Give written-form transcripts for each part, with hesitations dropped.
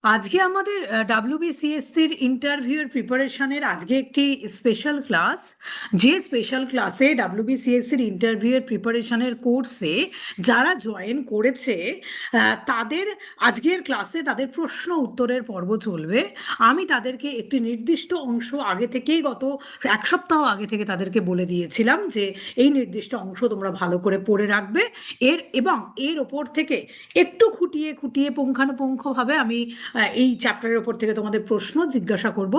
আজকে আমাদের ডাব্লিউবিসিএসসির ইন্টারভিউর প্রিপারেশনের আজকে একটি স্পেশাল ক্লাস। যে স্পেশাল ক্লাসে ডাব্লিউবিসিএসসির ইন্টারভিউয়ের প্রিপারেশনের কোর্সে যারা জয়েন করেছে তাদের আজকের ক্লাসে তাদের প্রশ্ন উত্তরের পর্ব চলবে। আমি তাদেরকে একটি নির্দিষ্ট অংশ আগে থেকেই গত এক সপ্তাহ আগে থেকে তাদেরকে বলে দিয়েছিলাম যে এই নির্দিষ্ট অংশ তোমরা ভালো করে পড়ে রাখবে। এবং এর ওপর থেকে একটু খুঁটিয়ে খুঁটিয়ে পুঙ্খানুপুঙ্খভাবে আমি এই চ্যাপ্টারের ওপর থেকে তোমাদের প্রশ্ন জিজ্ঞাসা করব,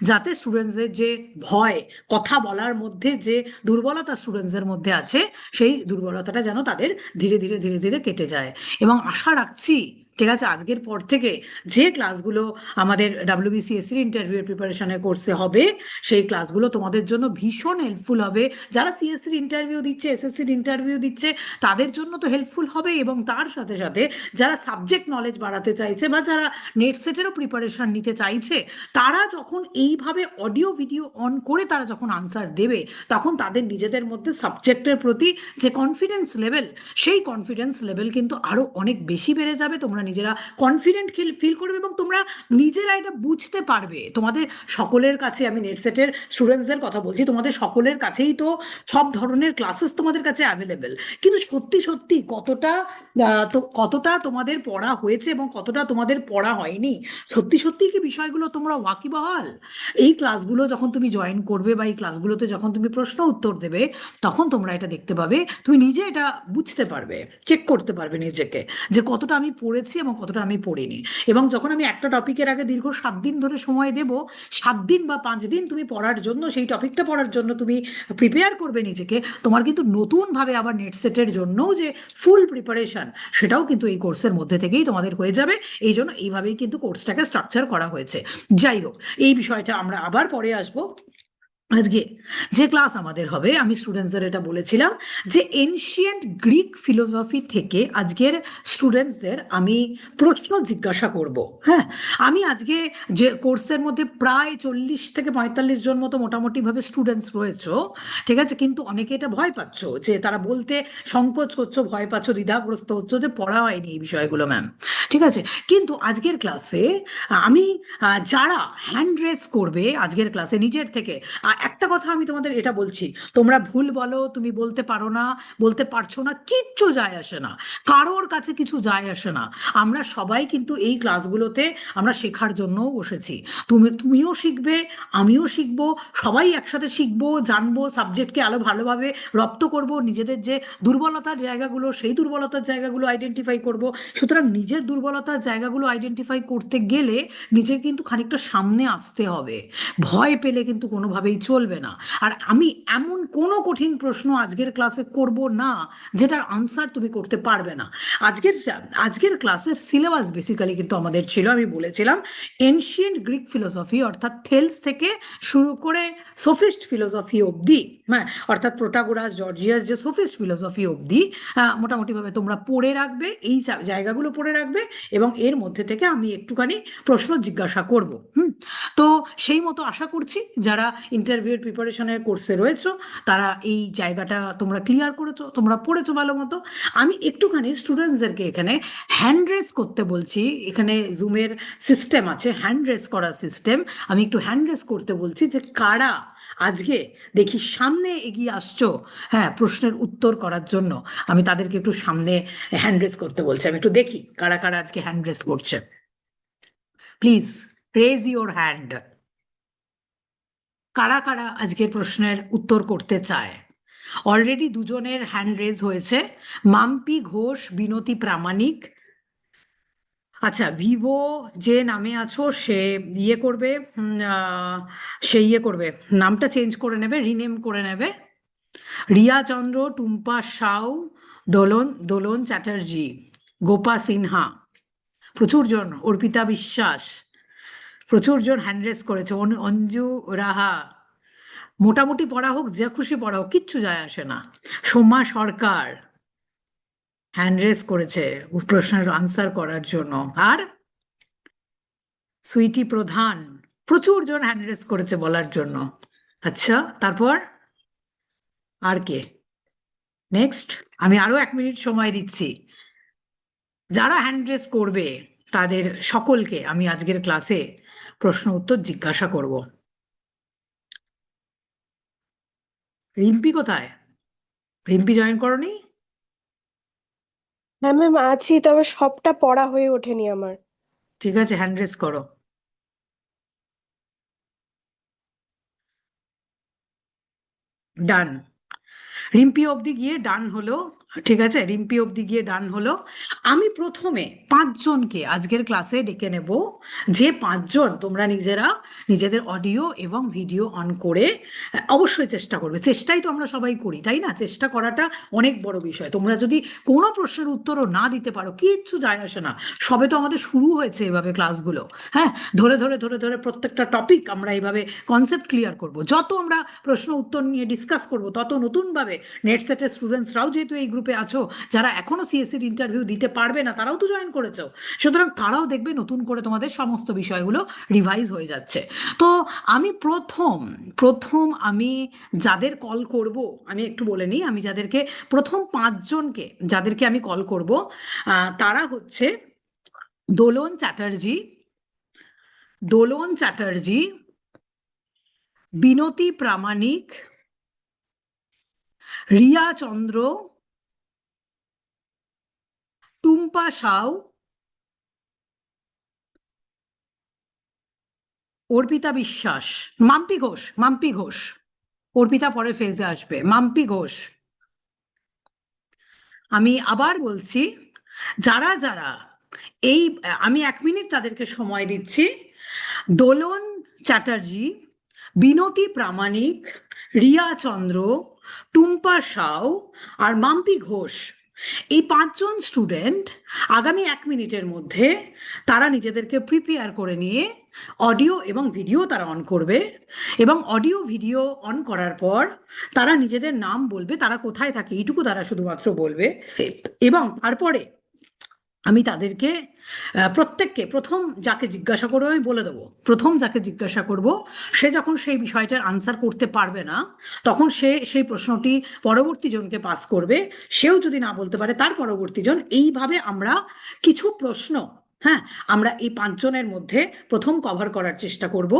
যাতে স্টুডেন্টসদের যে ভয়, কথা বলার মধ্যে যে দুর্বলতা স্টুডেন্টসদের মধ্যে আছে, সেই দুর্বলতাটা যেন তাদের ধীরে ধীরে ধীরে ধীরে কেটে যায়। এবং আশা রাখছি, ঠিক আছে, আজকের পর থেকে যে ক্লাসগুলো আমাদের ডাব্লিউবিসিএসসির ইন্টারভিউ প্রিপারেশনের কোর্সে হবে, সেই ক্লাসগুলো তোমাদের জন্য ভীষণ হেল্পফুল হবে। যারা সিএসসির ইন্টারভিউ দিচ্ছে, এসএসসির ইন্টারভিউ দিচ্ছে, তাদের জন্য তো হেল্পফুল হবে, এবং তার সাথে সাথে যারা সাবজেক্ট নলেজ বাড়াতে চাইছে বা যারা নেট সেটেরও প্রিপারেশন নিতে চাইছে, তারা যখন এইভাবে অডিও ভিডিও অন করে তারা যখন আনসার দেবে, তখন তাদের নিজেদের মধ্যে সাবজেক্টের প্রতি যে কনফিডেন্স লেভেল, সেই কনফিডেন্স লেভেল কিন্তু আরো অনেক বেশি বেড়ে যাবে। তোমরা নিজেরা কনফিডেন্ট ফিল করবে এবং তোমরা নিজেরা এটা বুঝতে পারবে। তোমাদের সকলের কাছে, আমি নেট সেটের স্টুডেন্টসদের কথা বলছি, তোমাদের সকলের কাছেই তো সব ধরনের ক্লাসেস তোমাদের কাছে অ্যাভেলেবেল, কিন্তু সত্যি সত্যি তো কতটা তোমাদের পড়া হয়েছে এবং কতটা তোমাদের পড়া হয়নি, সত্যি সত্যি কি বিষয়গুলো তোমরা ওয়াকিবহাল? এই ক্লাসগুলো যখন তুমি জয়েন করবে বা এই ক্লাসগুলোতে যখন তুমি প্রশ্ন উত্তর দেবে, তখন তোমরা এটা দেখতে পাবে, তুমি নিজে এটা বুঝতে পারবে, চেক করতে পারবে নিজেকে, যে কতটা আমি পড়েছি এবং কতটা আমি পড়িনি। এবং যখন আমি একটা টপিকের আগে দীর্ঘ 7 দিন ধরে সময় দেব, 7 দিন বা 5 দিন তুমি পড়ার জন্য, সেই টপিকটা পড়ার জন্য তুমি প্রিপেয়ার করবে নিজেকে, তোমার কিন্তু নতুনভাবে আবার নেট সেটের জন্যও যে ফুল প্রিপারেশন, সেটাও কিন্তু এই কোর্সের মধ্যে থেকেই তোমাদের হয়ে যাবে। এই জন্য এইভাবেই কিন্তু কোর্সটাকে স্ট্রাকচার করা হয়েছে। যাই হোক, এই বিষয়টা আমরা আবার পরে আসবো। আজকে যে ক্লাস আমাদের হবে, আমি স্টুডেন্টসদের এটা বলেছিলাম যে এনশিয়েন্ট গ্রিক ফিলোসফি থেকে আজকের স্টুডেন্টসদের আমি প্রশ্ন জিজ্ঞাসা করব। হ্যাঁ, আমি আজকে যে কোর্সের মধ্যে প্রায় 40 থেকে 45 জন মতো মোটামুটিভাবে স্টুডেন্টস রয়েছে, ঠিক আছে, কিন্তু অনেকে এটা ভয় পাচ্ছ, যে তারা বলতে সংকোচ করছো, ভয় পাচ্ছ, দ্বিধাগ্রস্ত হচ্ছে যে পড়া হয়নি এই বিষয়গুলো ম্যাম, ঠিক আছে। কিন্তু আজকের ক্লাসে আমি যারা হ্যান্ড রেস করবে আজকের ক্লাসে নিজের থেকে, একটা কথা আমি তোমাদের এটা বলছি, তোমরা ভুল বলো, তুমি বলতে পারো না, বলতে পারছো না, কিচ্ছু যায় আসে না, কারোর কাছে কিছু যায় আসে না। আমরা সবাই কিন্তু এই ক্লাসগুলোতে আমরা শেখার জন্যও বসেছি। তুমিও শিখবে, আমিও শিখবো, সবাই একসাথে শিখবো, জানবো, সাবজেক্টকে আরো ভালোভাবে রপ্ত করব, নিজেদের যে দুর্বলতার জায়গাগুলো, সেই দুর্বলতার জায়গাগুলো আইডেন্টিফাই করব। সুতরাং নিজের দুর্বলতার জায়গাগুলো আইডেন্টিফাই করতে গেলে নিজে কিন্তু খানিকটা সামনে আসতে হবে, ভয় পেলে কিন্তু কোনোভাবেই চলবে না। আর আমি এমন কোনো কঠিন প্রশ্ন আজকের ক্লাসে করব না যেটার আনসার তুমি করতে পারবে না। আজকের আজকের ক্লাসের সিলেবাস বেসিক্যালি কিন্তু আমাদের ছিল, আমি বলেছিলাম, এনশিয়েন্ট গ্রিক ফিলোসফি অর্থাৎ থেলস থেকে শুরু করে সোফিস্ট ফিলোসফি অবধি, হ্যাঁ, অর্থাৎ প্রোটাগোরাস, জর্জিয়াস, যে সোফিস্ট ফিলোসফি অবধি মোটামুটিভাবে তোমরা পড়ে রাখবে, এই জায়গাগুলো পড়ে রাখবে, এবং এর মধ্যে থেকে আমি একটুখানি প্রশ্ন জিজ্ঞাসা করব। তো সেই মতো আশা করছি যারা ইন্টারভিউর প্রিপারেশনের কোর্সে রয়েছো, তারা এই জায়গাটা তোমরা ক্লিয়ার করেছো, তোমরা পড়েছো ভালো মতো। আমি একটুখানি স্টুডেন্টসদেরকে এখানে হ্যান্ড রেস করতে বলছি, এখানে জুমের সিস্টেম আছে, হ্যান্ড রেস করার সিস্টেম, আমি একটু হ্যান্ড রেস করতে বলছি যে কারা আজকে দেখি সামনে এগিয়ে আসছো, হ্যাঁ, প্রশ্নের উত্তর করার জন্য। আমি তাদেরকে একটু সামনে হ্যান্ড রেস করতে বলছি, আমি একটু দেখি কারা কারা আজকে হ্যান্ড রেস করছে। Please raise your hand. কারা কারা আজকের প্রশ্নের উত্তর করতে চায়? অলরেডি দুজনের হ্যান্ড রেজ হয়েছে, মাম্পি ঘোষ, বিনতি প্রামাণিক। আচ্ছা, ভিভো যে নামে আছো সে ইয়ে করবে, সে ইয়ে করবে, নামটা চেঞ্জ করে নেবে, রিনেম করে নেবে। রিয়া চন্দ্র, টুম্পা সাউ, দোলন দোলন চ্যাটার্জি, গোপা সিনহা, প্রচুর জন, অর্পিতা বিশ্বাস, প্রচুর জন হ্যান্ড রেজ করেছে, অঞ্জু রাহা। মোটামুটি পড়া হোক, যা খুশি পড়া হোক, কিচ্ছু যায় আসে না। সোমা সরকার হ্যান্ড রেজ করেছে প্রশ্নের আনসার করার জন্য। আর সুইটি প্রধান, প্রচুর জন হ্যান্ড রেজ করেছে বলার জন্য। আচ্ছা, তারপর আর কে? নেক্সট। আমি আরো 1 মিনিট সময় দিচ্ছি। যারা হ্যান্ড রেজ করবে তাদের সকলকে আমি আজকের ক্লাসে প্রশ্ন উত্তর জিজ্ঞাসা করব। রিম্পি কোথায়? রিম্পি জয়েন করনি? হ্যাঁ ম্যাম, আছি, তবে সবটা পড়া হয়ে ওঠেনি আমার। ঠিক আছে, হ্যান্ড রেজ করো। ডান। রিম্পি অবধি গিয়ে ডান হলো। ঠিক আছে, রিম্পি অবধি গিয়ে ডান হলো। আমি প্রথমে পাঁচজনকে আজকের ক্লাসে ডেকে নেব, যে পাঁচজন তোমরা নিজেরা নিজেদের অডিও এবং ভিডিও অন করে অবশ্যই চেষ্টা করবে। চেষ্টাই তো আমরা সবাই করি, তাই না? চেষ্টা করাটা অনেক বড় বিষয়। তোমরা যদি কোনো প্রশ্নের উত্তরও না দিতে পারো, কিচ্ছু যায় আসে না। সবে তো আমাদের শুরু হয়েছে এভাবে ক্লাসগুলো। হ্যাঁ, ধরে ধরে ধরে ধরে প্রত্যেকটা টপিক আমরা এইভাবে কনসেপ্ট ক্লিয়ার করব। যত আমরা প্রশ্ন উত্তর নিয়ে ডিসকাস করব, তত নতুনভাবে নেট সেটের স্টুডেন্টসরাও যেহেতু এই গ্রুপে আছো, যারা এখনো সিএসসির ইন্টারভিউ দিতে পারবে না, তারাও তো জয়েন করেছো। সুতরাং তারাও দেখবে নতুন করে তোমাদের সমস্ত বিষয়গুলো রিভাইজ হয়ে যাচ্ছে। তো আমি প্রথম প্রথম আমি যাদের কল করব, আমি একটু বলে নিই। আমি যাদেরকে প্রথম পাঁচজনকে যাদেরকে আমি কল করব, তারা হচ্ছে দোলন চ্যাটার্জি, দোলন চ্যাটার্জি, বিনতি প্রামাণিক, রিয়া চন্দ্র, টুম্পা সাউ, অর্পিতা বিশ্বাস, মাম্পি ঘোষ, মাম্পি ঘোষ। অর্পিতা পরের ফেজে আসবে, মাম্পি ঘোষ। আমি আবার বলছি, যারা যারা এই, আমি 1 মিনিট তাদেরকে সময় দিচ্ছি। দোলন চ্যাটার্জি, বিনতি প্রামাণিক, রিয়া চন্দ্র, টুম্পা সাউ আর মাম্পি ঘোষ, এই পাঁচজন স্টুডেন্ট আগামী 1 মিনিটের মধ্যে তারা নিজেদেরকে প্রিপেয়ার করে নিয়ে অডিও এবং ভিডিও তারা অন করবে। এবং অডিও ভিডিও অন করার পর তারা নিজেদের নাম বলবে, তারা কোথায় থাকে এইটুকু তারা শুধুমাত্র বলবে। এবং তারপরে আমি তাদেরকে প্রত্যেককে প্রথম যাকে জিজ্ঞাসা করবো আমি বলে দেবো। প্রথম যাকে জিজ্ঞাসা করব, সে যখন সেই বিষয়টার আনসার করতে পারবে না, তখন সে সেই প্রশ্নটি পরবর্তী জনকে পাস করবে। সেও যদি না বলতে পারে, তার পরবর্তী জন। এইভাবে আমরা কিছু প্রশ্ন, হ্যাঁ, আমরা এই পাঁচজনের মধ্যে প্রথম কভার করার চেষ্টা করব।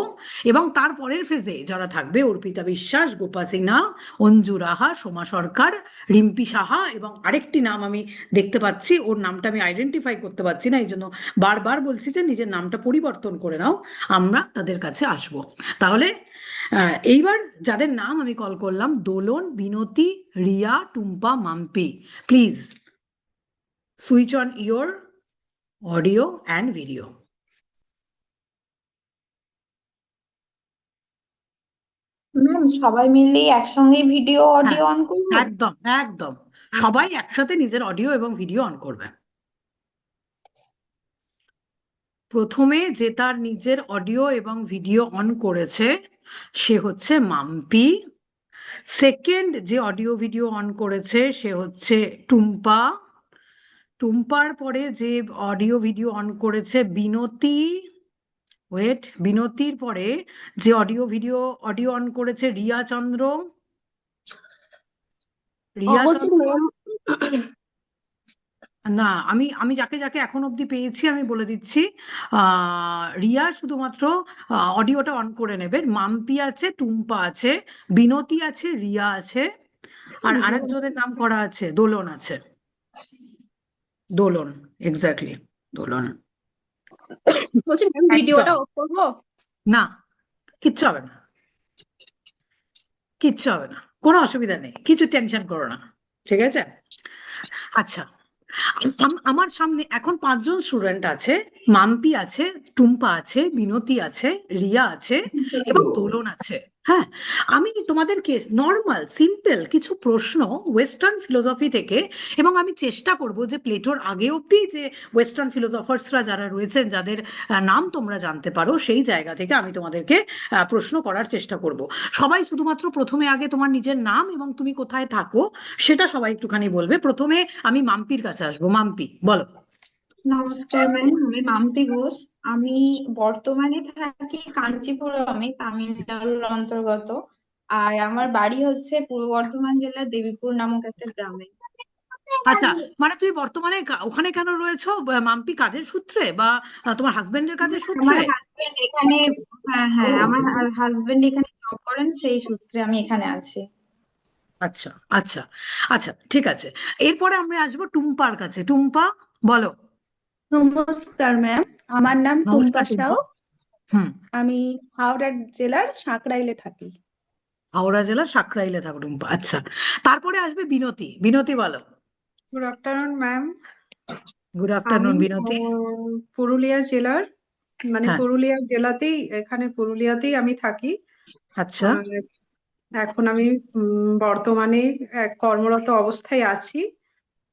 এবং তারপরের ফেজে যারা থাকবে, অর্পিতা বিশ্বাস, গোপা সিনহা, অঞ্জু রাহা, সোমা সরকার, রিম্পি সাহা এবং আরেকটি নাম আমি দেখতে পাচ্ছি, ওর নামটা আমি আইডেন্টিফাই করতে পারছি না, এই জন্য বারবার বলছি যে নিজের নামটা পরিবর্তন করে নাও। আমরা তাদের কাছে আসব। তাহলে এইবার যাদের নাম আমি কল করলাম, Dolon, Binti, Riya, Tumpa, Mampi, please switch on your audio and video. Ma'am, সবাই মিলে একসঙ্গে ভিডিও হ্যাঁ, অডিও অন করবো? একদম একদম, সবাই একসাথে নিজের অডিও এবং ভিডিও অন করবে। প্রথমে যে তার নিজের অডিও এবং ভিডিও অন করেছে সে হচ্ছে মাম্পি। সেকেন্ড যে অডিও ভিডিও অন করেছে সে হচ্ছে টুম্পা। টুম্পার পরে যে অডিও ভিডিও অন করেছে বিনতি। ওয়েট, বিনতির পরে যে অডিও অন করেছে রিয়া চন্দ্র। রিয়া বলছি চন্দ্র, ম্যাম, না, আমি আমি যাকে যাকে এখন অবধি পেয়েছি আমি বলে দিচ্ছি। রিয়া শুধুমাত্র অডিওটা অন করে নেবে। মাম্পি আছে, টুম্পা আছে, বিনতি আছে, রিয়া আছে, আর আরেকজনের নাম করা আছে, দোলন আছে। দোলন, এক্স্যাক্টলি, দোলন। বলছি ম্যাম, একদম, ভিডিওটা অফ করবো? না, কিচ্ছু হবে না, কিচ্ছু হবে না, কোনো অসুবিধা নেই, কিছু টেনশন করো না। ঠিক আছে? আচ্ছা, আমার সামনে এখন পাঁচজন স্টুডেন্ট আছে। মাম্পি আছে, টুম্পা আছে, বিনতি আছে, রিয়া আছে এবং দোলন আছে। হ্যাঁ, আমি তোমাদেরকে নর্মাল সিম্পল কিছু প্রশ্ন ওয়েস্টার্ন ফিলোসফি থেকে, এবং আমি চেষ্টা করব যে প্লেটোর আগে অব্দি যে ওয়েস্টার্ন ফিলোসফার্সরা যারা রয়েছেন, যাদের নাম তোমরা জানতে পারো, সেই জায়গা থেকে আমি তোমাদেরকে প্রশ্ন করার চেষ্টা করব। সবাই শুধুমাত্র প্রথমে আগে তোমার নিজের নাম এবং তুমি কোথায় থাকো সেটা সবাই একটুখানি বলবে। প্রথমে আমি মাম্পির কাছে আসবো। মাম্পি, বলো। নমস্কার ম্যাম, আমি মাম্পি ঘোষ। আমি বর্তমানে থাকি কাঞ্চিপুরমে, তামিলনাড়ুর অন্তর্গত। আর আমার বাড়ি হচ্ছে পূর্ব বর্ধমান জেলার দেবীপুর নামক একটা গ্রামে। আচ্ছা, মানে তুই বর্তমানে ওখানে কেন রয়েছো? মাম্পি কাজের সূত্রে, বা তোমার হাজবেন্ডের কাজের আমার সূত্রে? হাজবেন্ড এখানে, হ্যাঁ হ্যাঁ, আমার হাজবেন্ড এখানে জব করেন, সেই সূত্রে আমি এখানে আছি। আচ্ছা, আচ্ছা, আচ্ছা, ঠিক আছে। এরপরে আমরা আসবো টুম্পার কাছে। টুম্পা, বলো। নমস্কার ম্যাম, আমার নাম নমস্কার টুম্পা সাউ। টুম্পা। হুম। আমি হাওড়া জেলার সাঁকরাইলে থাকি। হাওড়া জেলার সাকরাইলে থাকো টুম্পা, আচ্ছা। তারপরে আসবে বিনতি। বিনতি, বলো। Good afternoon ma'am. গুড আমি আফটারনুন বিনতি। পুরুলিয়া জেলার, মানে হ্যাঁ। পুরুলিয়া জেলাতেই, এখানে পুরুলিয়াতেই আমি থাকি। আচ্ছা। আর এখন আমি বর্তমানে কর্মরত অবস্থায় আছি,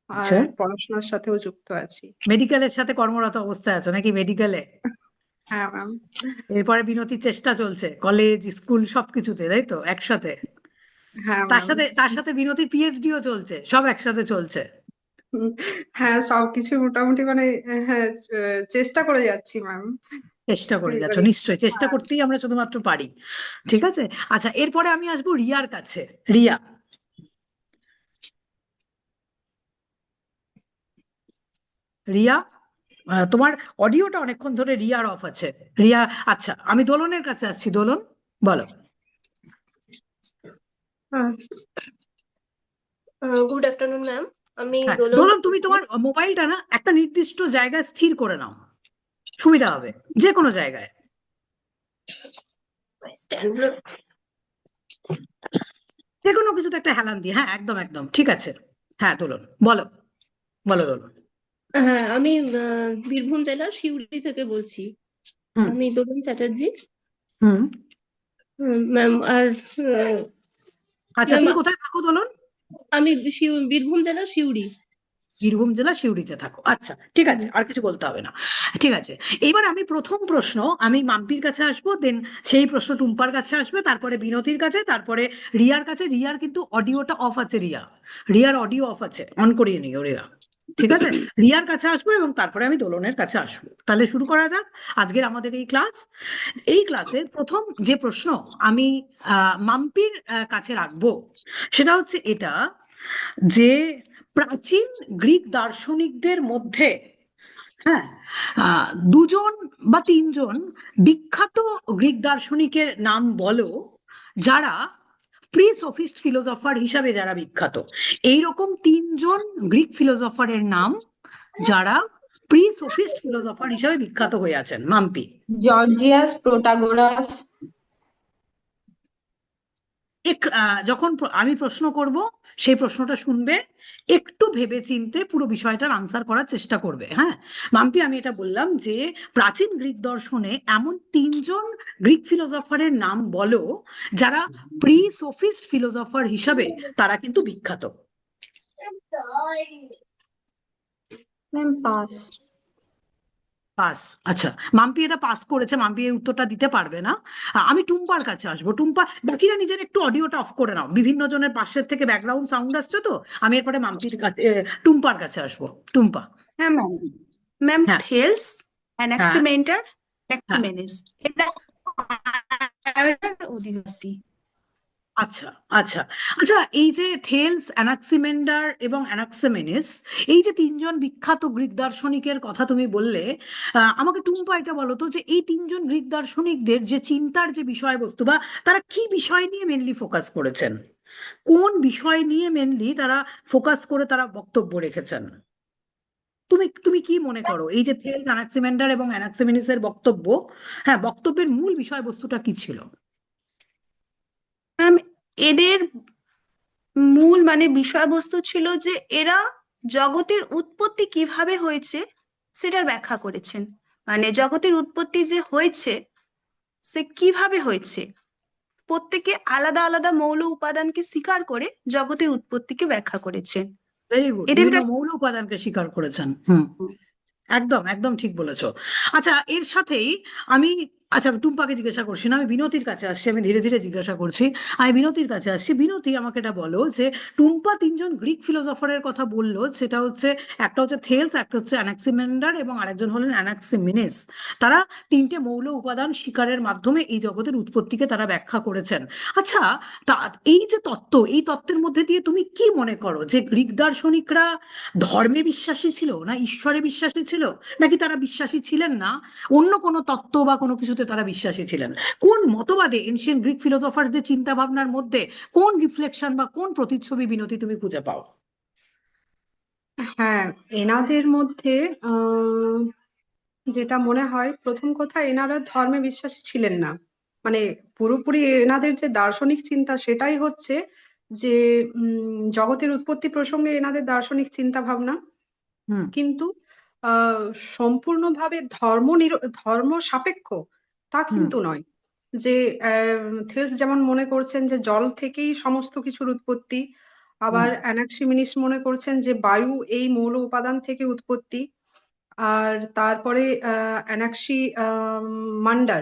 আচ্ছা, আর পড়াশোনার সাথেও যুক্ত আছি। মেডিকেলের সাথে কর্মরত অবস্থায় আছো নাকি, মেডিকেলে? হ্যাঁ ম্যাম। এরপরে বিনতির চেষ্টা চলছে কলেজ স্কুল সবকিছুতে, তাই তো, একসাথে? হ্যাঁ তার ম্যাম। সাথে তার সাথে বিনতির পিএইচডিও চলছে, সব একসাথে চলছে। হ্যাঁ, সবকিছু মোটামুটি মানে, হ্যাঁ, চেষ্টা করে যাচ্ছি ম্যাম। চেষ্টা করে যাচ্ছ, এবারে নিশ্চয়ই চেষ্টা হ্যাঁ। করতেই আমরা শুধুমাত্র পারি। ঠিক আছে। আচ্ছা, এরপরে আমি আসবো রিয়ার কাছে। রিয়া। রিয়া, তোমার অডিওটা অনেকক্ষণ ধরে রিয়ার অফ আছে। রিয়া। আচ্ছা, আমি দোলনের কাছে আসছি। দোলন, বলো। Good afternoon ma'am. আমি হ্যাঁ, দোলন দোলন, তুমি বলছি। তোমার মোবাইলটা না একটা নির্দিষ্ট জায়গায় স্থির করে নাও, সুবিধা হবে, যে কোনো জায়গায়। যে কোনো কিছুতে একটা হেলান দিয়ে, হ্যাঁ, একদম একদম ঠিক আছে। হ্যাঁ দোলন, বলো। বলো দোলন। হ্যাঁ, আমি বীরভূম জেলার সিউড়ি থেকে বলছি। হুম। আমি দোলন চ্যাটার্জি হুম। ম্যাম। আর আচ্ছা, ম্যাম, তুমি কোথায় থাকো দোলন? আমি বীরভূম জেলার সিউড়ি। বীরভূম জেলা সিউড়িতে থাকো, আচ্ছা, ঠিক হুম। আছে, আর কিছু বলতে হবে না। ঠিক আছে। এবার আমি প্রথম প্রশ্ন আমি মাম্পির কাছে আসবো, দেন সেই প্রশ্ন টুম্পার কাছে আসবে, তারপরে বিনতির কাছে, তারপরে রিয়ার কাছে। রিয়ার কিন্তু অডিওটা অফ আছে। রিয়ার অডিও অফ আছে, অন করিয়ে নিও রিয়া। ঠিক আছে। রিয়ার কাছে আসবো এবং তারপরে আমি দোলনের কাছে আসবো। তাহলে শুরু করা যাক আজকের আমাদের এই ক্লাস। এই ক্লাসের প্রথম যে প্রশ্ন আমি মাম্পির কাছে রাখবো, সেটা হচ্ছে এটা, যে প্রাচীন গ্রিক দার্শনিকদের মধ্যে, হ্যাঁ, দুজন বা তিনজন বিখ্যাত গ্রিক দার্শনিকের নাম বলো, যারা প্রি সফিস্ট ফিলোসফার হিসাবে যারা বিখ্যাত। এইরকম তিনজন গ্রিক ফিলোসফারের নাম যারা প্রি সফিস্ট ফিলোসফার হিসাবে বিখ্যাত হয়ে আছেন। মাম্পি। জর্জিয়াস, প্রোটাগোরাস। যখন আমি প্রশ্ন করব, সেই প্রশ্নটা শুনবে, একটু ভেবে চিন্তে পুরো বিষয়টার আনসার করার চেষ্টা করবে। হ্যাঁ মাম্পি, আমি এটা বললাম যে প্রাচীন গ্রিক দর্শনে এমন তিনজন গ্রিক ফিলোসফারের নাম বলো, যারা প্রি সোফিস্ট ফিলোসফার হিসাবে তারা কিন্তু বিখ্যাত। Ma'am pass. পাস। আচ্ছা, মাম্পি এটা পাস করেছে, মাম্পি এর উত্তরটা দিতে পারবে না। আমি টুম্পার কাছে আসবো। টুম্পা, বাকিরা নিজের একটু অডিওটা অফ করে নাও, বিভিন্ন জনের পাশের থেকে ব্যাকগ্রাউন্ড সাউন্ড আসছে তো। আমি এরপরে মাম্পির কাছে টুম্পার কাছে আসবো। টুম্পা। হ্যাঁ ম্যাম। ম্যাম, হ্যাঁ। থেলস, হ্যাঁ। অ্যানাক্সিমেন্ডার, হ্যাঁ। অ্যাক্টিমেনিস, এটা আয়তাকার অধিবাসী। আচ্ছা, আচ্ছা, আচ্ছা, এই যে থেলস, অ্যানাক্সিমেন্ডার এবং অ্যানাক্সিমেনিস, এই যে তিনজন বিখ্যাত গ্রিক দার্শনিকের কথা তুমি বললে, আমাকে টুম্পা এটা বলো তো, যে এই তিনজন গ্রিক দার্শনিকদের যে চিন্তার যে বিষয়বস্তু, বা তারা কি বিষয় নিয়ে মেনলি ফোকাস করেছেন, কোন বিষয় নিয়ে মেনলি তারা ফোকাস করে তারা বক্তব্য রেখেছেন, তুমি তুমি কি মনে করো? এই যে থেলস, অ্যানাক্সিমেন্ডার এবং অ্যানাক্সিমেনিসের বক্তব্য, হ্যাঁ, বক্তব্যের মূল বিষয়বস্তুটা কি ছিল? ম্যাম, এদের মূল মানে বিষয়বস্তু ছিল যে এরা জগতের উৎপত্তি কিভাবে হয়েছে সেটার ব্যাখ্যা করেছেন। মানে জগতের উৎপত্তি যে হয়েছে সে কিভাবে হয়েছে, প্রত্যেকে আলাদা আলাদা মৌল উপাদানকে স্বীকার করে জগতের উৎপত্তিকে ব্যাখ্যা করেছেন। ভেরি গুড, এদের বিভিন্ন কাছে মৌল উপাদানকে স্বীকার করেছেন। হুম। একদম একদম ঠিক বলেছো। আচ্ছা, এর সাথেই আমি আচ্ছা, আমি টুম্পাকে জিজ্ঞাসা করছি না, আমি বিনতির কাছে আসছি, আমি ধীরে ধীরে জিজ্ঞাসা করছি। আমি বিনতির কাছে আসছি। বিনতি, আমাকে এটা বলো যে টুম্পা তিনজন গ্রিক ফিলোসফারের কথা বললো, সেটা হচ্ছে একটা হচ্ছে থেলস, একটা হচ্ছে অ্যানাক্সিমেন্ডার এবং আরেকজন হলেন অ্যানাক্সিমেনেস। তারা তিনটে মৌল উপাদান শিকারের মাধ্যমে এই জগতের উৎপত্তিকে তারা ব্যাখ্যা করেছেন। আচ্ছা, তা এই যে তত্ত্ব, এই তত্ত্বের মধ্যে দিয়ে তুমি কি মনে করো যে গ্রিক দার্শনিকরা ধর্মে বিশ্বাসী ছিল না ঈশ্বরে বিশ্বাসী ছিল, নাকি তারা বিশ্বাসী ছিলেন না, অন্য কোনো তত্ত্ব বা কোনো কিছুতে তারা বিশ্বাসী ছিলেন? কোন মতবাদে এনশিয়েন্ট গ্রিক ফিলোসফারদের চিন্তা ভাবনার মধ্যে কোন রিফ্লেকশন বা কোন প্রতিচ্ছবি বিনতি তুমি খুঁজে পাও? হ্যাঁ, এনাদের মধ্যে যেটা মনে হয়, প্রথম কথা, এনারা ধর্মে বিশ্বাসী ছিলেন না। মানে পুরোপুরি এনাদের যে দার্শনিক চিন্তা সেটাই হচ্ছে যে জগতের উৎপত্তি প্রসঙ্গে এনাদের দার্শনিক চিন্তা ভাবনা, হুম। কিন্তু আহ সম্পূর্ণভাবে ধর্ম সাপেক্ষ তা হুম। কিন্তু নয়। যে থেলস যেমন মনে করছেন যে জল থেকেই সমস্ত কিছুর উৎপত্তি, হুম। আবার অ্যানাক্সিমেনিস মনে করছেন যে বায়ু এই মৌল উপাদান থেকে উৎপত্তি। আর তারপরে অ্যানাক্সি মান্ডার,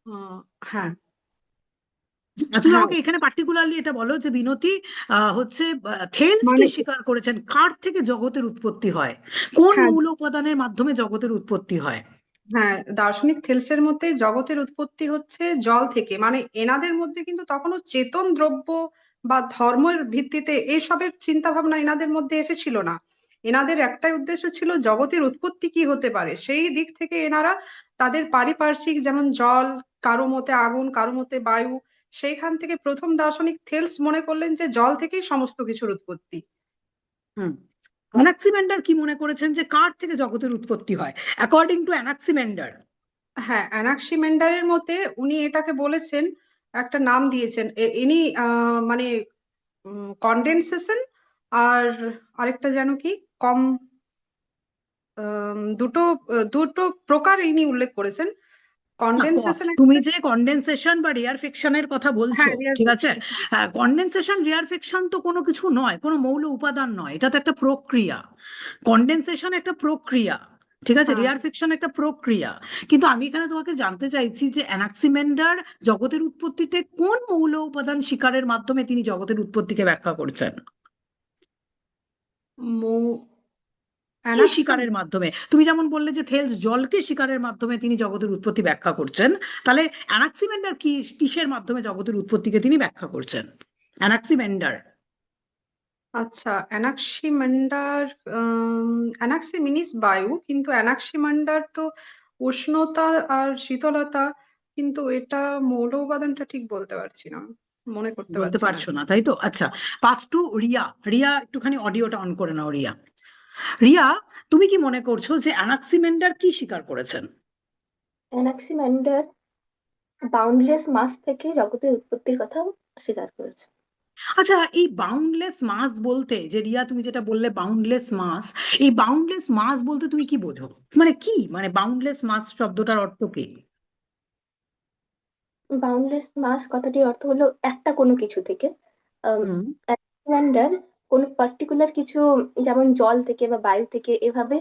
আহ, হ্যাঁ তুমি হ্যাঁ আমাকে এখানে পার্টিকুলারলি এটা বলো যে বিনতি হচ্ছে থেলস কি মানে স্বীকার করেছেন কার থেকে জগতের উৎপত্তি হয়, কোন হ্যাঁ মৌল উপাদানের মাধ্যমে জগতের উৎপত্তি হয়? হ্যাঁ দার্শনিক থেলসের মতে জগতের উৎপত্তি হচ্ছে জল থেকে। মানে এনাদের মধ্যে কিন্তু তখনও চেতন দ্রব্য বা ধর্মের ভিত্তিতে এইসবের চিন্তা ভাবনা এনাদের মধ্যে এসেছিল না। এনাদের একটাই উদ্দেশ্য ছিল জগতের উৎপত্তি কি হতে পারে, সেই দিক থেকে এনারা তাদের পারিপার্শ্বিক, যেমন জল, কারো মতে আগুন, কারো মতে বায়ু, সেইখান থেকে প্রথম দার্শনিক থেলস মনে করলেন যে জল থেকেই সমস্ত কিছুর উৎপত্তি। হুম। অ্যানাক্সিমেন্ডার কি মনে করেছেন যে কার থেকে জগতের উৎপত্তি হয় অ্যাকর্ডিং টু অ্যানাক্সিমেন্ডার? হ্যাঁ, অ্যানাক্সিমেন্ডারের মতে উনি এটাকে বলেছেন, একটা নাম দিয়েছেন, ইনি মানে কন্ডেনসেশন আর আরেকটা যেন কি, কম, দুটো দুটো প্রকার ইনি উল্লেখ করেছেন। না, কন্ডেনসেশন তুমি একটা, যে কন্ডেনসেশন বা রেয়ারফিকশনের কথা বলছো, হ্যাঁ রিয়ার ঠিক আছে, ফিকশন। কন্ডেনসেশন রেয়ারফিকশন তো কোনো কিছু নয়, কোনো মৌল উপাদান নয়, এটা তো একটা প্রক্রিয়া। কন্ডেনসেশন একটা প্রক্রিয়া, ঠিক আছে, হ্যাঁ, রেয়ারফিকশন একটা প্রক্রিয়া। কিন্তু আমি এখানে তোমাকে জানতে চাইছি যে অ্যানাক্সিমেন্ডার জগতের উৎপত্তিতে কোন মৌল উপাদান শিকারের মাধ্যমে তিনি জগতের উৎপত্তিকে ব্যাখ্যা করছেন? মৌ কি অ্যানাক্সিম শিকারের মাধ্যমে? তুমি যেমন বললে যে থেলস জলকে শিকারের মাধ্যমে তিনি জগতের উৎপত্তি ব্যাখ্যা করছেন, তাহলে অ্যানাক্সিমেন্ডার কি কিসের মাধ্যমে জগতের উৎপত্তিকে তিনি ব্যাখ্যা করছেন? অ্যানাক্সিমেন্ডার। আচ্ছা, অ্যানাক্সিমান্ডার, অ্যানাক্সিমিনিস বায়ু, কিন্তু অ্যানাক্সিমান্ডার তো উষ্ণতা আর শীতলতা, কিন্তু এটা মৌল উপাদানটা ঠিক বলতে পারছি না, মনে করতে বলতে পারছি না। পারছো না, তাই তো? আচ্ছা, পাস টু রিয়া। রিয়া, একটুখানি অডিওটা অন করে নাও রিয়া। রিয়া, তুমি কি মনে করছো যে অ্যানাক্সিমেন্ডার কি স্বীকার করেছেন? অ্যানাক্সিম্যান্ডার বাউন্ডলেস মাস থেকে জগতের উৎপত্তির কথা স্বীকার করেছে। আচ্ছা, এই বাউন্ডলেস মাস বলতে, যে রিয়া তুমি যেটা বললে বাউন্ডলেস মাস, এই বাউন্ডলেস মাস বলতে তুমি কি বোঝো? মানে কি, মানে বাউন্ডলেস মাস শব্দটার অর্থ কি? বাউন্ডলেস মাস কথাটির অর্থ হলো একটা কোনো কিছু থেকে। হুম। অ্যানাক্সিম্যান্ডার কোনো পার্টিকুলার কিছু, যেমন জল থেকে বা বায়ু থেকে এভাবে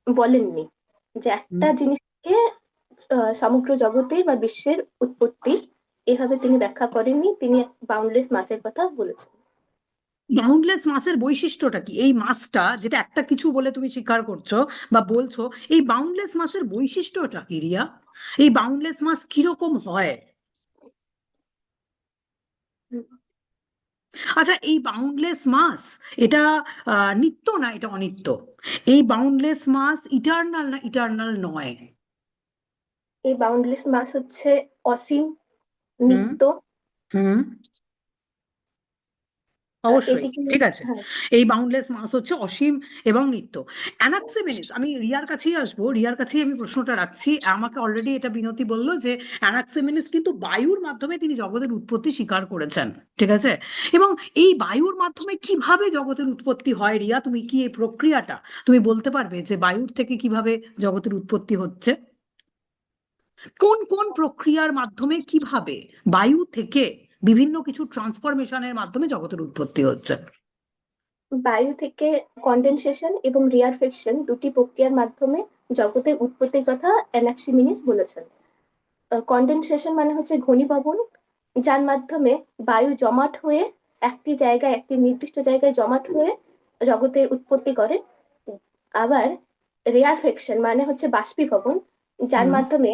বলেননি যে একটা হুম। জিনিস থেকে সমগ্র জগতের বা বিশ্বের উৎপত্তি, এভাবে তিনি ব্যাখ্যা করেননি। তিনি বাউন্ডলেস মাসের কথা বলেছেন। বাউন্ডলেস মাসের বৈশিষ্ট্যটা কি? এই মাসটা যেটা একটা কিছু বলে তুমি স্বীকার করছো বা বলছো, এই বাউন্ডলেস মাসের বৈশিষ্ট্যটা কি রিয়া? এই বাউন্ডলেস মাস কিরকম হয়? হুম। আচ্ছা, এই বাউন্ডলেস মাস এটা নিত্য না এটা অনিত্য? এই বাউন্ডলেস মাস ইটার্নাল না ইটার্নাল নয়? এই বাউন্ডলেস মাস হচ্ছে অসীম, হুম। নিত্য। হুম। অবশ্যই, এটিকে, ঠিক আছে। হ্যাঁ, এই বাউন্ডলেস মাস হচ্ছে অসীম এবং নিত্য। অ্যানাক্সিমেনিস, আমি রিয়ার কাছেই আসবো, রিয়ার কাছেই আমি প্রশ্নটা রাখছি। আমাকে অলরেডি এটা বিনতি বললো যে অ্যানাক্সিমেনিস কিন্তু বায়ুর মাধ্যমে তিনি জগতের উৎপত্তি স্বীকার করেছেন, ঠিক আছে। এবং এই বায়ুর মাধ্যমে কিভাবে জগতের উৎপত্তি হয় রিয়া, তুমি কি এই প্রক্রিয়াটা তুমি বলতে পারবে যে বায়ুর থেকে কিভাবে জগতের উৎপত্তি হচ্ছে? কোন কোন প্রক্রিয়ার মাধ্যমে কিভাবে বায়ু থেকে বিভিন্ন কিছু ট্রান্সফরমেশনের মাধ্যমে জগতের উৎপত্তি হচ্ছে? বায়ু থেকে কন্ডেনসেশন এবং রিয়ারফেকশন দুটি প্রক্রিয়ার মাধ্যমে জগতের উৎপত্তির কথা অ্যানাক্সিমিনিস বলেছেন। কনডেনসেশন মানে হচ্ছে ঘনীভবন, যার মাধ্যমে বায়ু জমাট হয়ে একটি জায়গায়, একটি নির্দিষ্ট জায়গায় জমাট হয়ে জগতের উৎপত্তি করে। আবার রেয়ারফেকশন মানে হচ্ছে বাষ্পীভবন, যার হুম। মাধ্যমে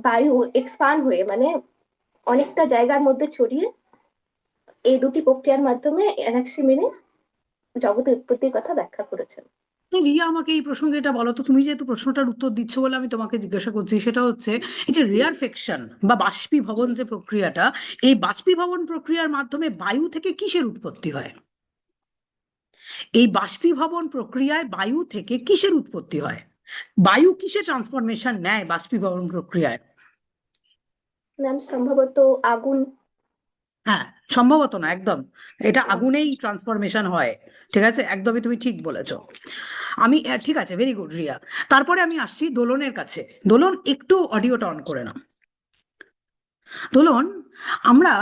বায়ু এক্সপান্ড হয়ে মানে অনেকটা জায়গার মধ্যে ছড়িয়ে, এই দুটি প্রক্রিয়ার মাধ্যমে অ্যানাক্সিমেনিস জগতের উৎপত্তির কথা ব্যাখ্যা করেছেন। তো রিয়া, আমাকে এই প্রসঙ্গে এটা বলো তো, তুমি যেহেতু প্রশ্নটার উত্তর দিচ্ছ বলে আমি তোমাকে জিজ্ঞাসা করছি, সেটা হচ্ছে এই যে রেয়ারফেকশন বা বাষ্পীভবন যে প্রক্রিয়াটা, এই বাষ্পীভবন প্রক্রিয়ার মাধ্যমে বায়ু থেকে কিসের উৎপত্তি হয়? এই বাষ্পীভবন প্রক্রিয়ায় বায়ু থেকে কিসের উৎপত্তি হয়? বায়ু কিসে ট্রান্সফরমেশন নেয় বাষ্পীভবন প্রক্রিয়ায়? ম্যাম সম্ভবত আগুন। হ্যাঁ, সম্ভবত না, একদম এটা আগুনেই ট্রান্সফরমেশন হয়। ঠিক আছে, একদমই তুমি ঠিক বলেছো। আমি ঠিক আছে, ভেরি গুড রিয়া। তারপরে আমি আসছি দোলনের কাছে। দোলন, একটু অডিওটা অন করে নাও। দোলন, আমরা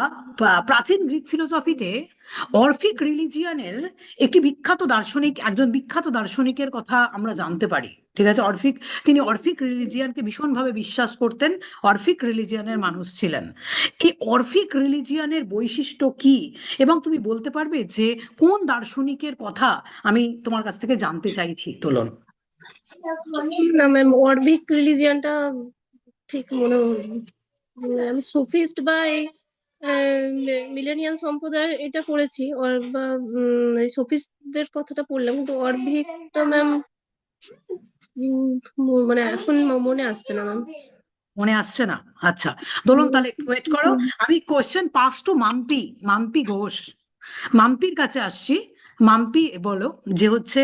প্রাচীন গ্রিক ফিলোসফিতে অরফিক রিলিজিয়ানের একজন বিখ্যাত দার্শনিকের কথা আমরা জানতে পারি। ঠিক আছে, তিনি অরফিক রিলিজিয়ানকে ভীষণভাবে বিশ্বাস করতেন, অরফিক রিলিজিয়ানের মানুষ ছিলেন। এই অরফিক রিলিজিয়ানের বৈশিষ্ট্য কি, এবং তুমি বলতে পারবে যে কোন দার্শনিকের কথা আমি তোমার কাছ থেকে জানতে চাইছি দোলন? না ম্যাম, অরবিক রিলিজিয়ানটা ঠিক মনে আমি সুফিস্ট বা এই মিলেনিয়াল সম্প্রদায়ের এটা পড়েছি, বা এই সুফিস্টদের কথাটা পড়লাম, কিন্তু অরবিকটা ম্যাম মানে এখন মনে আসছে না ম্যাম। মনে আসছে না? আচ্ছা দোলন, তাহলে একটু ওয়েট করো। আমি question pass to Mampi Ghosh. মাম্পির কাছে আসছি। মাম্পি বলো, যে হচ্ছে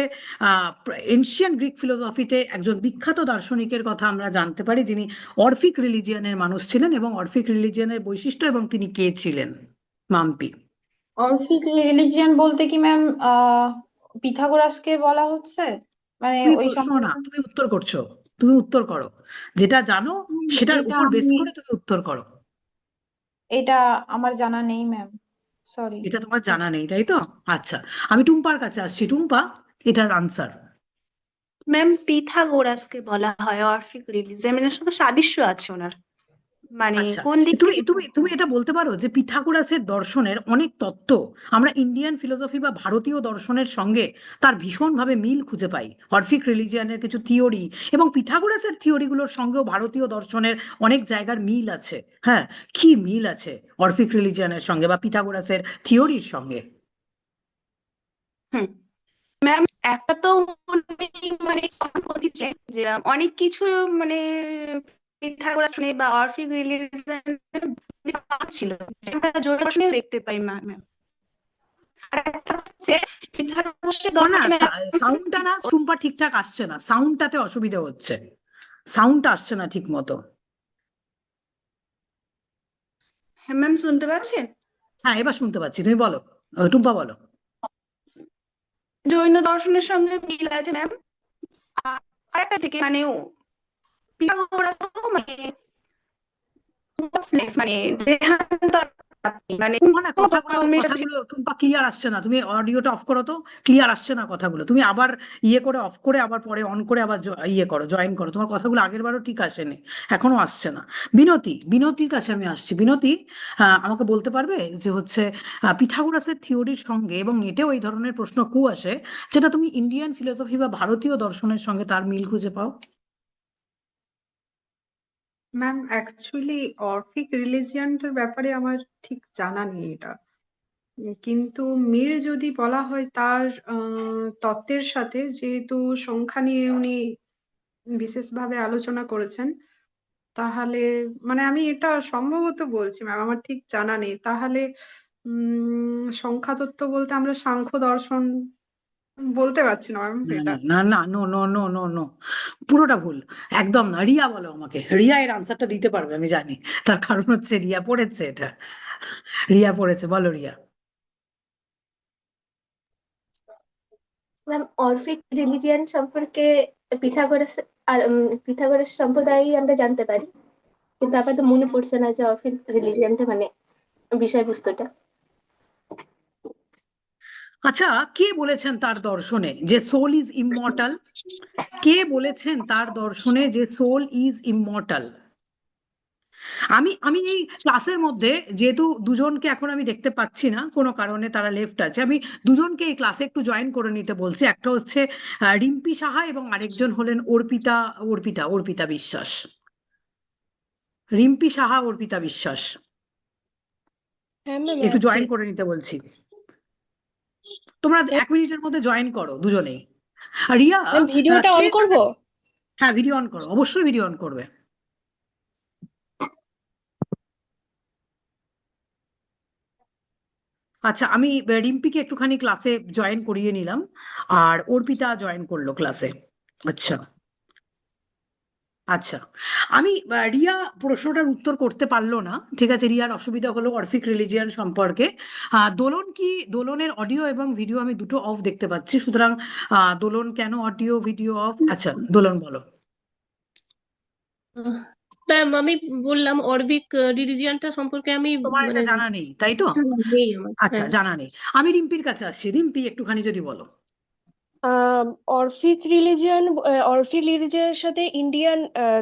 এনশিয়ান গ্রিক ফিলোসফিতে একজন বিখ্যাত দার্শনিকের কথা আমরা জানতে পারি, যিনি অরফিক রিলিজিয়ানের মানুষ ছিলেন, এবং অরফিক রিলিজিয়ানের বৈশিষ্ট্য এবং তিনি কে ছিলেন। মাম্পি। অরফিক রিলিজিয়ান বলতে কি ম্যাম পিথাগোরাসকে বলা হচ্ছে? মানে তুমি ওই প্রশ্ন না, তুমি উত্তর করছো। তুমি উত্তর করো, যেটা জানো সেটার এটা উপর বেস আমি করে তুমি উত্তর করো। এটা আমার জানা নেই ম্যাম, সরি। এটা তোমার জানা নেই, তাই তো? আচ্ছা, আমি টুম্পার কাছে আসছি। টুম্পা, এটার আনসার। ম্যাম পিথাগোরাসকে বলা হয় অরফিক রিলিজিয়ানের সঙ্গে সাদৃশ্য আছে ওনার, মানে আচ্ছা, কোন দিক তুমি থেকে তুমি তুমি এটা বলতে পারো যে পিথাগোরাসের দর্শনের অনেক তত্ত্ব আমরা ইন্ডিয়ান ফিলোসফি বা ভারতীয় দর্শনের সঙ্গে তার ভীষণভাবে মিল খুঁজে পাই। অরফিক রিলিজিয়ানের কিছু থিওরি এবং পিথাগোরাসের থিওরিগুলোর সঙ্গেও ভারতীয় দর্শনের অনেক জায়গার মিল আছে। হ্যাঁ, কি মিল আছে অরফিক রিলিজিয়ানের সঙ্গে বা পিথাগোরাসের থিওরির সঙ্গে? হুম ম্যাম, একটা তো উনি মানে comment করছেন যে অনেক কিছু মানে পিথাগোরাস বা অরফিক রিলিজিয়ন ছিল, আমরা জৈন দর্শনেও দেখতে পাই ম্যাম। আর একটা হচ্ছে পিথাগোরাসের না না, দর্শনে সাউন্ডটা না টুম্পা ঠিকঠাক আসছে না, সাউন্ডটাতে অসুবিধা হচ্ছে, সাউন্ডটা আসছে না ঠিক মতো। হ্যাঁ ম্যাম, শুনতে পাচ্ছেন? হ্যাঁ, এবার শুনতে পাচ্ছি, তুমি বলো। টুম্পা বলো। জৈন দর্শনের সঙ্গে মিল আছে ম্যাম। আর একটা থেকে মানে পিথাগোরাস মানে মানে দেহান্তর মানে না না, কথাগুলো টুম্পা ক্লিয়ার আসছে না, তুমি অডিওটা অফ করো তো। ক্লিয়ার আসছে না কথাগুলো, তুমি আবার ইয়ে করে অফ করে আবার পরে অন করে আবার ইয়ে করো, জয়েন করো। তোমার কথাগুলো আগের বারও ঠিক আসেনি, এখনো আসছে না। বিনতির কাছে আমি আসছি। বিনতি, আমাকে বলতে পারবে যে হচ্ছে পিথাগোরাসের থিওরির সঙ্গে, এবং নেটেও এই ধরনের প্রশ্ন খুব আসে, যেটা তুমি ইন্ডিয়ান ফিলোসফি বা ভারতীয় দর্শনের সঙ্গে তার মিল খুঁজে পাও? ম্যাম অ্যাকচুয়ালি অরফিক রিলিজিয়ানটার ব্যাপারে আমার ঠিক জানা নেই এটা। কিন্তু মিল যদি বলা হয় তার তত্ত্বের সাথে, যেহেতু সংখ্যা নিয়ে উনি বিশেষভাবে আলোচনা করেছেন, তাহলে মানে আমি এটা সম্ভবত বলছি ম্যাম, আমার ঠিক জানা নেই। তাহলে সংখ্যা তত্ত্ব বলতে আমরা সাংখ্য দর্শন বলতে পারছি না ম্যাম না এটা। না না, no no no no no, পুরোটা ভুল, একদম না। রিয়া বলো আমাকে, রিয়া এর আনসারটা দিতে পারবে আমি জানি, তার কারণ হচ্ছে রিয়া পড়েছে এটা। রিয়া পড়েছে, বলো রিয়া। ম্যাম অরফিক রিলিজিয়ান সম্পর্কে পিথাগোরাস পিথাগোরাস সম্প্রদায় আমরা জানতে পারি, কিন্তু আপাতত মনে পড়ছে না যে অরফিক রিলিজিয়ানটা মানে বিষয়বস্তুটা। আচ্ছা, কে বলেছেন তার দর্শনে যে সোল ইজ ইমমর্টাল? কে বলেছেন তার দর্শনে যে সোল ইজ ইমমর্টাল? আমি আমি এই ক্লাসের মধ্যে যেহেতু দুজনকে এখন আমি দেখতে পাচ্ছি না কোনো কারণে, তারা লেফট আছে, আমি দুজনকে এই ক্লাসে একটু জয়েন করে নিতে বলছি। একটা হচ্ছে রিম্পি সাহা এবং আরেকজন হলেন অর্পিতা অর্পিতা অর্পিতা বিশ্বাস। রিম্পি সাহা, অর্পিতা বিশ্বাস, হ্যাঁ ম্যাম একটু আছে। জয়েন করে নিতে বলছি। তোমরা 1 মিনিটের মধ্যে জয়েন করো দুজনেই। আর রিয়া, ম্যাম ভিডিওটা কে অন করব? হ্যাঁ, ভিডিও অন করো, অবশ্যই ভিডিও অন করবে। আচ্ছা, আমি রিম্পিকে একটুখানি ক্লাসে জয়েন করিয়ে নিলাম, আর অর্পিতা জয়েন করলো ক্লাসে। আচ্ছা আচ্ছা, আমি রিয়া প্রশ্নটার উত্তর করতে পারলো না, ঠিক আছে, রিয়ার অসুবিধা হলো অরফিক রিলিজিয়ান সম্পর্কে। দোলনের অডিও এবং ভিডিও আমি দুটো অফ দেখতে পাচ্ছি, সুতরাং দোলন কেন অডিও ভিডিও অফ? আচ্ছা, দোলন বলো। ম্যাম আমি বললাম অরবিক রিলিজিয়ানটা সম্পর্কে আমি তোমার এটা মানে জানা নেই, তাই তো? জানা নেই আমার। আচ্ছা, হ্যাঁ জানা নেই। আমি রিম্পির কাছে আসছি, রিম্পি একটুখানি যদি বলো। অরফিক রিলিজিয়নের সাথে ইন্ডিয়ান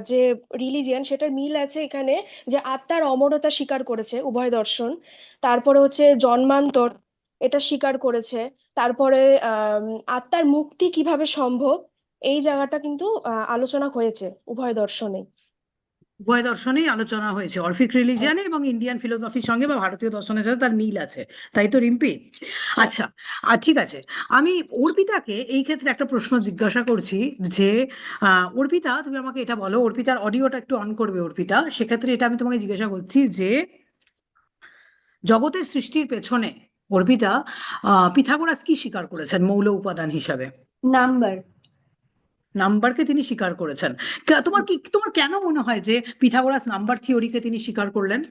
যে রিলিজিয়ন সেটার মিল আছে এখানে, যে আত্মার অমরতা স্বীকার করেছে উভয় দর্শন। তারপরে হচ্ছে জন্মান্তর, এটা স্বীকার করেছে। তারপরে আত্মার মুক্তি কিভাবে সম্ভব, এই জায়গাটা কিন্তু আলোচনা হয়েছে উভয় দর্শনে। উভয় দর্শনেই আলোচনা হয়েছে, অরফিক রিলিজিয়ানে এবং ইন্ডিয়ান ফিলোসফির সঙ্গে বা ভারতীয় দর্শনের সাথে তার মিল আছে, তাই তো রিম্পি? হ্যাঁ। আচ্ছা, আর ঠিক আছে, আমি অর্পিতাকে এই ক্ষেত্রে একটা প্রশ্ন জিজ্ঞাসা করছি যে অর্পিতা, তুমি আমাকে এটা বলো, অর্পিতার অডিওটা একটু অন করবে অর্পিতা, সেক্ষেত্রে এটা আমি তোমাকে জিজ্ঞাসা করছি যে জগতের সৃষ্টির পেছনে অর্পিতা পিথাগোরাস কি স্বীকার করেছেন মৌল উপাদান হিসাবে? নাম্বার। নাম্বারকে তিনি স্বীকার করেছেন। তোমার কেন মনে হয় যে পিথাগোরাস নাম্বার থিওরিকে তিনি স্বীকার করলেন?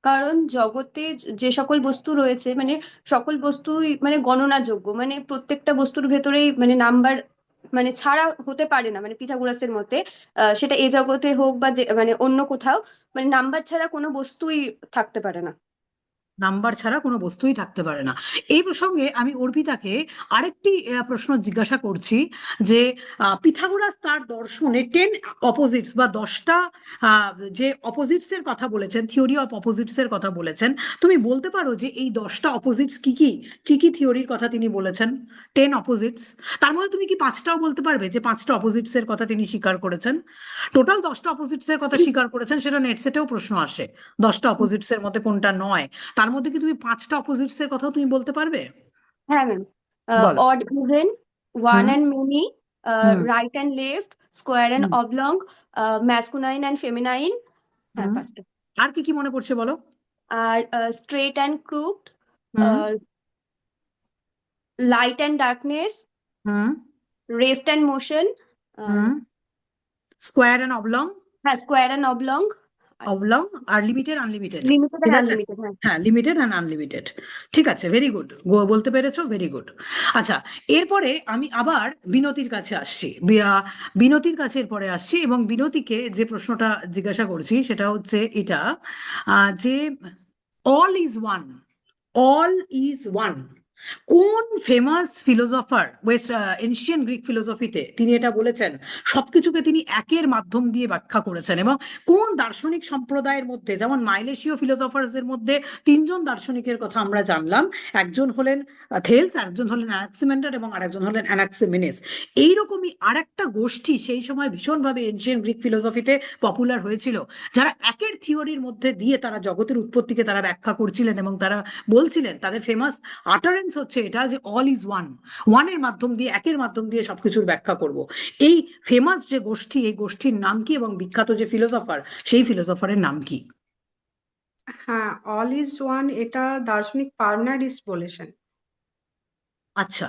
কারণ জগতে যে সকল বস্তু রয়েছে মানে সকল বস্তুই মানে গণনাযোগ্য, মানে প্রত্যেকটা বস্তুর ভেতরেই মানে নাম্বার মানে ছাড়া হতে পারে না, মানে পিথাগোরাসের মতে সেটা এ জগতে হোক বা যে মানে অন্য কোথাও, মানে নাম্বার ছাড়া কোনো বস্তুই থাকতে পারে না। নাম্বার ছাড়া কোনো বস্তুই থাকতে পারে না। এই প্রসঙ্গে আমি অর্পিতাকে আরেকটি প্রশ্ন জিজ্ঞাসা করছি যে পিথাগোরাস তার দর্শনে 10 অপোজিটস বা 10টা যে অপোজিটস এর কথা বলেছেন, থিওরি অফ অপোজিটস এর কথা বলেছেন, তুমি বলতে পারো যে এই 10টা অপোজিটস কি কি, কি কি থিওরির কথা তিনি বলেছেন? 10 অপোজিটস, তার মধ্যে তুমি কি 5টাও বলতে পারবে যে 5টা অপোজিটস এর কথা তিনি স্বীকার করেছেন? টোটাল 10টা অপোজিটস এর কথা স্বীকার করেছেন, সেটা নেট সেটেও প্রশ্ন আসে, 10টা অপোজিটস এর মধ্যে কোনটা নয়। তার মধ্যে কি তুমি 5টা অপোজিটস এর কথাও তুমি বলতে পারবে? হ্যাঁ ম্যাম। বলো। Odd even, one hmm and many, hmm right and left, square and hmm oblong, masculine and feminine. হ্যাঁ হুম পাঁচটা। আর কি কি মনে পড়ছে বলো? আর straight and crooked, hmm light and darkness, hmm rest and motion, hmm square and oblong. হ্যাঁ স্কোয়ার অ্যান্ড অবলং, অবলং আর লিমিটেড আনলিমিটেড, লিমিটেড ঠিক অ্যান্ড আছে? আনলিমিটেড। হ্যাঁ। হ্যাঁ, লিমিটেড অ্যান্ড আনলিমিটেড, ঠিক আছে, ভেরি গুড, বলতে পেরেছো, ভেরি গুড। আচ্ছা, এরপরে আমি আবার বিনতির কাছে আসছি, বিনতির কাছে এরপরে আসছি, এবং বিনতিকে যে প্রশ্নটা জিজ্ঞাসা করছি সেটা হচ্ছে এটা, যে all is one, all is one কোন famous philosopher west ancient Greek ফিলোসফিতে তিনি এটা বলেছেন, সবকিছুকে তিনি একের মাধ্যম দিয়ে ব্যাখ্যা করেছেন? এবং কোন দার্শনিক সম্প্রদায়ের মধ্যে, যেমন মাইলেশীয় ফিলোসফার্স এর মধ্যে 3জন দার্শনিকের কথা আমরা জানলাম, একজন হলেন থেলস, একজন হলেন অ্যানাক্সিমেন্ডার এবং আরেকজন হলেন অ্যানাক্সিমেনেস। এইরকমই আরেকটা গোষ্ঠী সেই সময় ভীষণভাবে এনশিয়ান গ্রিক ফিলোসফিতে পপুলার হয়েছিল, যারা একের থিওরির মধ্যে দিয়ে তারা জগতের উৎপত্তিকে তারা ব্যাখ্যা করছিলেন, এবং তারা বলছিলেন, তাদের ফেমাস আটারেন্স হচ্ছে এটা যে অল ইজ ওয়ান, ওয়ানের মাধ্যম দিয়ে, একের মাধ্যম দিয়ে সবকিছুর ব্যাখ্যা করব। এই ফেমাস যে গোষ্ঠী, এই গোষ্ঠীর নাম কি, এবং বিখ্যাত যে ফিলোসফার, সেই ফিলোসফারের নাম কি? হ্যাঁ, অল ইজ ওয়ান এটা দার্শনিক পার্মেনাইডিস বলেছেন। আচ্ছা,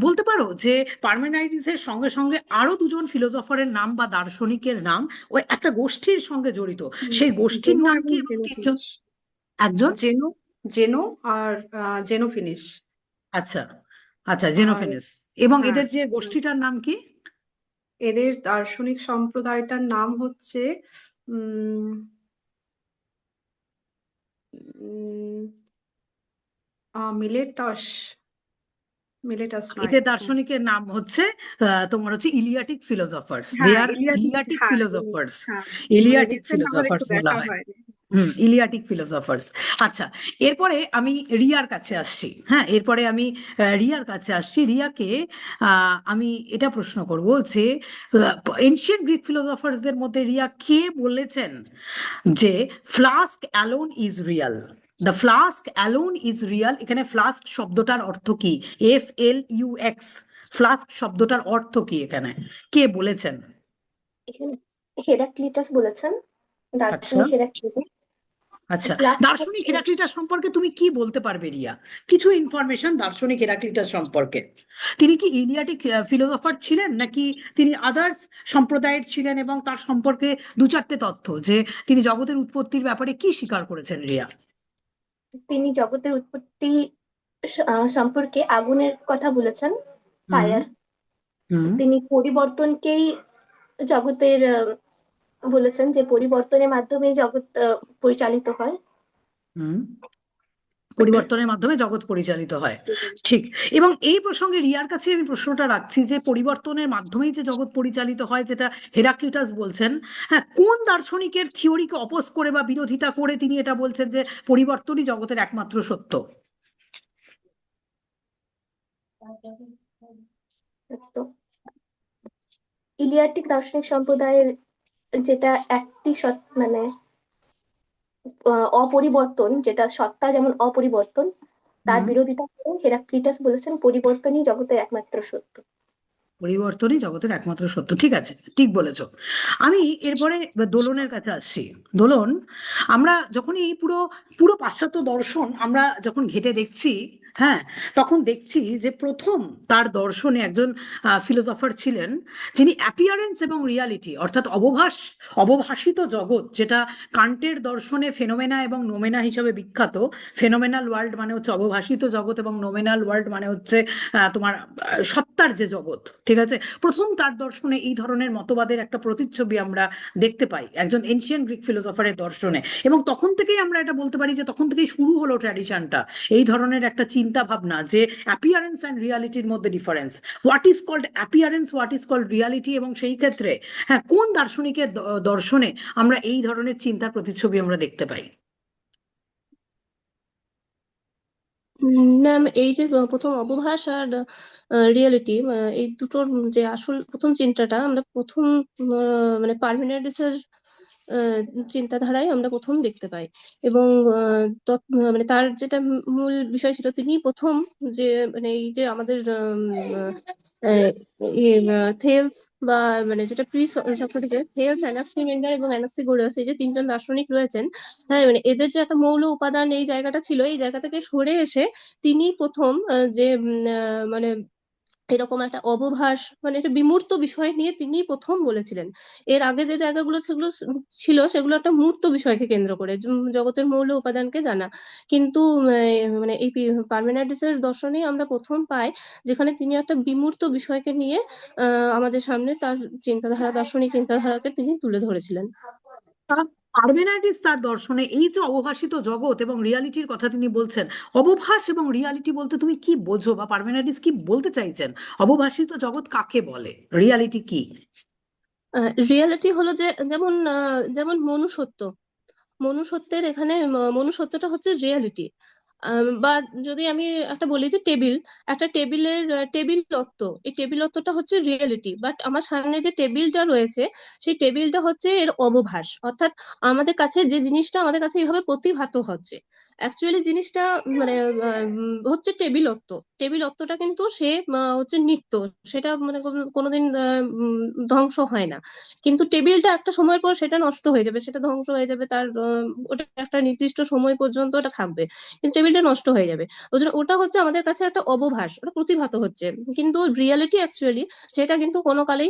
বলতে পারো যে পার্মেনাইডিসের সঙ্গে সঙ্গে আরো 2জন ফিলোসফারের নাম বা দার্শনিকের নাম ওই একটা গোষ্ঠীর সঙ্গে জড়িত, সেই গোষ্ঠীর জেনো নাম এবং কি, এবং জেনো 3জন? ফিনিশ। একজন? জেনো, জেনো আর জেনো ফিনিশ। আচ্ছা আচ্ছা, আর জেনোফেনেস। এবং হ্যাঁ, এদের যে গোষ্ঠীটার নাম কি? এদের দার্শনিক সম্প্রদায়টার নাম হচ্ছে উম মিলেটাস। মিলেটাস নয়। এদের দার্শনিকের নাম হচ্ছে তোমার হচ্ছে ইলিয়াটিক ফিলোসফার্স, দে হ্যাঁ আর ইলিয়াটিক, ইলিয়াটিক হ্যাঁ ফিলোসফার্স, হ্যাঁ ইলিয়াটিক দেখবেন আমার একটু ফিলোসফার্স বলা দেখা হয়। হয়। Eleatic philosophers. আচ্ছা, এরপরে আমি রিয়ার কাছে আসছি। হ্যাঁ, এরপরে আমি রিয়ার কাছে আসছি। রিয়াকে আমি এটা প্রশ্ন করব যে এনশিয়েন্ট গ্রিক ফিলোসফার্সদের মধ্যে রিয়া কে বলেছেন যে flask alone is Real? The flask alone is Real, এখানে ফ্লাস্ক শব্দটার অর্থ কি? FLUX, ফ্লাস্ক শব্দটার অর্থ কি এখানে কে বলেছেন? এখানে হেরাক্লিটাস বলেছেন, আচ্ছা দার্শনিক হেরাক্লিটাস। আচ্ছা, ফ্লাক্স দার্শনিক হচ্ছে হেরাক্লিটাস সম্পর্কে তুমি কি বলতে পারবে রিয়া? কিছু ইনফরমেশন দার্শনিক হেরাক্লিটাস সম্পর্কে। তিনি কি ইলিয়াটিক ফিলোসফার ছিলেন, নাকি তিনি আদার্স সম্প্রদায়ের ছিলেন, এবং তার সম্পর্কে দু চারটে তথ্য যে তিনি জগতের উৎপত্তির ব্যাপারে কি স্বীকার করেছেন রিয়া? তিনি জগতের উৎপত্তি সম্পর্কে আগুনের কথা বলেছেন, হুম ফায়ার। হুম তিনি পরিবর্তনকেই জগতের বলেছেন যে পরিবর্তনের মাধ্যমে জগৎ পরিচালিত হয়। হুম পরিবর্তনের মাধ্যমে জগৎ পরিচালিত হয়, ঠিক। এবং এই প্রসঙ্গে রিয়ার কাছে আমি প্রশ্নটা রাখছি যে পরিবর্তনের মাধ্যমেই যে জগৎ পরিচালিত হয়, যেটা হেরাক্লিটাস বলছেন, হ্যাঁ, কোন দার্শনিকের থিওরিকে অপোজ করে বা বিরোধিতা করে তিনি এটা বলছেন যে পরিবর্তনই জগতের একমাত্র সত্য? তো ইলিয়াটিক দার্শনিক সম্প্রদায়ের যেটা একটি মানে অপরিবর্তন, যেটা সত্তা যেমন অপরিবর্তন, তার হুম বিরোধিতা করে হেরাক্লিটাস বলেছেন পরিবর্তনই জগতের একমাত্র সত্য। পরিবর্তনই জগতের একমাত্র সত্য, ঠিক আছে, ঠিক বলেছো। আমি এরপরে দোলনের কাছে আসছি। দোলন, আমরা যখন এই পুরো পুরো পাশ্চাত্য দর্শন আমরা যখন ঘেটে দেখছি, হ্যাঁ, তখন দেখছি যে প্রথম তার দর্শনে একজন ফিলোসফার ছিলেন যিনি অ্যাপিয়ারেন্স এবং রিয়ালিটি, অর্থাৎ অবভাসিত জগৎ, যেটা কান্টের দর্শনে ফেনোমেনা এবং নোমেনা হিসাবে বিখ্যাত। ফেনোমেনাল ওয়ার্ল্ড মানে হচ্ছে অবভাসিত জগৎ, এবং নোমেনাল ওয়ার্ল্ড মানে হচ্ছে তোমার সত্তার যে জগৎ, ঠিক আছে। প্রথম তার দর্শনে এই ধরনের মতবাদের একটা প্রতিচ্ছবি আমরা দেখতে পাই একজন এনশিয়েন্ট গ্রিক ফিলোসফারের দর্শনে, এবং তখন থেকেই আমরা এটা বলতে পারি যে তখন থেকেই শুরু হলো ট্র্যাডিশনটা, এই ধরনের একটা চিন্তা ভাবনা যে অ্যাপিয়ারেন্স অ্যান্ড রিয়ালিটির মধ্যে difference, what is called appearance, what is called reality. এবং সেই ক্ষেত্রে হ্যাঁ, কোন দার্শনিকের দর্শনে আমরা এই ধরনের চিন্তার প্রতিচ্ছবি আমরা দেখতে পাই? ম্যাম, এই যে প্রথম অবভাস আর রিয়েলিটি, এই দুটোর যে আসল প্রথম চিন্তাটা আমরা প্রথম মানে পারমিনারিসের চিন্তাধারায় আমরা প্রথম দেখতে পাই। এবং মানে তার যেটা মূল বিষয় ছিল, তিনি প্রথম যে মানে এই যে আমাদের থেলস বা মানে যেটা প্রি সক্রেটিসের থেলস, অ্যানাক্সিমেন্ডার এবং অ্যানাক্সিগোরাস, এই যে তিনজন দার্শনিক রয়েছেন, হ্যাঁ, মানে এদের যে একটা মৌল উপাদান এই জায়গাটা ছিল, এই জায়গা থেকে সরে এসে তিনি প্রথম যে মানে এরকম একটা অবভাস, মানে একটা বিমূর্ত বিষয় নিয়ে তিনি প্রথম বলেছিলেন। এর আগে যে জায়গাগুলো সেগুলো ছিল, সেগুলো একটা মূর্ত বিষয়কে কেন্দ্র করে, জগতের মৌল উপাদানকে জানা। কিন্তু মানে এই পার্মেনাইডিসের দর্শনেই আমরা প্রথম পাই যেখানে তিনি একটা বিমূর্ত বিষয়কে নিয়ে আমাদের সামনে তার চিন্তাধারা, দার্শনিক চিন্তাধারাকে তিনি তুলে ধরেছিলেন। পারমেনাইটিস তার দর্শনে এই যে অবভাসিত জগৎ এবং রিয়ালিটির কথা তিনি বলছেন, অবভাস এবং রিয়ালিটি বলতে তুমি কি বোঝো, বা পারমেনাইটিস কি বলতে চাইছেন? অবভাসিত জগৎ কাকে বলে, রিয়ালিটি কি? রিয়েলিটি হলো যে যেমন যেমন মনুষ্যত্ব, মনুষ্যত্বের এখানে মনুষ্যত্বটা হচ্ছে রিয়েলিটি। বা যদি আমি একটা বলি যে একটা টেবিলের টেবিলত্ব, এই টেবিলত্বটা হচ্ছে রিয়েলিটি। বাট আমার সামনে যে টেবিলটা রয়েছে, সেই টেবিলটা হচ্ছে এর অবভাস। অর্থাৎ আমাদের কাছে যে জিনিসটা আমাদের কাছে এইভাবে প্রতিভাত হচ্ছে, অ্যাকচুয়ালি জিনিসটা মানে হচ্ছে টেবিলত্ব। টেবিলত্বটা কিন্তু সে হচ্ছে নিত্য, সেটা মানে কোনোদিন ধ্বংস হয় না। কিন্তু টেবিলটা একটা সময় পর সেটা নষ্ট হয়ে যাবে, সেটা ধ্বংস হয়ে যাবে, তার ওটা একটা নির্দিষ্ট সময় পর্যন্ত ওটা থাকবে, কিন্তু টেবিলটা নষ্ট হয়ে যাবে। ওটা হচ্ছে আমাদের কাছে একটা অবভাস, ওটা প্রতিভাত হচ্ছে। কিন্তু রিয়ালিটি অ্যাকচুয়ালি সেটা কিন্তু কোনো কালেই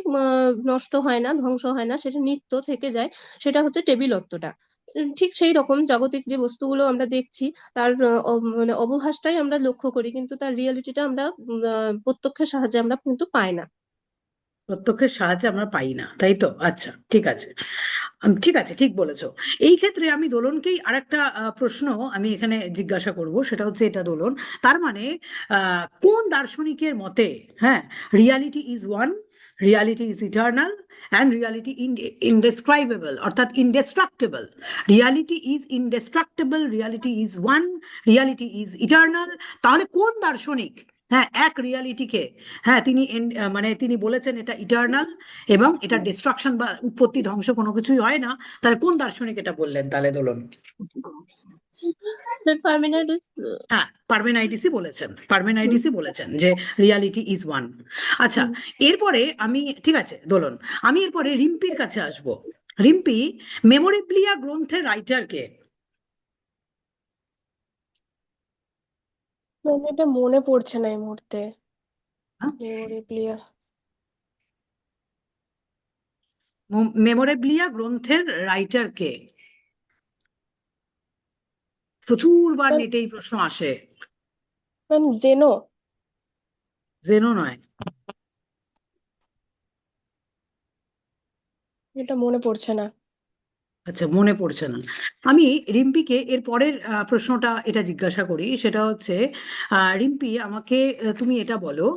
নষ্ট হয় না, ধ্বংস হয় না, সেটা নিত্য থেকে যায়। সেটা হচ্ছে টেবিলত্বটা। ঠিক সেই রকম জাগতিক যে বস্তুগুলো আমরা দেখছি, তার মানে অবভাসটাই আমরা লক্ষ্য করি, কিন্তু তার রিয়ালিটিটা আমরা প্রত্যক্ষের সাহায্যে আমরা কিন্তু পাই না। প্রত্যক্ষের সাহায্যে আমরা পাই না, তাই তো? আচ্ছা, ঠিক আছে। ঠিক আছে, ঠিক বলেছো। এই ক্ষেত্রে আমি দোলনকেই আরেকটা প্রশ্ন আমি এখানে জিজ্ঞাসা করব, সেটা হচ্ছে এটা দোলন, তার মানে কোন দার্শনিকের মতে, হ্যাঁ, reality is one, reality is eternal, and reality indescribable অর্থাৎ indestructible, reality is indestructible, reality is one, reality is eternal, তাহলে কোন দার্শনিক, হ্যাঁ, এক রিয়ালিটিকে, হ্যাঁ, মানে তিনি বলেছেন এটা ইটার্নাল এবং এটা ডিস্ট্রাকশন বা উৎপত্তি ধ্বংস কোনো কিছুই হয় না, তাহলে কোন দার্শনিক এটা বললেন তাহলে দোলন? পার্মেনাইডিস। হ্যাঁ, পার্মেনাইডিসই বলেছেন যে রিয়ালিটি ইজ ওয়ান। আচ্ছা, এরপরে আমি, ঠিক আছে দোলন, আমি এরপরে রিম্পির কাছে আসব। রিম্পি, মেমোরেবলিয়া গ্রন্থের রাইটার কে? মানে এটা মনে পড়ছে না এই মুহূর্তে। হ্যাঁ? মেমোরেবলিয়া। মেমোরেবলিয়া গ্রন্থের রাইটার কে? প্রচুর বার নেটে এই প্রশ্ন আসে। ম্যাম জেনো। জেনো নয়। এটা মনে পড়ছে না। আচ্ছা, মনে পড়ছে না। আমি রিম্পিকে এর পরের প্রশ্নটা এটা জিজ্ঞাসা করি, সেটা হচ্ছে রিম্পি আমাকে তুমি এটা বলো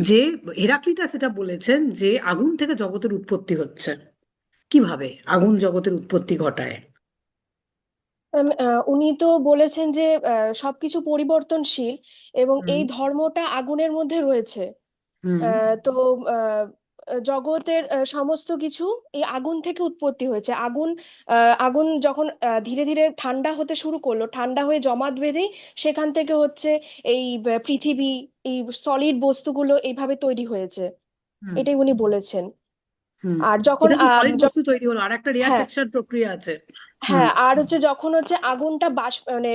যে হেরাক্লিটাস এটা বলেছেন যে আগুন থেকে জগতের উৎপত্তি হচ্ছে, কিভাবে আগুন জগতের উৎপত্তি ঘটায়? উনি তো বলেছেন যে সবকিছু পরিবর্তনশীল এবং এই হুম ধর্মটা আগুনের মধ্যে রয়েছে। হুম তো আহ, জগতের সমস্ত কিছু এই আগুন থেকে উৎপত্তি হয়েছে। আগুন যখন ধীরে ধীরে ঠান্ডা হতে শুরু করলো, ঠান্ডা হয়ে জমাট বেঁধেই সেখান থেকে হচ্ছে এই পৃথিবী, এই সলিড বস্তুগুলো এইভাবে তৈরি হয়েছে। হুম এটাই উনি বলেছেন। হুম আর যখন এটা তো সলিড বস্তু তৈরি হলো, আর একটা হ্যাঁ, রিয়ারফেকশন প্রক্রিয়া আছে। হুম হ্যাঁ, আর হচ্ছে যখন হচ্ছে আগুনটা মানে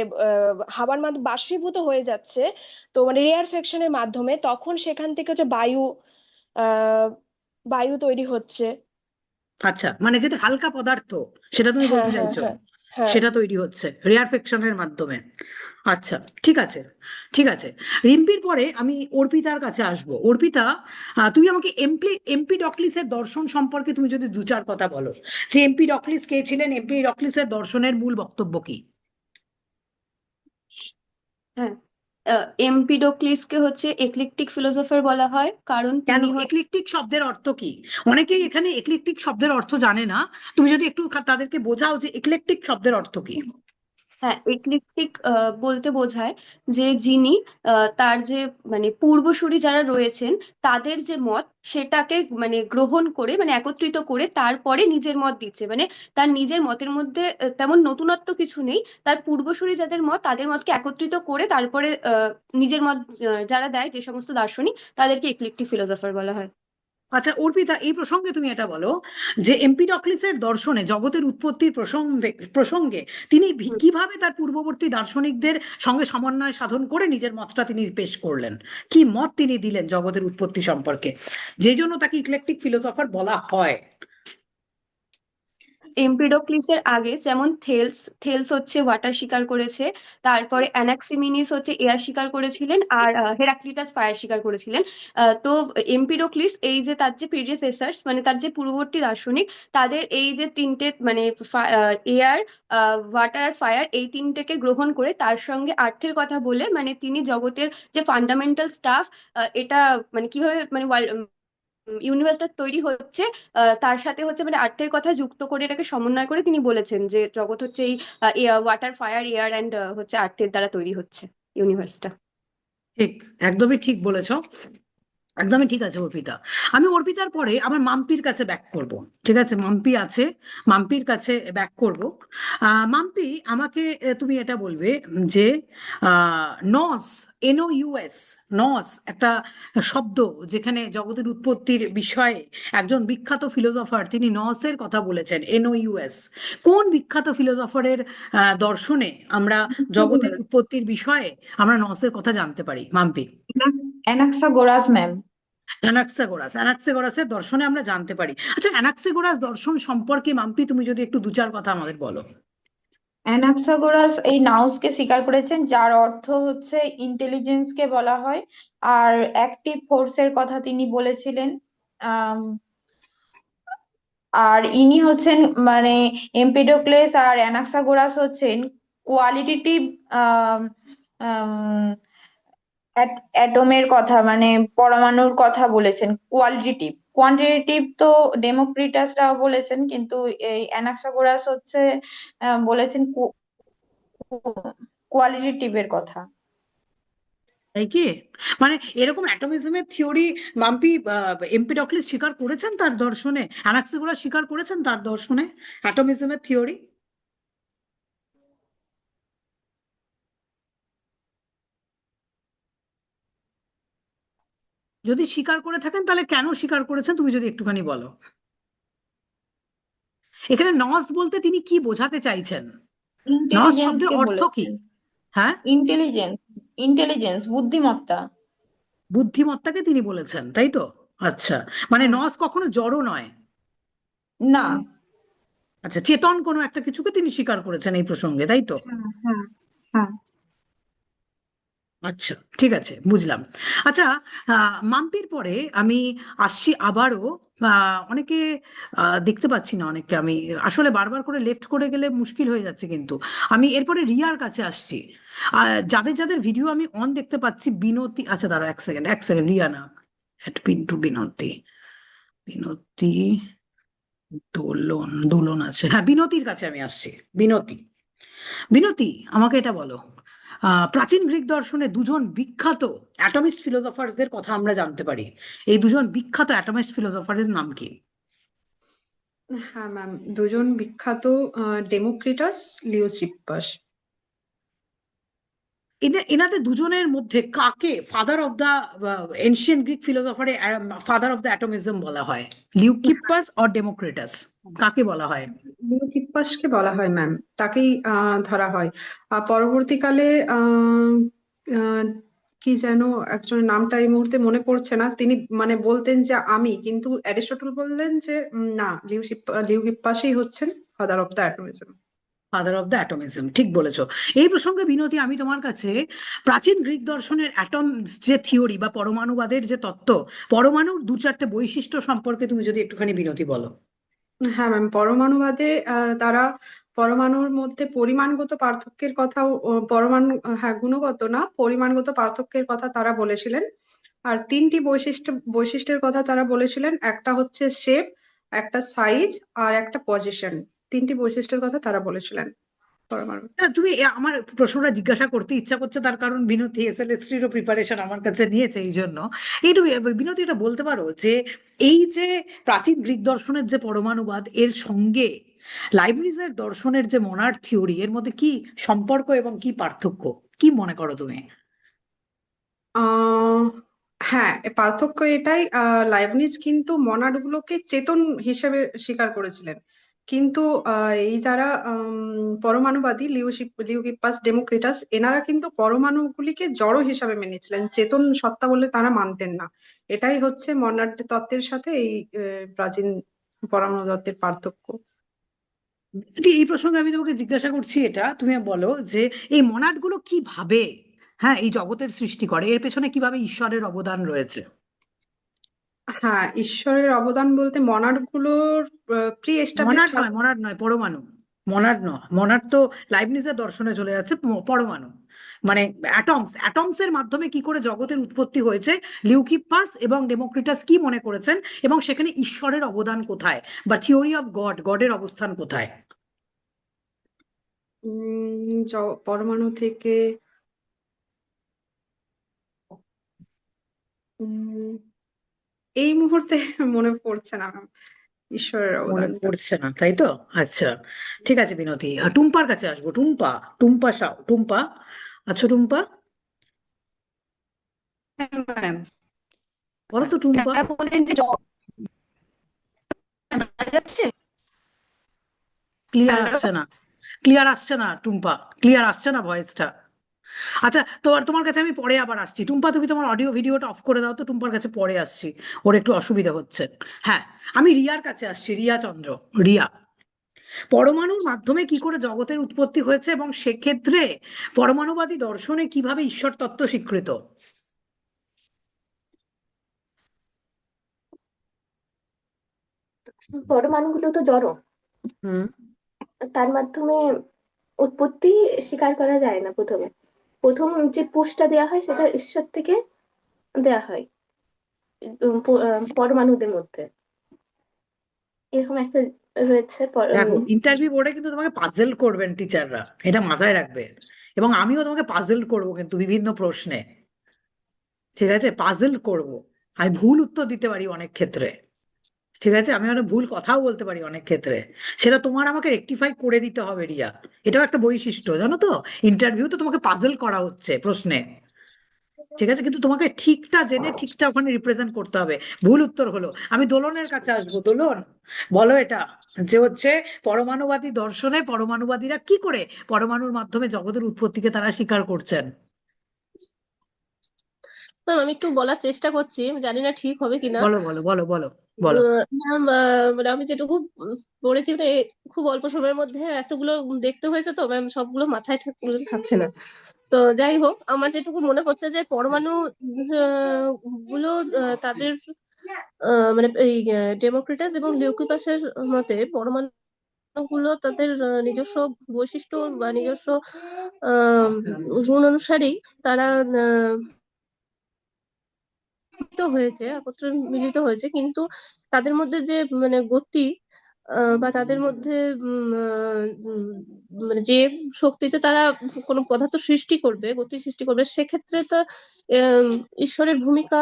হাওয়ার মাধ্যমে বাষ্পীভূত হয়ে যাচ্ছে, তো মানে রেয়ারফেকশনের মাধ্যমে তখন সেখান থেকে হচ্ছে আহ বায়ু তৈরি হচ্ছে। আচ্ছা, মানে যেটা হালকা পদার্থ সেটা তুমি হ্যাঁ, বলতে হ্যাঁ, চাইছো, হ্যাঁ, হ্যাঁ। সেটা তৈরি হচ্ছে রেয়ারফেকশনের মাধ্যমে। আচ্ছা, ঠিক আছে, ঠিক আছে। রিম্পির পরে আমি অর্পিতার কাছে আসব। অর্পিতা, তুমি আমাকে এমপিডক্লিসের দর্শন সম্পর্কে তুমি যদি দু চার কথা বলো, যে এমপিডক্লিস কে ছিলেন, এমপিডক্লিসের দর্শনের মূল বক্তব্য কি? হ্যাঁ, এমপিডোক্লিসকে হচ্ছে একলিকটিক ফিলোসোফার বলা হয়, কারণ কেন তিনি এক্লিকটিক শব্দের অর্থ কি? অনেকেই এখানে এক্লিকটিক শব্দের অর্থ জানে না, তুমি যদি একটু তাদেরকে বোঝাও যে এক্লেকটিক শব্দের অর্থ কি। হ্যাঁ, একলিকটিক বলতে বোঝায় যে যিনি তার যে মানে পূর্বসূরি যারা রয়েছেন তাদের যে মত সেটাকে মানে গ্রহণ করে মানে একত্রিত করে তারপরে নিজের মত দিচ্ছে, মানে তার নিজের মতের মধ্যে তেমন নতুনত্ব কিছু নেই, তার পূর্বসূরি যাদের মত তাদের মতকে একত্রিত করে তারপরে নিজের মত যারা দেয় যে সমস্ত দার্শনিক তাদেরকে একলিকটিক ফিলোসোফার বলা হয়। আচ্ছা অর্পিতা, এই প্রসঙ্গে তুমি এটা বলো যে এমপিডক্লিসের দর্শনে জগতের উৎপত্তির প্রসঙ্গে প্রসঙ্গে তিনি কিভাবে তার পূর্ববর্তী দার্শনিকদের সঙ্গে সমন্বয় সাধন করে নিজের মতটা তিনি পেশ করলেন, কি মত তিনি দিলেন জগতের উৎপত্তি সম্পর্কে, যে জন্য তাকে ইক্লেকটিক ফিলোসফার বলা হয়? এমপিডোক্লিসের আগে যেমন থেলস হচ্ছে ওয়াটার শিকার করেছে, তারপরে অ্যানাক্সিমিনিস হচ্ছে এয়ার শিকার করেছিলেন, আর হেরাক্লিটাস ফায়ার শিকার করেছিলেন। তো এমপিডোক্লিস এই যে তার যে প্রিডিসেসার্স মানে তার যে পূর্ববর্তী দার্শনিক তাদের এই যে তিনটে মানে এয়ার, ওয়াটার আর ফায়ার এই তিনটেকে গ্রহণ করে তার সঙ্গে আর্থের কথা বলে মানে তিনি জগতের যে ফান্ডামেন্টাল স্টাফ এটা মানে কিভাবে মানে ইউনিভার্সটা তৈরি হচ্ছে তার সাথে হচ্ছে মানে আর্থের কথা যুক্ত করে এটাকে সমন্বয় করে তিনি বলেছেন যে জগৎ হচ্ছে এই ওয়াটার ফায়ার এয়ার অ্যান্ড হচ্ছে আর্থের দ্বারা তৈরি হচ্ছে ইউনিভার্সটা। ঠিক, একদমই ঠিক বলেছ, একদমই ঠিক আছে অর্পিতা। আমি অর্পিতার পরে আমার মাম্পির কাছে ব্যাক করব। ঠিক আছে, মাম্পি আছে, মাম্পির কাছে ব্যাক করব। মাম্পি, আমাকে তুমি এটা বলবে যে নস, NOUS, নস একটা শব্দ, যেখানে জগতের উৎপত্তির বিষয়ে একজন বিখ্যাত ফিলোসফার তিনি নসের কথা বলেছেন, NOUS। কোন বিখ্যাত ফিলোসফারের দর্শনে আমরা জগতের উৎপত্তির বিষয়ে আমরা নসের কথা জানতে পারি মাম্পি? অ্যানাক্সাগোরাস ম্যাম। অ্যানাক্সাগোরাসের দর্শনে আমরা জানতে পারি। আচ্ছা, অ্যানাক্সাগোরাস দর্শন সম্পর্কে মাম্পি তুমি যদি একটু দু চার কথা আমাদের বলো। অ্যানাক্সাগোরাস এই নাউসকে স্বীকার করেছেন, যার অর্থ হচ্ছে ইন্টেলিজেন্স কে বলা হয়। আর অ্যাক্টিভ ফোর্সের কথা তিনি বলেছিলেন। আম, আর ইনি হচ্ছেন মানে এম্পিডোক্লেস আর অ্যানাক্সাগোরাস হচ্ছেন কোয়ালিটেটিভ অ্যাটমের কথা মানে পরমাণুর কথা বলেছেন। কোয়ালিটেটিভ, কোয়ান্টিটেটিভ তো ডেমোক্রিটাসরাও বলেছেন, কিন্তু এই অ্যানাক্সাগোরাস হচ্ছে বলেছেন কোয়ালিটেটিভ এর কথা। তাই কি? মানে এরকম অ্যাটমিজমের থিওরি মাম্পি এম্পিডক্লিস স্বীকার করেছেন তার দর্শনে, অ্যানাক্সিগোরাস স্বীকার করেছেন তার দর্শনে অ্যাটমিজমের থিওরি? যদি স্বীকার করে থাকেন তাহলে কেন স্বীকার করেছেন তুমি যদি একটুখানি বলো। এখানে নস বলতে তিনি কি বোঝাতে চাইছেন? নস ইন্টেলিজেন্স শব্দের কে অর্থ কি? বলেছেন। হ্যাঁ, ইন্টেলিজেন্স, ইন্টেলিজেন্স বুদ্ধিমত্তা। বুদ্ধিমত্তাকে তিনি বলেছেন, তাই তো? আচ্ছা, মানে হ্যাঁ। নস কখনো জড়ও নয়। না। আচ্ছা, চেতন কোনো একটা কিছুকে তিনি স্বীকার করেছেন এই প্রসঙ্গে, তাই তো? হ্যাঁ হ্যাঁ হ্যাঁ। আচ্ছা, ঠিক আছে, বুঝলাম। আচ্ছা, মাম্পির পরে আমি আসছি আবারও অনেকে দেখতে পাচ্ছি না, অনেককে আমি আসলে বারবার করে লেফট করে গেলে মুশকিল হয়ে যাচ্ছে, কিন্তু আমি এরপরে রিয়ার কাছে আসছি। যাদের যাদের ভিডিও আমি অন দেখতে পাচ্ছি, বিনতি, আচ্ছা দাঁড়া এক সেকেন্ড, এক সেকেন্ড, রিয়া না, পিন্টু, বিনতি, বিনতি, দোলন, দোলন আছে, হ্যাঁ বিনতির কাছে আমি আসছি। বিনতি, বিনতি, আমাকে এটা বলো, প্রাচীন গ্রিক দর্শনে দুজন বিখ্যাত অ্যাটমিস্ট ফিলোসফারদের কথা আমরা জানতে পারি। এই দুজন বিখ্যাত অ্যাটমিস্ট ফিলোসফারের নাম কি? হ্যাঁ ম্যাম, দুজন বিখ্যাত ডেমোক্রিটাস, লিওসিপ্পাস। এনাদের দুজনের মধ্যে কাকে father of the ancient Greek ফিলোসফারে ফাদার অফ দ্য অ্যাটমিজম বলা হয়? লিউকিপ্পাস অর ডেমোক্রিটাস, কাকে বলা হয়? লিওকিপ্পাসকে বলা হয় ম্যাম, তাকেই ধরা হয়। পরবর্তীকালে আহ আহ, কি যেন একজনের নামটা এই মুহূর্তে মনে পড়ছে না, তিনি মানে বলতেন যে আমি, কিন্তু অ্যারিস্টটল বললেন যে না, লিওকিপ্পাসই হচ্ছেন father of the atomism. Father of the atomism, ঠিক বলেছো। এই প্রসঙ্গে বিনতি, আমি তোমার কাছে প্রাচীন গ্রিক দর্শনের অ্যাটম যে থিওরি বা পরমাণুবাদের যে তত্ত্ব, পরমাণুর দু চারটে বৈশিষ্ট্য সম্পর্কে তুমি যদি একটুখানি বিনতি বলো। হ্যাঁ ম্যাম, পরমাণুবাদে তারা পরমাণুর মধ্যে পরিমাণগত পার্থক্যের কথাও পরমাণু, হ্যাঁ গুণগত না, পরিমাণগত পার্থক্যের কথা তারা বলেছিলেন। আর তিনটি বৈশিষ্ট্যের কথা তারা বলেছিলেন, একটা হচ্ছে শেপ, একটা সাইজ, আর একটা পজিশন। তিনটি বৈশিষ্ট্যের কথা তারা বলেছিলেন পরমাণু। না, তুমি আমার প্রশ্নটা জিজ্ঞাসা করতে ইচ্ছা করছে, তার কারণ বিনতি এসএলএসটিরও প্রিপারেশন আমার কাছে নিয়েছে, এই জন্য এইটু বিনতি এটা বলতে পারো যে এই যে প্রাচীন গ্রিক দর্শনের যে পরমাণুবাদ, এর সঙ্গে লাইবনিজের দর্শনের যে মনাড থিওরি, এর মধ্যে কি সম্পর্ক এবং কি পার্থক্য, কি মনে করো তুমি? আহ হ্যাঁ, পার্থক্য এটাই, লাইবনিজ কিন্তু মনাডগুলোকে চেতন হিসেবে স্বীকার করেছিলেন, কিন্তু এই যারা পরমাণুবাদী, লিউকিপ্পাস, ডেমোক্রিটাস, এনারা কিন্তু পরমাণুগুলিকে জড় হিসাবে মেনেছিলেন, চেতন সত্তা বলে তারা মানতেন না। এটাই হচ্ছে মনাড তত্ত্বের সাথে এই প্রাচীন পরমাণু তত্ত্বের পার্থক্য। এই প্রসঙ্গে আমি তোমাকে জিজ্ঞাসা করছি, এটা তুমি বলো যে এই মনাড গুলো কিভাবে, হ্যাঁ, এই জগতের সৃষ্টি করে, এর পেছনে কিভাবে ঈশ্বরের অবদান রয়েছে? হ্যাঁ, ঈশ্বরের অবদান বলতে মনাড গুলোর প্রি এস্টাবলিশড। মনাড নয়, পরমাণু। মনাড নয়, মনাড তো লাইবনিজের দর্শনে চলে যাচ্ছে। পরমাণু মানে অ্যাটমস এর মাধ্যমে কি করে জগতের উৎপত্তি হয়েছে, লিউকিপাস এবং ডেমোক্রিটাস কি মনে করেছেন, এবং সেখানে ঈশ্বরের অবদান কোথায়, বা থিওরি অফ গডের অবস্থান কোথায়? পরমাণু থেকে এই মুহূর্তে মনে পড়ছে না ম্যাম ঈশ্বরের মনে অবদানটা। পড়ছে না, তাই তো? আচ্ছা, ঠিক আছে বিনতি, টুম্পার কাছে আসবো। টুম্পা, টুম্পা সাউ, টুম্পা, আচ্ছা টুম্পা, হ্যাঁ ম্যাম, বলো তো টুম্পা। তারা বলেন যে শোনা যাচ্ছে। Clear hello. আসছে না, ক্লিয়ার আসছে না টুম্পা, ক্লিয়ার আসছে না ভয়েসটা। আচ্ছা, তোমার কাছে আমি পরে আবার আসছি। টুম্পা, তুমি তোমার অডিও ভিডিওটা অফ করে দাও তো, টুম্পার কাছে পরে আসছি, ওর একটু অসুবিধা হচ্ছে। হ্যাঁ, আমি রিয়ার কাছে আসছি, রিয়া চন্দ্র। রিয়া, পরমাণুর মাধ্যমে কি করে জগতের উৎপত্তি হয়েছে, এবং সেক্ষেত্রে পরমাণুবাদী দর্শনে কিভাবে ঈশ্বর তত্ত্ব স্বীকৃত? পরমাণুগুলো তো জড়, হুম তার মাধ্যমে উৎপত্তি স্বীকার করা যায় না। প্রথম যে পুষটা দেওয়া হয় সেটা ঈশ্বর থেকে দেওয়া হয় পরমাণুদের মধ্যে, এরকম একটা রয়েছে দেখো, ইন্টারভিউ বোর্ডে কিন্তু তোমাকে পাজেল করবেন টিচাররা, এটা মাথায় রাখবে। এবং আমিও তোমাকে পাজেল করব কিন্তু বিভিন্ন প্রশ্নে, ঠিক আছে? পাজেল করব। আমি ভুল উত্তর দিতে পারি অনেক ক্ষেত্রে, ঠিক আছে? আমি অনেক ভুল কথাও বলতে পারি অনেক ক্ষেত্রে, সেটা তোমার আমাকে রেকটিফাই করে দিতে হবে, রিয়া। এটাও একটা বৈশিষ্ট্য, জানো তো? ইন্টারভিউ তো তোমাকে পাজেল করা হচ্ছে প্রশ্নে, ঠিক আছে? কিন্তু তোমাকে ঠিকটা জেনে ঠিকটা ওখানে রিপ্রেজেন্ট করতে হবে। ভুল উত্তর হলো, আমি দোলনের কাছে আসবো। দোলন, বলো এটা, যে হচ্ছে পরমাণুবাদী দর্শনে পরমাণুবাদীরা কি করে পরমাণুর মাধ্যমে জগতের উৎপত্তিকে তারা স্বীকার করছেন। ম্যাম আমি একটু বলার চেষ্টা করছি, আমি জানি না ঠিক হবে কিনা। বলো বলো বলো বলো বলো। ম্যাম মানে আমি যেটুকু পড়েছি, মানে খুব অল্প সময়ের মধ্যে এতগুলো দেখতে হয়েছে, তো ম্যাম সবগুলো মাথায় থাকছে না। তো যাই হোক, আমার যেটুকু মনে পড়ছে যে পরমাণু গুলো তাদের মানে এই ডেমোক্রিটাস এবং লিউকিপাসের মতে পরমাণু গুলো তাদের নিজস্ব বৈশিষ্ট্য বা নিজস্ব আহ গুণ অনুসারেই তারা একত্রে মিলিত হয়েছে, কিন্তু তাদের মধ্যে যে মানে গতি বা তাদের মধ্যে মানে যে শক্তিতে তারা কোনো পদার্থ সৃষ্টি করবে, গতি সৃষ্টি করবে, সেক্ষেত্রে তো আহ, ঈশ্বরের ভূমিকা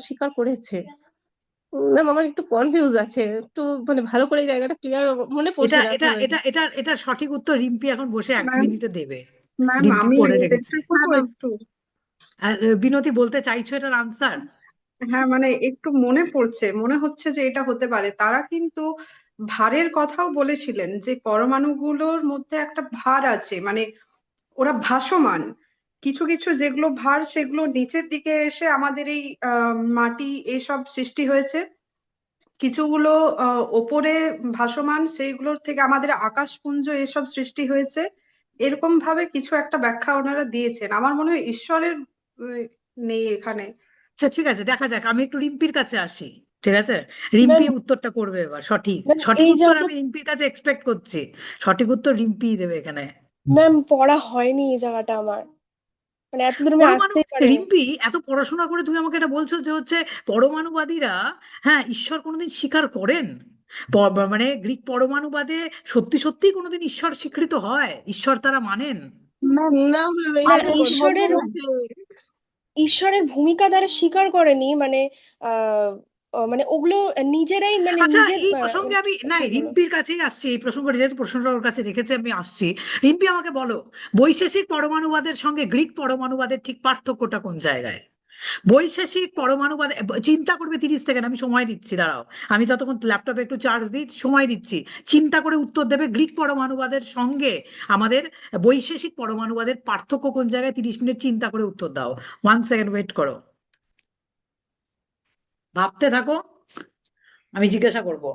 স্বীকার করেছে। ম্যাম আমার একটু কনফিউজ আছে, একটু মানে ভালো করে এই জায়গাটা ক্লিয়ার মনে এটা পড়ছে না এটা এখন আর কি। এটা এটা এটা সঠিক উত্তর রিম্পি এখন বসে এক ম্যাম মিনিটে দেবে। ম্যাম রিম্পি আমি পড়ে রেখেছে। চেষ্টা হ্যাঁ করবো ম্যাম। একটু। বিনতি, বলতে চাইছো এটার আনসার? হ্যাঁ মানে একটু মনে পড়ছে, মনে হচ্ছে যে এটা হতে পারে। তারা কিন্তু ভারের কথাও বলেছিলেন, যে পরমাণুগুলোর মধ্যে একটা ভার আছে, মানে ওরা ভাসমান। কিছু কিছু যেগুলো ভার সেগুলো নিচের দিকে এসে আমাদের এই মাটি এসব সৃষ্টি হয়েছে, কিছুগুলো ওপরে ভাসমান, সেইগুলোর থেকে আমাদের আকাশপুঞ্জ এসব সৃষ্টি হয়েছে। এরকম ভাবে কিছু একটা ব্যাখ্যা ওনারা দিয়েছেন। আমার মনে হয় ঈশ্বরের উম, নেই এখানে। আচ্ছা ঠিক আছে, দেখা যাক। আমি একটু রিম্পির কাছে আসি, ঠিক আছে? রিম্পি ম্যাম উত্তরটা করবে এবার। সঠিক ম্যাম সঠিক এই উত্তর জায়গাটা আমি রিম্পির কাছে এক্সপেক্ট করছি। সঠিক উত্তর রিম্পি দেবে এখানে। ম্যাম পড়া হয়নি এই জায়গাটা আমার, মানে এতদূর আমি পরমাণু, আসতেই পারিনি। রিম্পি এত পড়াশোনা করে তুমি আমাকে এটা বলছো যে হচ্ছে পরমাণুবাদীরা, হ্যাঁ, ঈশ্বর কোনোদিন স্বীকার করেন? মানে গ্রিক পরমাণুবাদে সত্যি সত্যি কোনোদিন ঈশ্বর স্বীকৃত হয়? ঈশ্বর তারা মানেন? ম্যাম না ম্যাম, এই না, জায়গায় গন্ডগোল ঈশ্বরের হচ্ছে। ঈশ্বরের ভূমিকা দ্বারা স্বীকার করেনি, মানে আহ মানে ওগুলো নিজেরাই, মানে আচ্ছা, নিজের এই প্রসঙ্গে আমি নাই কি বলে। রিম্পির কাছেই আসছি। এই প্রসঙ্গটা যেহেতু প্রশ্নটা ওর কাছে রেখেছে, আমি আসছি। রিম্পি আমাকে বলো, বৈশেষিক পরমাণুবাদের সঙ্গে গ্রিক পরমাণুবাদের ঠিক পার্থক্যটা কোন জায়গায়? বৈশেষিক পরমাণুবাদ, চিন্তা করবে 30 সেকেন্ড, আমি সময় দিচ্ছি, দাঁড়াও। আমি ততক্ষণ ল্যাপটপে একটু চার্জ দিই, সময় দিচ্ছি। চিন্তা করে উত্তর দেবে, গ্রিক পরমাণুবাদের সঙ্গে আমাদের বৈশেষিক পরমাণুবাদের পার্থক্য কোন জায়গায়। 30 মিনিট চিন্তা করে উত্তর দাও। 1 সেকেন্ড ওয়েট করো, ভাবতে থাকো, আমি জিজ্ঞাসা করব।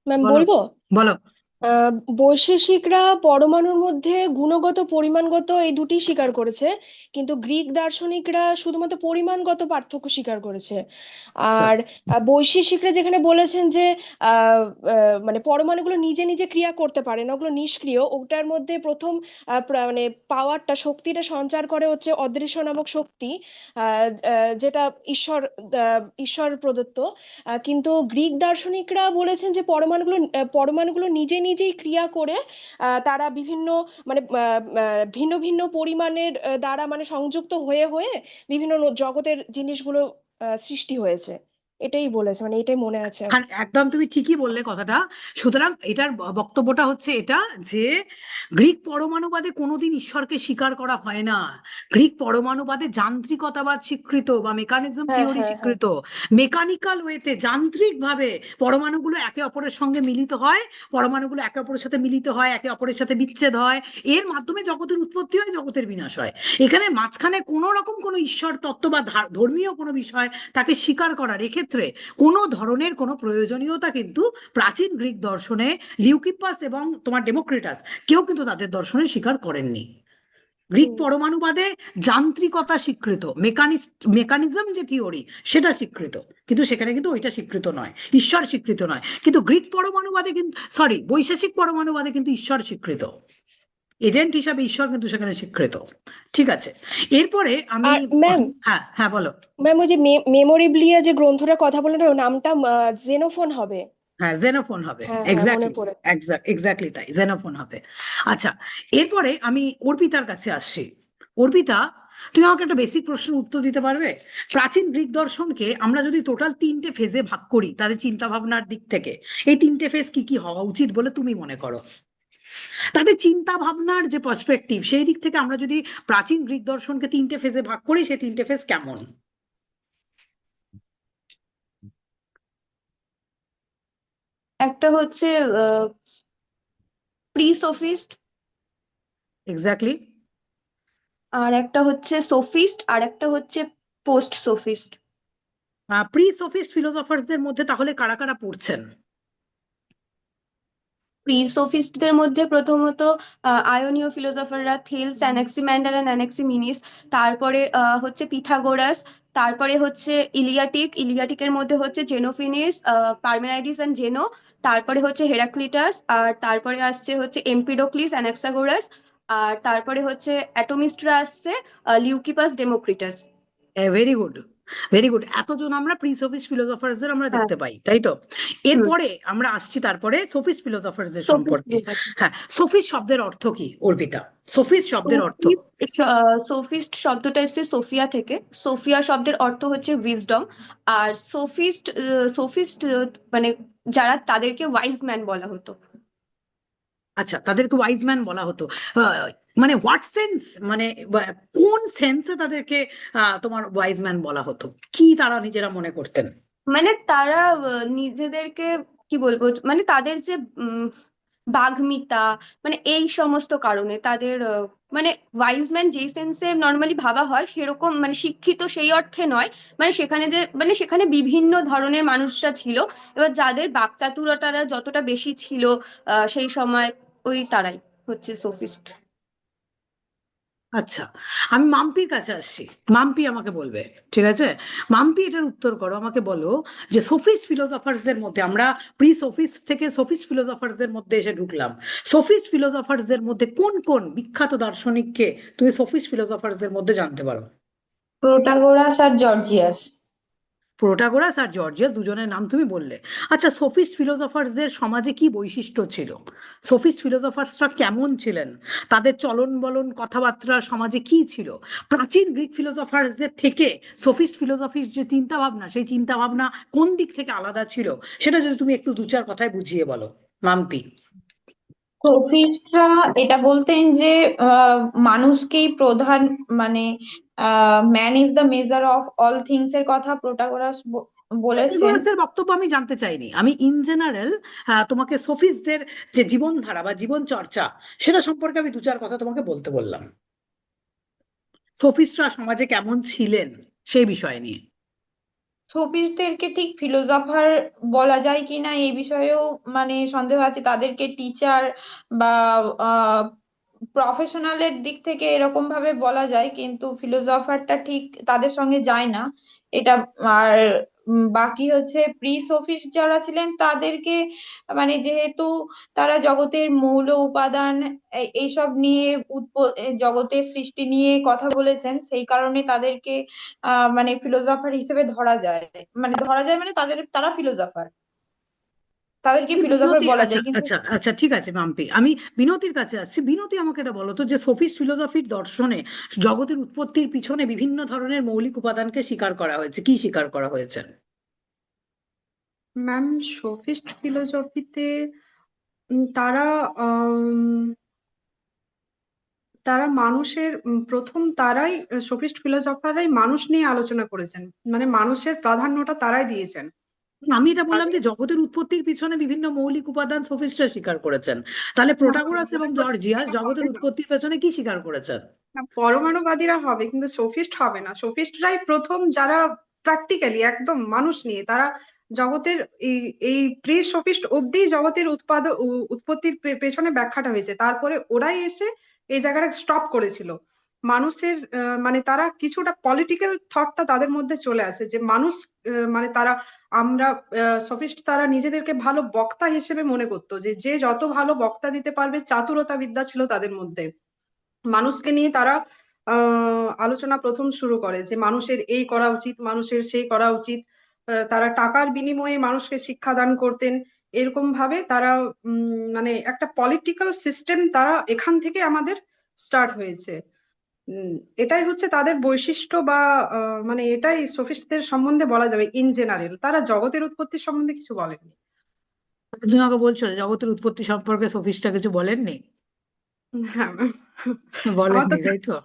ম্যাম বলো বলবো, বলো। আহ বৈশেষিকরা পরমাণুর মধ্যে গুণগত পরিমাণগত এই দুটি স্বীকার করেছে, কিন্তু গ্রিক দার্শনিকরা শুধুমাত্র পরিমাণগত পার্থক্য স্বীকার করেছে। আচ্ছা, আর বৈশেষিকরা যেখানে বলেছেন যে মানে পরমাণুগুলো নিজে নিজে ক্রিয়া করতে পারে না, ওগুলো নিষ্ক্রিয়, ওটার মধ্যে প্রথম মানে পাওয়ারটা, শক্তিটা সঞ্চার করে হচ্ছে অদৃশ্য নামক শক্তি, যেটা ঈশ্বর প্রদত্ত। কিন্তু গ্রিক দার্শনিকরা বলেছেন যে পরমাণুগুলো নিজে নিজেই ক্রিয়া করে তারা বিভিন্ন মানে ভিন্ন ভিন্ন পরিমাণের দ্বারা মানে সংযুক্ত হয়ে হয়ে বিভিন্ন জগতের জিনিসগুলো সৃষ্টি হয়েছে। এটাই বলেছে, মানে এটাই মনে আছে আর হ্যাঁ, কি। একদম তুমি ঠিকই বললে কথাটা। সুতরাং এটার বক্তব্যটা হচ্ছে এটা যে গ্রিক পরমাণুবাদে কোনোদিন ঈশ্বরকে স্বীকার করা হয় না। গ্রিক পরমাণুবাদে যান্ত্রিকতাবাদ স্বীকৃত বা মেকানিজম হ্যাঁ থিওরি হ্যাঁ হ্যাঁ স্বীকৃত। মেকানিক্যাল ওয়েতে যান্ত্রিক ভাবে পরমাণুগুলো একে অপরের সঙ্গে মিলিত হয়, পরমাণুগুলো একে অপরের সাথে মিলিত হয়, একে অপরের সাথে বিচ্ছেদ হয়, এর মাধ্যমে জগতের উৎপত্তি হয়, জগতের বিনাশ হয়। এখানে মাঝখানে কোনো রকম কোনো ঈশ্বর তত্ত্ব বা ধর্মীয় কোনো বিষয় তাকে স্বীকার করার এক্ষেত্রে কোনো ধরনের কোনো প্রয়োজনীয়তা কিন্তু প্রাচীন গ্রিক দর্শনে লিউকিপাস এবং তোমার ডেমোক্রিটাস কেউ কিন্তু তাদের দর্শনে স্বীকার করেননি। গ্রিক হুম পরমাণুবাদে যান্ত্রিকতা স্বীকৃত, মেকানিজম যে থিওরি সেটা স্বীকৃত, কিন্তু সেখানে কিন্তু ওইটা স্বীকৃত নয়, ঈশ্বর স্বীকৃত নয়। কিন্তু গ্রিক পরমাণুবাদে কিন্তু, সরি, বৈশেষিক পরমাণুবাদে কিন্তু ঈশ্বর স্বীকৃত, এজেন্ট হিসাবে ঈশ্বর কিন্তু সেখানে স্বীকৃত। ঠিক আছে, এরপরে আমি, আর ম্যাম, হ্যাঁ হ্যাঁ বলো। ওই যে মেমোরিবলিয়া যে গ্রন্থটার কথা বললেন ওর নামটা জেনোফোন হবে। হ্যাঁ, জেনোফোন হবে, হ্যাঁ হ্যাঁ মনে এক্স্যাক্টলি, পড়ে। এক্স্যাক্টলি তাই, জেনোফোন হবে। আচ্ছা, এরপরে আমি অর্পিতার কাছে আসছি। অর্পিতা, তুমি আমাকে একটা বেসিক প্রশ্নের উত্তর দিতে পারবে? প্রাচীন গ্রিক দর্শনকে আমরা যদি টোটাল 3টে ফেজে ভাগ করি তাদের চিন্তা ভাবনার দিক থেকে, এই 3টে ফেজ কি কি হওয়া উচিত বলে তুমি মনে করো? তাদের চিন্তা ভাবনার যে পার্সপেক্টিভ, সেই দিক থেকে আমরা যদি প্রাচীন গ্রিক দর্শনকে 3টে ফেজে ভাগ করি, সেই 3টে ফেজ কেমন? একটা হচ্ছে প্রি সোফিস্ট, এক্স্যাক্টলি। আর একটা হচ্ছে সোফিস্ট, আর একটা হচ্ছে পোস্ট সোফিস্ট। প্রি সোফিস্ট ফিলোসফারদের মধ্যে তাহলে কারা কারা পড়ছেন? প্রি সোফিস্টদের মধ্যে প্রথমত আয়োনীয় ফিলোসফাররা থেলস, অ্যানাক্সিম্যান্ডার অ্যান্ড অ্যানাক্সিমিনিস। তারপরে হচ্ছে পিথাগোরাস। তারপরে হচ্ছে ইলিয়াটিকের মধ্যে হচ্ছে জেনোফিনিস, পারমেনাইডিস অ্যান্ড জেনো। তারপরে হচ্ছে হেরাক্লিটাস। আর তারপরে আসছে হচ্ছে এমপিডোক্লিস, অ্যানাক্সাগোরাস। আর তারপরে হচ্ছে অ্যাটোমিস্টরা আসছে, Leucippus, Democritus. Very good, very good. এতজন আমরা প্রি সোফিস্ট ফিলোসফারদের আমরা হ্যাঁ। দেখতে পাই, তাই তো? হুম। এরপরে আমরা আসছি তারপরে সোফিস্ট ফিলোসফারদের সোফিস্ট। সম্পর্কে। হ্যাঁ, সোফিস্ট শব্দের অর্থ কি অর্পিতা? সোফিস্ট শব্দের অর্থ? সোফিস্ট শব্দটা এসেছে সোফিয়া থেকে। সোফিয়া শব্দের অর্থ হচ্ছে উইজডম। আর সোফিস্ট মানে যারা, তাদেরকে ওয়াইজ ম্যান বলা হতো। আচ্ছা, তাদেরকে ওয়াইজ ম্যান বলা হতো। আহ, মানে হোয়াট সেন্স, মানে কোন সেন্সে তাদেরকে তোমার ওয়াইজ ম্যান বলা হতো? কি তারা নিজেরা মনে করতেন? মানে তারা নিজেদেরকে, কি বলবো, মানে তাদের যে বাগ্মিতা, মানে এই সমস্ত কারণে তাদের মানে ওয়াইজ ম্যান যেই সেন্সে নর্মালি ভাবা হয় সেরকম, মানে শিক্ষিত সেই অর্থে নয়। মানে সেখানে যে, মানে সেখানে বিভিন্ন ধরনের মানুষরা ছিল, এবার যাদের বাকচাতুরতা যতটা বেশি ছিল সেই সময়, ওই তারাই হচ্ছে সোফিস্ট। আচ্ছা, আমি মাম্পির কাছে আসছি। মাম্পি আমাকে বলবে, ঠিক আছে? মাম্পি, এটার উত্তর করো, আমাকে বলো যে সোফিস্ট ফিলোসফারসদের মধ্যে, আমরা প্রি সোফিস্ট থেকে সোফিস্ট ফিলোসফারসদের মধ্যে এসে ঢুকলাম, সোফিস্ট ফিলোসফারসদের মধ্যে কোন কোন বিখ্যাত দার্শনিককে তুমি সোফিস্ট ফিলোসফারসদের মধ্যে জানতে পারো? প্রোটাগোরাস আর জর্জিয়াস। প্রোটাগোরাস আর জর্জিয়াস, দুজনের নাম তুমি বললে। আচ্ছা, সোফিস্ট ফিলোসফারসদের সমাজে কি বৈশিষ্ট্য ছিল? সোফিস্ট ফিলোসফারসরা কেমন ছিলেন? তাদের চলন বলন, কথাবার্তা সমাজে কি ছিল? প্রাচীন গ্রিক ফিলোসফারসদের থেকে সোফিস্ট ফিলোসফির যে চিন্তা ভাবনা, সেই চিন্তা ভাবনা কোন দিক থেকে আলাদা ছিল, সেটা যদি তুমি একটু দু চার কথায় বুঝিয়ে বলো, মাম্পি। সোফিস্টরা এটা বলতেন যে মানুষকেই প্রধান, মানে man is the measure of all things এর কথা প্রোটাগোরাস বলেছেন। প্রোটাগোরাসের বক্তব্য আমি জানতে চাইনি, আমি ইন জেনারেল তোমাকে সোফিস্টদের যে জীবনধারা বা জীবন চর্চা, সেটা সম্পর্কে আমি দু চার কথা তোমাকে বলতে বললাম। সোফিস্টরা সমাজে কেমন ছিলেন সেই বিষয় নিয়ে। সোফিস্টদেরকে ঠিক ফিলোসফার বলা যায় কিনা এই বিষয়েও মানে সন্দেহ আছে। তাদেরকে টিচার বা প্রফেশনালের দিক থেকে এরকম ভাবে বলা যায়, কিন্তু ফিলোসফারটা ঠিক তাদের সঙ্গে যায় না এটা। আর বাকি হচ্ছে প্রি সোফিস্ট যারা ছিলেন তাদেরকে, মানে যেহেতু তারা জগতের মৌল উপাদান এইসব নিয়ে জগতের সৃষ্টি নিয়ে কথা বলেছেন, সেই কারণে তাদেরকে মানে ফিলোসফার হিসেবে ধরা যায় মানে তারা ফিলোসফার, তাদেরকে ফিলোসফার বিনতি, বলা আচ্ছা যায়। কিন্তু আচ্ছা আচ্ছা, ঠিক আছে মাম্পি, আমি বিনতির কাছে আসছি। বিনতি, আমাকে এটা বলো তো যে সোফিস্ট ফিলোসফির দর্শনে জগতের উৎপত্তির পিছনে বিভিন্ন ধরনের মৌলিক উপাদানকে স্বীকার করা হয়েছে, কি স্বীকার করা হয়েছে? ম্যাম, সোফিস্ট ফিলোসফিতে তারা তারা মানুষের তারাই সোফিস্ট ফিলোসফাররাই মানুষ নিয়ে আলোচনা করেছেন, মানে মানুষের প্রাধান্যটা তারাই দিয়েছেন আমি এটা বললাম যে তাদের। জগতের উৎপত্তির পিছনে বিভিন্ন মৌলিক উপাদান সোফিস্টরা স্বীকার করেছেন, তাহলে প্রোটাগোরাস এবং জর্জিয়াস জগতের উৎপত্তির পেছনে কি স্বীকার করেছেন? না, পরমাণুবাদীরা হবে কিন্তু সোফিস্ট হবে না। সোফিস্টরাই প্রথম যারা প্র্যাকটিক্যালি একদম মানুষ নিয়ে, তারা জগতের এই এই প্রি সোফিস্ট অব্দি জগতের উৎপত্তির পেছনে ব্যাখ্যাটা হয়েছে, তারপরে ওরাই এসে এই জায়গাটা স্টপ করেছিল মানুষের মানে তারা কিছুটা পলিটিক্যাল থটটা তাদের মধ্যে চলে আসে যে মানুষ মানে তারা আমরা সোফিস্ট তারা নিজেদেরকে ভালো বক্তা হিসেবে মনে করতো, যে যে যত ভালো বক্তা দিতে পারবে, চাতুরতা বিদ্যা ছিল তাদের মধ্যে। মানুষকে নিয়ে তারা আলোচনা প্রথম শুরু করে যে মানুষের এই করা উচিত, মানুষের সেই করা উচিত। তারা টাকার বিনিময়ে মানুষকে শিক্ষাদান করতেন, এরকম ভাবে তারা মানে একটা পলিটিক্যাল সিস্টেম তারা এখান থেকে আমাদের স্টার্ট হয়েছে। এটাই হচ্ছে তাদের বৈশিষ্ট্য বা মানে এটাই সোফিস্টদের সম্বন্ধে বলা যাবে ইন জেনারেল। তারা জগতের উৎপত্তি সম্বন্ধে কিছু বলেননি। তুমি আমাকে বলছো যে জগতের উৎপত্তি সম্পর্কে সোফিস্টরা কিছু বলেননি? হ্যাঁ ma'am। আমার তো বলেননি, তাই তো?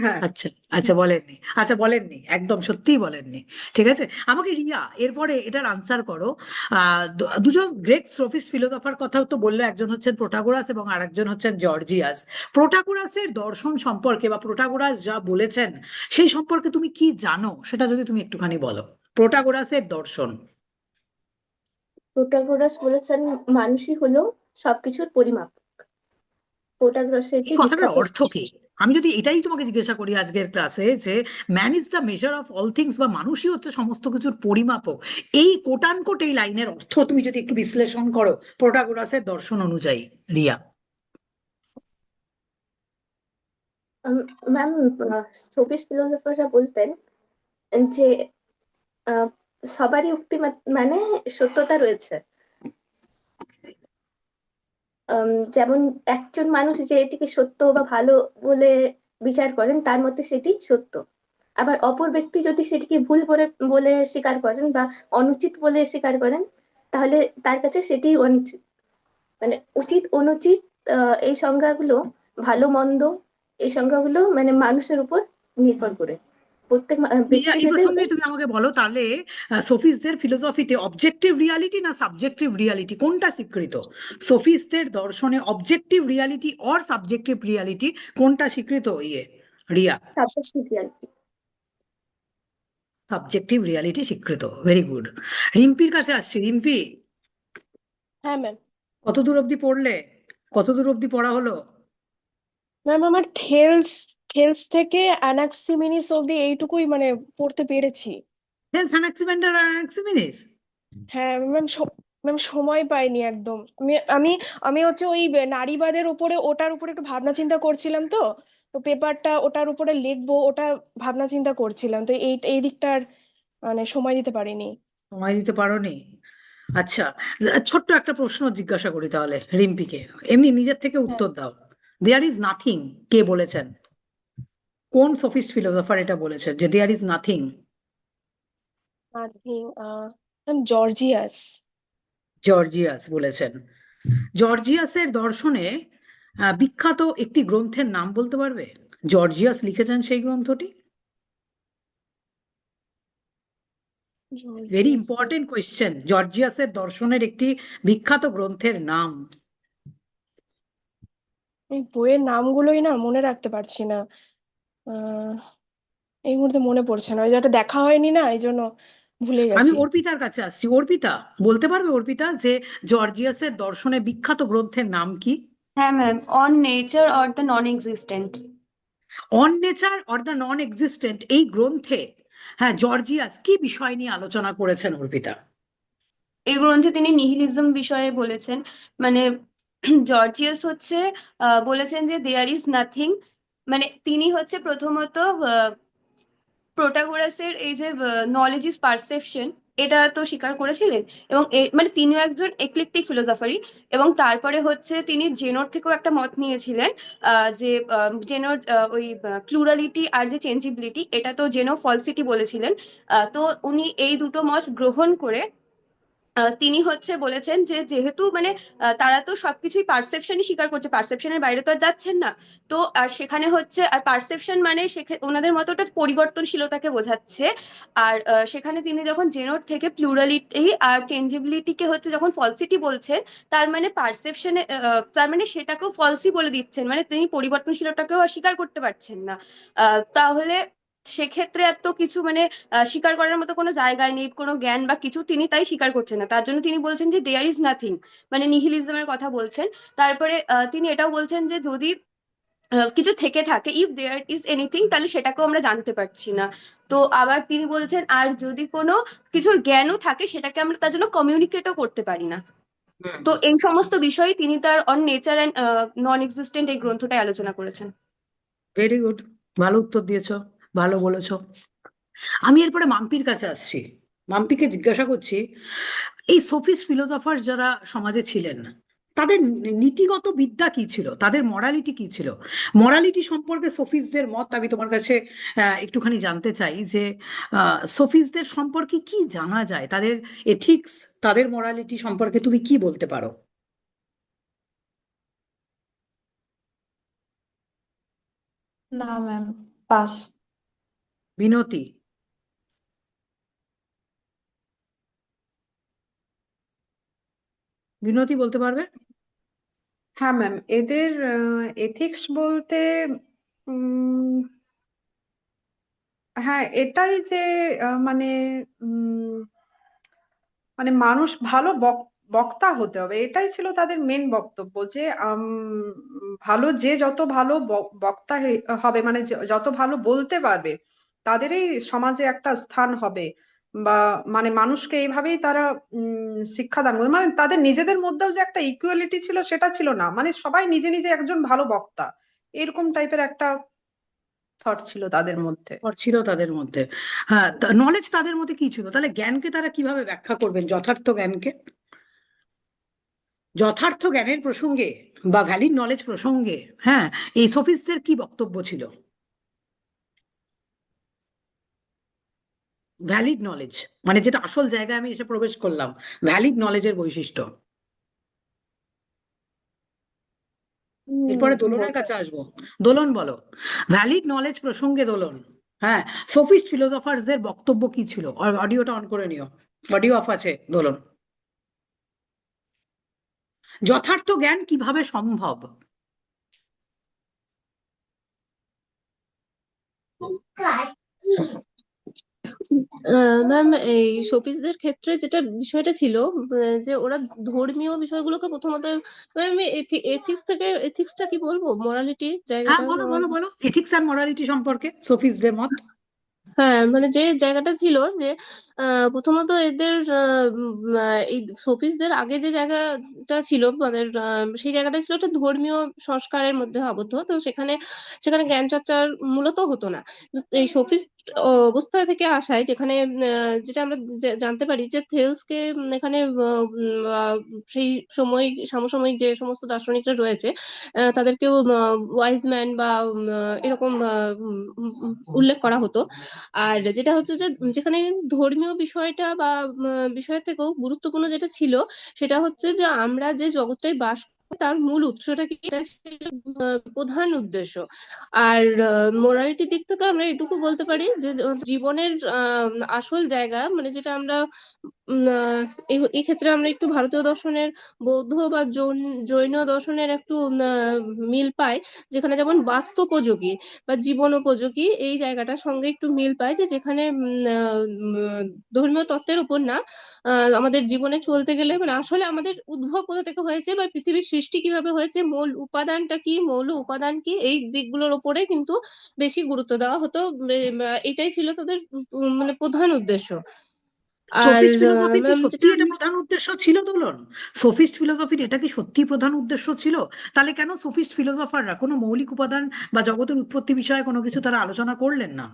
হ্যাঁ। আচ্ছা আচ্ছা, বলেননি, আচ্ছা বলেননি, একদম সত্যিই বলেননি। ঠিক আছে, আমাকে রিয়া এরপরে এটার আনসার করো। দুজন গ্রেট সোফিস্ট ফিলোসফার কথা তো বললে, একজন হচ্ছেন প্রোটাগোরাস এবং আরেকজন হচ্ছেন জর্জিয়াস। প্রোটাগোরাসের দর্শন সম্পর্কে বা প্রোটাগোরাস যা বলেছেন সেই সম্পর্কে তুমি কি জানো, সেটা যদি তুমি একটুখানি বলো। প্রোটাগোরাসের দর্শন। প্রোটাগোরাস বলেছেন মানুষই হলো সবকিছুর পরিমাপ। প্রোটাগোরাসের এই একটি কথাটার বিখ্যাত অর্থ কি? আমি যদি এটাই তোমাকে জিজ্ঞাসা করি আজকের ক্লাসে, যে man is the measure of all things, বা মানুষই হচ্ছে সমস্ত কিছুর পরিমাপক, এই কোটানকোট এই লাইনের অর্থ তুমি যদি একটু বিশ্লেষণ করো প্রোটাগোরাসের দর্শন অনুযায়ী, রিয়া। ম্যাম, সোফিস্ট ফিলোসফাররা বলতেন যে আহ, সবারই উক্তি মানে সত্যতা রয়েছে। যেমন একজন মানুষ যে এটিকে সত্য বা ভালো বলে বিচার করেন, তার মতে সেটি সত্য। আবার অপর ব্যক্তি যদি সেটিকে ভুল বলে স্বীকার করেন বা অনুচিত বলে স্বীকার করেন, তাহলে তার কাছে সেটি অনুচিত। মানে উচিত অনুচিত, এই সংজ্ঞাগুলো, ভালো মন্দ, এই সংজ্ঞাগুলো মানে মানুষের উপর নির্ভর করে, প্রত্যেক রিয়া, এই ব্যক্তিভেদে। প্রসঙ্গে তুমি আমাকে বলো তাহলে, সোফিস্টদের ফিলোসফিতে অবজেক্টিভ রিয়ালিটি না সাবজেক্টিভ রিয়ালিটি কোনটা স্বীকৃত? সোফিস্টদের দর্শনে objective reality or subjective reality কোনটা স্বীকৃত, Riya? Subjective reality. Subjective reality স্বীকৃত, ভেরি গুড। রিম্পির কাছে আসছি। রিম্পি, হ্যাঁ ম্যাম। কত দূর অব্দি পড়লে? কত দূর অব্দি পড়া হলো? ম্যাম আমার থেলস থেলস থেকে অ্যানাক্সিমেনিস অব্দি এইটুকুই মানে পড়তে পেরেছি। হেলস অ্যানাক্সিমেন্ডার আর অ্যানাক্সিমেনিস? হ্যাঁ ম্যাম, ম্যাম সময় পাইনি একদম। আমি আমি আমি হচ্ছে ওই নারীবাদের উপরে, ওটার উপরে একটু ভাবনা চিন্তা করছিলাম, তো তো পেপারটা ওটার উপরে লিখবো, ওটা ভাবনা চিন্তা করছিলাম, তো এই দিকটার মানে সময় দিতে পারিনি। সময় দিতে পারোনি? আচ্ছা, ছোট্ট একটা প্রশ্ন জিজ্ঞাসা করি তাহলে রিম্পিকে, এমনি নিজের থেকে হ্যাঁ। উত্তর দাও। দেয়ার ইজ নাথিং কে বলেছেন? কোন সোফিস্ট ফিলোসফার এটা বলেছেন যে there is nothing? Nothing. Ma'am Gorgias. Gorgias বলেছেন। জর্জিয়াসের দর্শনে বিখ্যাত একটি গ্রন্থের নাম বলতে পারবে? জর্জিয়াস লিখেছেন সেই গ্রন্থটি। Very Gorgias. Important question. জর্জিয়াসের দর্শনের একটি বিখ্যাত গ্রন্থের নাম। এই বইয়ের নামগুলোই না মনে রাখতে পারছি না। আহ এই মুহূর্তে মনে পড়ছে না, ওই যে একটা দেখা হয়নি না, এই জন্য ভুলে আমি গেছি। অর্পিতার কাছে আসছি। অর্পিতা, বলতে পারবে অর্পিতা যে জর্জিয়াসের দর্শনে বিখ্যাত গ্রন্থের নাম কি? হ্যাঁ ma'am, on nature or the non existent. On nature or the non existent, এই গ্রন্থে হ্যাঁ জর্জিয়াস কি বিষয় নিয়ে আলোচনা করেছেন অর্পিতা? এই গ্রন্থে তিনি নিহিলিজম বিষয়ে বলেছেন। মানে জর্জিয়াস হচ্ছে বলেছেন যে দেয়ার ইজ নাথিং। মানে তিনি হচ্ছে প্রথমত প্রোটাগোরাসের এই যে নলেজ ইজ পারসেপশন, এটা তো স্বীকার করেছিলেন। এবং মানে তিনিও একজন এক্লিকটিক ফিলোসফারই। এবং তারপরে হচ্ছে তিনি জেনোর থেকেও একটা মত নিয়েছিলেন, যে জেনোর ওই প্লুরালিটি আর যে চেঞ্জিবিলিটি, এটা তো জেনো ফলসিটি বলেছিলেন। তো উনি এই দুটো মত গ্রহণ করে তিনি হচ্ছে বলেছেন যে যেহেতু মানে তারা তো সবকিছুই পারসেপশনই স্বীকার করছে, পারসেপশনের বাইরে তো আর যাচ্ছেন না। তো আর সেখানে হচ্ছে আর পারসেপশন মানে ওনাদের মতো ওটা পরিবর্তনশীলতাকে বোঝাচ্ছে। আর সেখানে তিনি যখন জেনোড থেকে প্লুরালিটি আর চেঞ্জেবিলিটিকে হচ্ছে যখন ফলসিটি বলছেন, তার মানে পারসেপশনে তার মানে সেটাকেও ফলসই বলে দিচ্ছেন, মানে তিনি পরিবর্তনশীলতাকেও অস্বীকার করতে পারছেন না। তাহলে সেক্ষেত্রে এত কিছু মানে স্বীকার করার মতো কোনো জায়গায় নেই, কোনো জ্ঞান বা কিছু তিনি তাই স্বীকার করছেন না। তার জন্য তিনি বলছেন যে দেয়ার ইজ নাথিং, মানে নিহিলিজমের কথা বলছেন। তারপরে তিনি এটাও বলছেন যে যদি কিছু থেকে থাকে, ইফ দেয়ার ইজ এনিথিং, তাহলে সেটাকেও আমরা জানতে পারছি না। তো আবার তিনি বলছেন আর যদি কোনো কিছুর জ্ঞানও থাকে সেটাকে আমরা তার জন্য কমিউনিকেটও করতে পারি না। তো এই সমস্ত বিষয়ে তিনি তার on nature and non existent এই গ্রন্থটায় আলোচনা করেছেন। ভেরি গুড, ভালো উত্তর দিয়েছো, ভালো বলেছো। আমি এরপরে মাম্পির কাছে আসছি। মাম্পিকে জিজ্ঞাসা করছি, এই সোফিস্ট ফিলোসফার যারা সমাজে ছিলেন, তাদের নীতিগত বিদ্যা কি ছিল, তাদের মরালিটি কি ছিল? মরালিটি সম্পর্কে সোফিস্টদের মত আমি তোমার কাছে একটুখানি জানতে চাই যে সোফিস্টদের সম্পর্কে কি জানা যায়, তাদের এথিক্স, তাদের মরালিটি সম্পর্কে তুমি কি বলতে পারো? না ম্যাম, পাস। বিনতি? বিনতি বলতে পারবে? হ্যাঁ ম্যাম, এদের এথিক্স বলতে উম, হ্যাঁ এটাই যে মানে মানে মানুষ ভালো বক্তা হতে হবে, এটাই ছিল তাদের মেন বক্তব্য। যে ভালো, যে যত ভালো বক্তা হবে, মানে যত ভালো বলতে পারবে, তাদেরই সমাজে একটা স্থান হবে। বা মানে মানুষকে এইভাবেই তারা শিক্ষা দান করবে। মানে তাদের নিজেদের মধ্যেও যে একটা ইকুয়ালিটি ছিল সেটা ছিল না, মানে সবাই নিজে নিজে একজন ভালো বক্তা, এরকম টাইপের একটা থট ছিল তাদের মধ্যে। ছিল তাদের মধ্যে। হ্যাঁ, নলেজ তাদের মধ্যে কি ছিল? তাহলে জ্ঞানকে তারা কিভাবে ব্যাখ্যা করবেন, যথার্থ জ্ঞানকে? যথার্থ জ্ঞানের প্রসঙ্গে বা ভ্যালিড নলেজ প্রসঙ্গে, হ্যাঁ, এই সোফিস্টদের কি বক্তব্য ছিল? ভ্যালিড নলেজ মানে যেটা আসল জায়গায় আমি এসে প্রবেশ করলাম, ভ্যালিড নলেজের বৈশিষ্ট্য। এরপরে দোলনের কাছে আসবো। দোলন বলো, ভ্যালিড নলেজ প্রসঙ্গে দোলন, হ্যাঁ, সোফিস্ট ফিলোসফারদের বক্তব্য কি ছিল? অডিওটা অন করে নিও, অডিও অফ আছে দোলন। যথার্থ জ্ঞান কিভাবে সম্ভব? ম্যাম, এই শোপিসদের ক্ষেত্রে যেটা বিষয়টা ছিল, যে ওরা ধর্মীয় বিষয়গুলোকে প্রথমত, ম্যাম আমি এথিক্সটা কি বলবো, মোরালিটি হ্যাঁ জায়গাটা। বলো বলো বলো, এথিক্স আর মরালিটি সম্পর্কে সোফিস্টদের মত। হ্যাঁ, মানে যে জায়গাটা ছিল যে প্রথমত এদের এই সোফিস্টদের আগে যে জায়গাটা ছিল, মানে সেই জায়গাটা ছিল একটা ধর্মীয় সংস্কারের মধ্যে আবদ্ধ। তো সেখানে সেখানে জ্ঞান চর্চার মূলত হতো না। তো এই সোফিস্ট অবস্থা থেকে আসায়, যেখানে যেটা আমরা জানতে পারি যে থেলসকে এখানে সেই সময় সমসাময়িক যে সমস্ত দার্শনিকরা রয়েছে তাদেরকেও ওয়াইজ ম্যান বা এরকম উল্লেখ করা হতো। আর যেটা হচ্ছে যে যেখানে ধর্মীয় বিষয়টা বা বিষয় থেকেও গুরুত্বপূর্ণ যেটা ছিল, সেটা হচ্ছে যে আমরা যে জগৎটায় বাস করি তার মূল উৎসটা কি, এটা ছিল প্রধান উদ্দেশ্য। আর মোরালিটির দিক থেকে আমরা এটুকু বলতে পারি যে জীবনের আসল জায়গা, মানে যেটা আমরা এই ক্ষেত্রে আমরা একটু ভারতীয় দর্শনের, বৌদ্ধ বা জৈন দর্শনের একটু মিল পাই, যেখানে যেমন বাস্তবোপযোগী বা জীবনোপযোগী এই জায়গাটার সঙ্গে একটু মিল পাই, যে যেখানে ধর্মীয় তত্ত্বের উপর না, আমাদের জীবনে চলতে গেলে মানে আসলে আমাদের উদ্ভব কোথা থেকে হয়েছে বা পৃথিবীর সৃষ্টি কিভাবে হয়েছে, মূল উপাদানটা কি, মৌল উপাদান কি, এই দিকগুলোর উপরে কিন্তু বেশি গুরুত্ব দেওয়া হতো। এটাই ছিল তাদের মানে প্রধান উদ্দেশ্য। আর সোফিস্ট ফিলোসফির কি ম্যাম সত্যি যেটা এটা প্রধান উদ্দেশ্য ছিল দোলন? সোফিস্ট ফিলোসফির এটা কি সত্যি প্রধান উদ্দেশ্য ছিল? তাহলে কেন সোফিস্ট ফিলোসফাররা কোনো মৌলিক উপাদান বা জগতের উৎপত্তি বিষয়ে কোনো কিছু তারা আলোচনা করলেন না?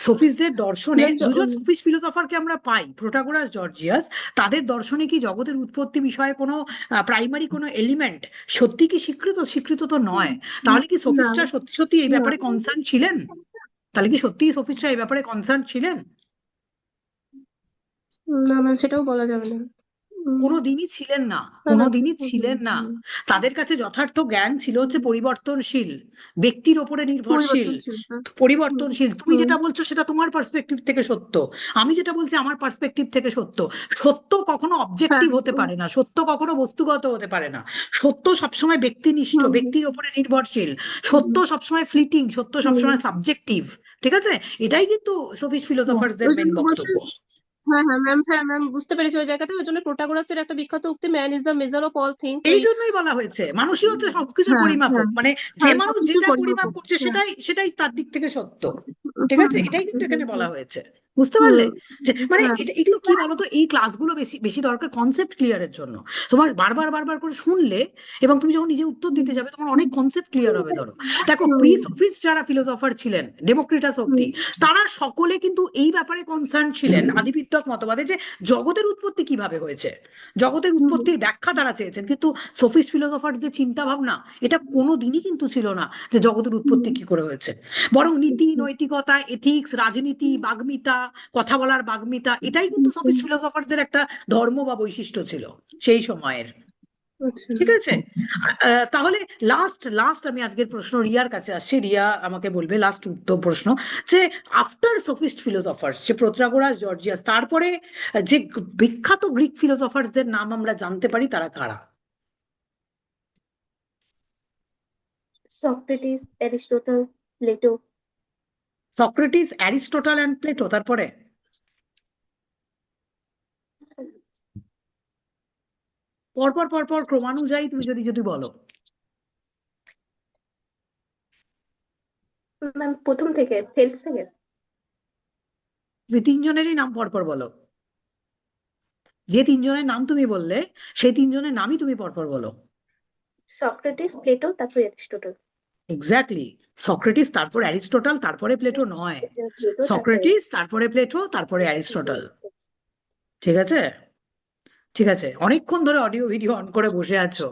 সোফিস্টদের দর্শনে দুজন সোফিস্ট ফিলোসফারকে আমরা পাই, প্রোটাগোরাস, জর্জিয়াস। তাদের দর্শনে কি জগতের উৎপত্তি বিষয়ে কোনো প্রাইমারি কোনো এলিমেন্ট সত্যি কি স্বীকৃত? স্বীকৃত তো নয়। তাহলে কি না সোফিস্টরা সত্যি সত্যি এই না ব্যাপারে কনসার্ন ছিলেন? তাহলে কি সত্যিই সোফিস্টরা এই ব্যাপারে কনসার্ন ছিলেন? না ম্যাম, সেটাও বলা যাবে না। কোনোদিনই ছিলেন না, না, কোনোদিনই ছিলেন না। হুম, তাদের কাছে যথার্থ জ্ঞান ছিল হচ্ছে পরিবর্তনশীল, ব্যক্তির ওপরে নির্ভরশীল, পরিবর্তনশীল। হুম, পরিবর্তনশীল। তুমি হুম, যেটা বলছো সেটা তোমার পার্সপেক্টিভ থেকে সত্য, আমি যেটা বলছি আমার পার্সপেক্টিভ থেকে সত্য। সত্য কখনো হ্যাঁ, অবজেক্টিভ হতে পারে না, সত্য কখনো বস্তুগত হতে পারে না। সত্য সবসময় ব্যক্তিনিষ্ঠ, হুম, ব্যক্তির ওপরে নির্ভরশীল। হুম, সত্য সবসময় ফ্লিটিং, সত্য হুম, সবসময় সাবজেক্টিভ। ঠিক আছে, এটাই কিন্তু সোফিস্ট ফিলোসফারদের ওই মেন জন্য বলছে। বক্তব্য। হ্যাঁ ম্যাম, বুঝতে পেরেছি ওই জায়গাটা। ওই জন্য প্রোটাগোরাসের একটা বিখ্যাত উক্তি, man is the measure of all things. এই ওই জন্যই বলা হয়েছে মানুষই হচ্ছে সবকিছুর হ্যাঁ, পরিমাপক, হ্যাঁ, মানে যে হ্যাঁ, মানুষ সবকিছুর যেটা পরিমাপ পরিমাপক। করছে হ্যাঁ, সেটাই সেটাই তার দিক থেকে সত্য। ঠিক হুম, আছে, এটাই কিন্তু হুম, এখানে বলা হুম, হয়েছে। বুঝতে হুম, পারলে? যে মানে হ্যাঁ, এগুলো কি বলতো, এই ক্লাসগুলো বেশি বেশি দরকার কনসেপ্ট ক্লিয়ারের জন্য। তোমার বারবার বারবার করে শুনলে এবং তুমি যখন নিজে উত্তর দিতে যাবে তোমার অনেক কনসেপ্ট ক্লিয়ার হবে। ধরো দেখো, প্রি সোফিস যারা ফিলোসফার ছিলেন ডেমোক্রিটাস অব্দি, তারা সকলে কিন্তু এই ব্যাপারে কনসার্ন ছিলেন আদিবিদ্যক মতবাদে, যে জগতের উৎপত্তি কিভাবে হয়েছে, জগতের উৎপত্তির ব্যাখ্যা তারা চেয়েছেন। কিন্তু সোফিস্ট ফিলোসফার যে চিন্তা ভাবনা, এটা কোনো দিনই কিন্তু ছিল না যে জগতের উৎপত্তি কি করে হয়েছে। বরং নীতি, নৈতিকতা, এথিক্স, রাজনীতি, বাগ্মিতা, কথা বলার বাগ্মিতা, এটাই কিন্তু সোফিস্ট ফিলোসফারদের একটা ধর্ম বা বৈশিষ্ট্য ছিল সেই সময়ের। আচ্ছা। ঠিক আছে, তাহলে লাস্ট লাস্ট আমি আজকের প্রশ্ন রিয়ার কাছে আসছি। রিয়া আমাকে বলবে লাস্ট উত্তর প্রশ্ন, যে আফটার সোফিস্ট ফিলোসফার্স, যে প্রোটাগোরাস, জর্জিয়াস, তারপরে যে বিখ্যাত গ্রিক ফিলোসফারদের নাম আমরা জানতে পারি, তারা কারা? Socrates, Aristotle, Plato. Socrates, Aristotle and Plato, তারপরে পরপর পরপর ক্রমানুযায়ী তুমি যদি যদি বলো। ম্যাম প্রথম থেকে থেলস থেকে। তুমি তিনজনেরই নাম পরপর বলো। যে তিনজনের নাম তুমি বললে সেই তিনজনের নামই তুমি পরপর বলো। সক্রেটিস, প্লেটো, তারপর অ্যারিস্টটল। এক্স্যাক্টলি, সক্রেটিস তারপর অ্যারিস্টোটল তারপরে প্লেটো নয়, প্লেটো, তারপর সক্রেটিস তারপরে প্লেটো তারপরে অ্যারিস্টোটল। ঠিক আছে, ঠিক আছে, অনেকক্ষণ ধরে অডিও ভিডিও অন করে বসে আছো,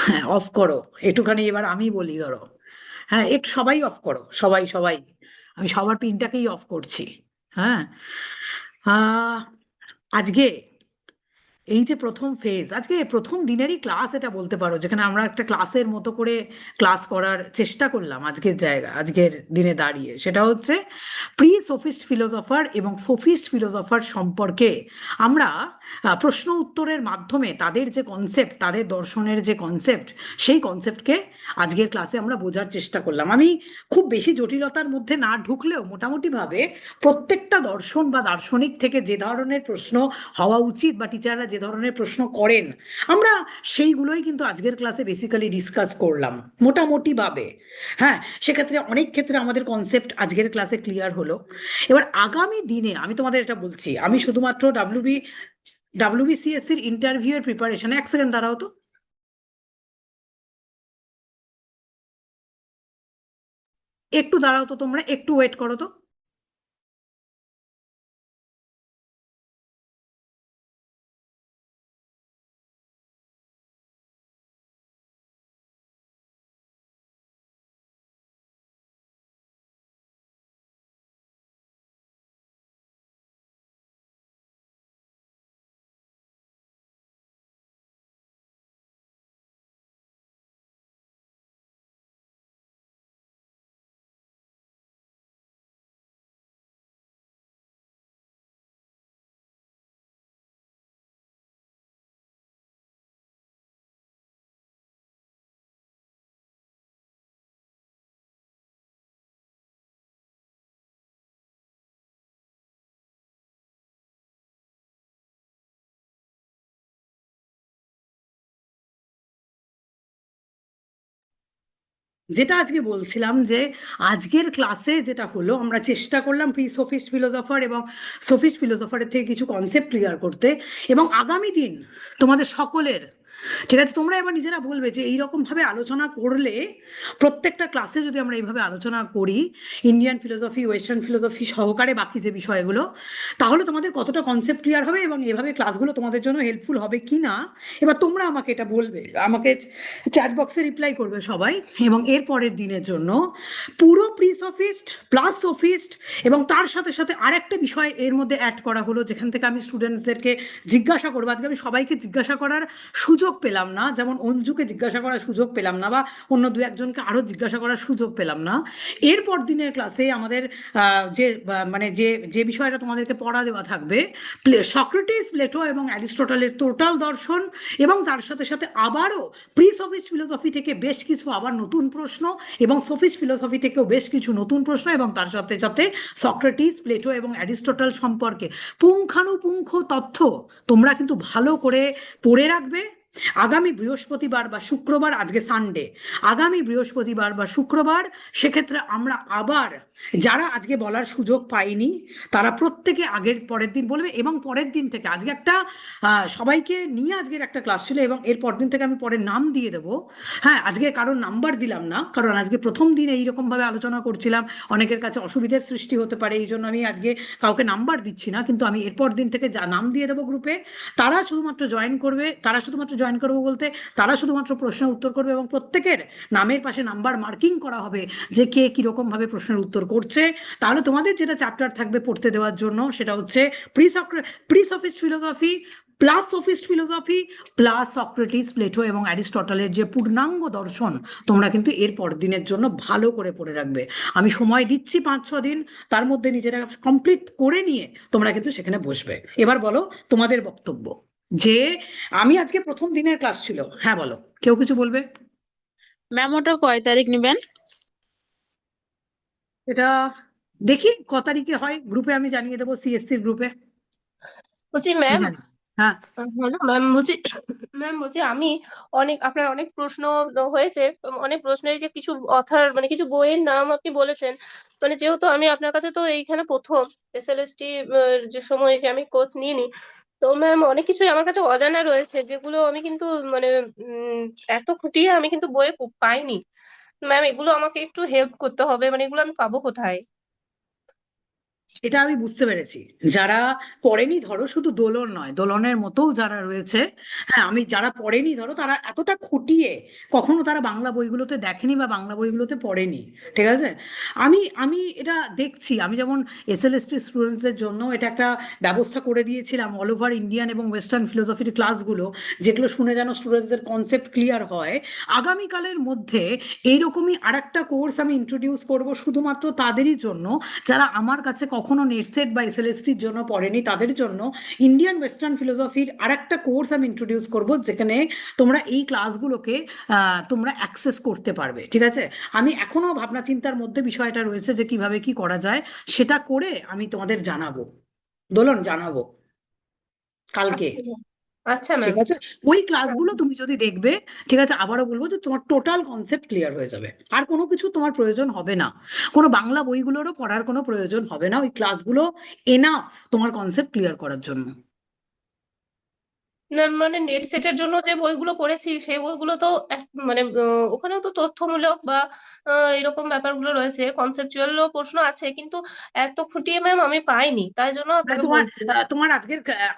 হ্যাঁ অফ করো একটুখানি। এবার আমি বলি, ধরো, হ্যাঁ একটু সবাই অফ করো, সবাই সবাই, আমি সবার পিনটাকেই অফ করছি। হ্যাঁ, আজকে এই যে প্রথম ফেজ, আজকে প্রথম দিনেরই ক্লাস এটা বলতে পারো, যেখানে আমরা একটা ক্লাসের মতো করে ক্লাস করার চেষ্টা করলাম আজকের আজকের দিনে দাঁড়িয়ে, সেটা হচ্ছে প্রি সোফিস্ট ফিলোসফার এবং সোফিস্ট ফিলোসফার সম্পর্কে আমরা প্রশ্ন উত্তরের মাধ্যমে তাদের যে কনসেপ্ট, তাদের দর্শনের যে কনসেপ্ট, সেই কনসেপ্টকে আজকের ক্লাসে আমরা বোঝার চেষ্টা করলাম। আমি খুব বেশি জটিলতার মধ্যে না ঢুকলেও মোটামুটিভাবে প্রত্যেকটা দর্শন বা দার্শনিক থেকে যে ধরনের প্রশ্ন হওয়া উচিত বা টিচাররা যে ধরনের প্রশ্ন করেন, আমরা সেইগুলোই কিন্তু আজকের ক্লাসে বেসিক্যালি ডিসকাস করলাম মোটামুটি ভাবে। হ্যাঁ, সেক্ষেত্রে অনেক ক্ষেত্রে আমাদের কনসেপ্ট আজকের ক্লাসে ক্লিয়ার হলো। এবার আগামী দিনে আমি তোমাদের এটা বলছি, আমি শুধুমাত্র ডাব্লিউবিসিএসসির ইন্টারভিউ এর প্রিপারেশন, এক সেকেন্ড দাঁড়াও তো, একটু দাঁড়াও তো, তোমরা একটু ওয়েট করো তো। যেটা আজকে বলছিলাম, যে আজকের ক্লাসে যেটা হলো, আমরা চেষ্টা করলাম প্রি সোফিস্ট ফিলোসফার এবং সোফিস্ট ফিলোসফারের থেকে কিছু কনসেপ্ট ক্লিয়ার করতে, এবং আগামী দিন তোমাদের সকলের ঠিক আছে, তোমরা এবার নিজেরা বলবে যে এইরকম ভাবে আলোচনা করলে, প্রত্যেকটা ক্লাসে যদি আমরা এইভাবে আলোচনা করি, ইন্ডিয়ান ফিলোসফি, ওয়েস্টার্ন ফিলোসফি সহকারে বাকি যে বিষয়গুলো, তাহলে তোমাদের কতটা কনসেপ্ট ক্লিয়ার হবে এবং এভাবে ক্লাসগুলো তোমাদের জন্য হেল্পফুল হবে কি না। এবার তোমরা আমাকে এটা বলবে, আমাকে চ্যাট বক্সে রিপ্লাই করবে সবাই। এবং এর পরের দিনের জন্য পুরো প্রি সফিস্ট প্লাস সফিস্ট এবং তার সাথে সাথে আরেকটা বিষয় এর মধ্যে অ্যাড করা হলো, যেখান থেকে আমি স্টুডেন্টসদেরকে জিজ্ঞাসা করবো। আজকে আমি সবাইকে জিজ্ঞাসা করার সুযোগ পেলাম না, যেমন অঞ্জুকে জিজ্ঞাসা করার সুযোগ পেলাম না, বা অন্য দু একজনকে আরো জিজ্ঞাসা করার সুযোগ পেলাম না। এরপর দিনের ক্লাসে আমাদের যে মানে যে যে বিষয়টা তোমাদেরকে পড়া দেওয়া থাকবে, সক্রেটিস, প্লেটো এবং অ্যারিস্টটলের টোটাল দর্শন, এবং তার সাথে সাথে আবারও প্রি সফিস্ট ফিলোসফি থেকে বেশ কিছু আবার নতুন প্রশ্ন, এবং সফিস্ট ফিলোসফি থেকেও বেশ কিছু নতুন প্রশ্ন, এবং তার সাথে সাথে সক্রেটিস, প্লেটো এবং অ্যারিস্টটল সম্পর্কে পুঙ্খানুপুঙ্খ তথ্য তোমরা কিন্তু ভালো করে পড়ে রাখবে। আগামী বৃহস্পতিবার বা শুক্রবার, আজকে সানডে, আগামী বৃহস্পতিবার বা শুক্রবার সেক্ষেত্রে আমরা আবার, যারা আজকে বলার সুযোগ পায়নি তারা প্রত্যেকে আগের পরের দিন বলবে, এবং পরের দিন থেকে আজকে একটা সবাইকে নিয়ে আজকের একটা ক্লাস ছিল, এবং এর পরের দিন থেকে আমি পরে নাম দিয়ে দেবো। হ্যাঁ, আজকে কারোর নাম্বার দিলাম না, কারণ আজকে প্রথম দিন এইরকম ভাবে আলোচনা করছিলাম, অনেকের কাছে অসুবিধার সৃষ্টি হতে পারে, এই জন্য আমি আজকে কাউকে নাম্বার দিচ্ছি না। কিন্তু আমি এরপর দিন থেকে যা নাম দিয়ে দেবো গ্রুপে, তারা শুধুমাত্র জয়েন করবে। তারা শুধুমাত্র জয়েন করবো বলতে তারা শুধুমাত্র প্রশ্নের উত্তর করবে, এবং প্রত্যেকের নামের পাশে নাম্বার মার্কিং করা হবে যে কে কিরকম ভাবে প্রশ্নের উত্তর করছে। তাহলে তোমাদের যেটা চ্যাপ্টার থাকবে পড়তে দেওয়ার জন্য, সেটা হচ্ছে pre sophist philosophy plus sophist philosophy plus Socrates, Plato এবং অ্যারিস্টটলের যে পূর্ণাঙ্গ দর্শন, তোমরা কিন্তু এর পর দিনের জন্য ভালো করে পড়ে রাখবে। আমি সময় দিচ্ছি 5-6 দিন, তার মধ্যে নিজেরা কমপ্লিট করে নিয়ে তোমরা কিন্তু সেখানে বসবে। এবার বলো তোমাদের বক্তব্য। যে আমি আজকে প্রথম দিনের ক্লাস ছিল, হ্যাঁ বলো, কেউ কিছু বলবে? ম্যাম ওটা কয় তারিখ নিবেন? এটা দেখি ক তারিখে হয়, গ্রুপে আমি জানিয়ে দেবো, সিএসসির গ্রুপে বলছি আমি ম্যাম, জানি। হ্যাঁ, হ্যালো ম্যাম, বলছি আমি আপনার অনেক প্রশ্ন হয়েছে, অনেক প্রশ্নের যে কিছু অথার মানে কিছু বইয়ের নাম আপনি বলেছেন, মানে যেহেতু আমি আপনার কাছে তো এইখানে প্রথম এসএলএসটি যে সময় এসে আমি কোর্স নিইনি, তো ম্যাম অনেক কিছুই আমার কাছে অজানা রয়েছে, যেগুলো আমি কিন্তু মানে এত খুঁটিয়ে আমি কিন্তু বইয়ে পাইনি। ম্যাম এগুলো আমাকে একটু হেল্প করতে হবে, মানে এগুলো আমি পাবো কোথায়? এটা আমি বুঝতে পেরেছি। যারা পড়েনি, ধরো শুধু দোলন নয়, দোলনের মতোও যারা রয়েছে, হ্যাঁ, আমি যারা পড়েনি ধরো, তারা এতটা খুঁটিয়ে কখনো তারা বাংলা বইগুলোতে দেখেনি বা বাংলা বইগুলোতে পড়েনি। ঠিক আছে, আমি আমি এটা দেখছি। আমি যেমন এসএলএসটি স্টুডেন্টসদের জন্য এটা একটা ব্যবস্থা করে দিয়েছিলাম, অল ওভার ইন্ডিয়ান এবং ওয়েস্টার্ন ফিলোসফির ক্লাসগুলো, যেগুলো শুনে যেন স্টুডেন্টসদের কনসেপ্ট ক্লিয়ার হয়। আগামীকালের মধ্যে এইরকমই আরেকটা কোর্স আমি ইন্ট্রোডিউস করব শুধুমাত্র তাদেরই জন্য যারা আমার কাছে কখনো নেটসেট বা এসএলএসটির জন্য পড়েনি, তাদের জন্য ইন্ডিয়ান ওয়েস্টার্ন ফিলোসফির আরেকটা কোর্স আমি ইন্ট্রোডিউস করব, যেখানে তোমরা এই ক্লাসগুলোকে তোমরা অ্যাক্সেস করতে পারবে। ঠিক আছে, আমি এখনো ভাবনা চিন্তার মধ্যে বিষয়টা রয়েছে যে কিভাবে কি করা যায়, সেটা করে আমি তোমাদের জানাবো, দোলন জানাবো কালকে। আচ্ছা ম্যাম। ঠিক আছে, ওই ক্লাসগুলো তুমি যদি দেখবে, ঠিক আছে, আবারও বলবো যে তোমার টোটাল কনসেপ্ট ক্লিয়ার হয়ে যাবে, আর কোনো কিছু তোমার প্রয়োজন হবে না, কোনো বাংলা বইগুলোরও পড়ার কোনো প্রয়োজন হবে না। ওই ক্লাসগুলো এনাফ তোমার কনসেপ্ট ক্লিয়ার করার জন্য। না মানে নেট সেটের জন্য যে বইগুলো পড়েছি সেই বইগুলো তো মানে ওখানেও তো তথ্যমূলক বা এরকম ব্যাপারগুলো রয়েছে, কনসেপচুয়ালও প্রশ্ন আছে, কিন্তু এত খুঁটিয়ে ম্যাম আমি পাইনি, তাই জন্য মানে আপনাকে তোমার বলছি। তোমার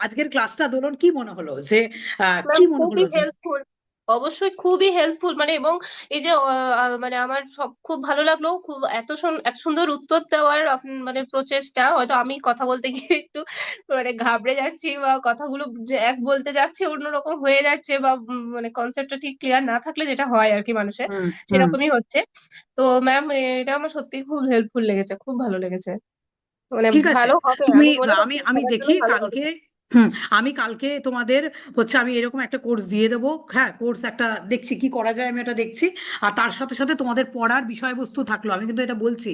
আজকের ক্লাসটা দোলন কি মনে হলো, যে ম্যাম কি মনে খুবই হলো যে হেল্পফুল, অবশ্যই খুবই হেল্পফুল, মানে এবং এই যে মানে আমার সব খুব ভালো লাগলো, খুব এত সুন্দর উত্তর দেওয়ার মানে প্রচেষ্টা। হয়তো আমি কথা বলতে গিয়ে একটু মানে ঘাবড়ে যাচ্ছি, বা কথাগুলো যে এক বলতে যাচ্ছে অন্যরকম হয়ে যাচ্ছে, বা মানে কনসেপ্টটা ঠিক ক্লিয়ার না থাকলে যেটা হয় আর কি মানুষের, হুম হুম সেরকমই হচ্ছে। তো ম্যাম এটা আমার সত্যি খুব হেল্পফুল লেগেছে, খুব ভালো লেগেছে, মানে ঠিক আছে, ভালো হবে তুমি আমি মনে আমি করছি, আমি সবার জন্য দেখি ভালো হবে। কালকে। আমি কালকে তোমাদের হচ্ছে আমি এরকম একটা কোর্স দিয়ে দেবো। হ্যাঁ, কোর্স একটা দেখছি কি করা যায়, আমি এটা দেখছি। আর তার সাথে সাথে তোমাদের পড়ার বিষয়বস্তু থাকলো, আমি কিন্তু এটা বলছি,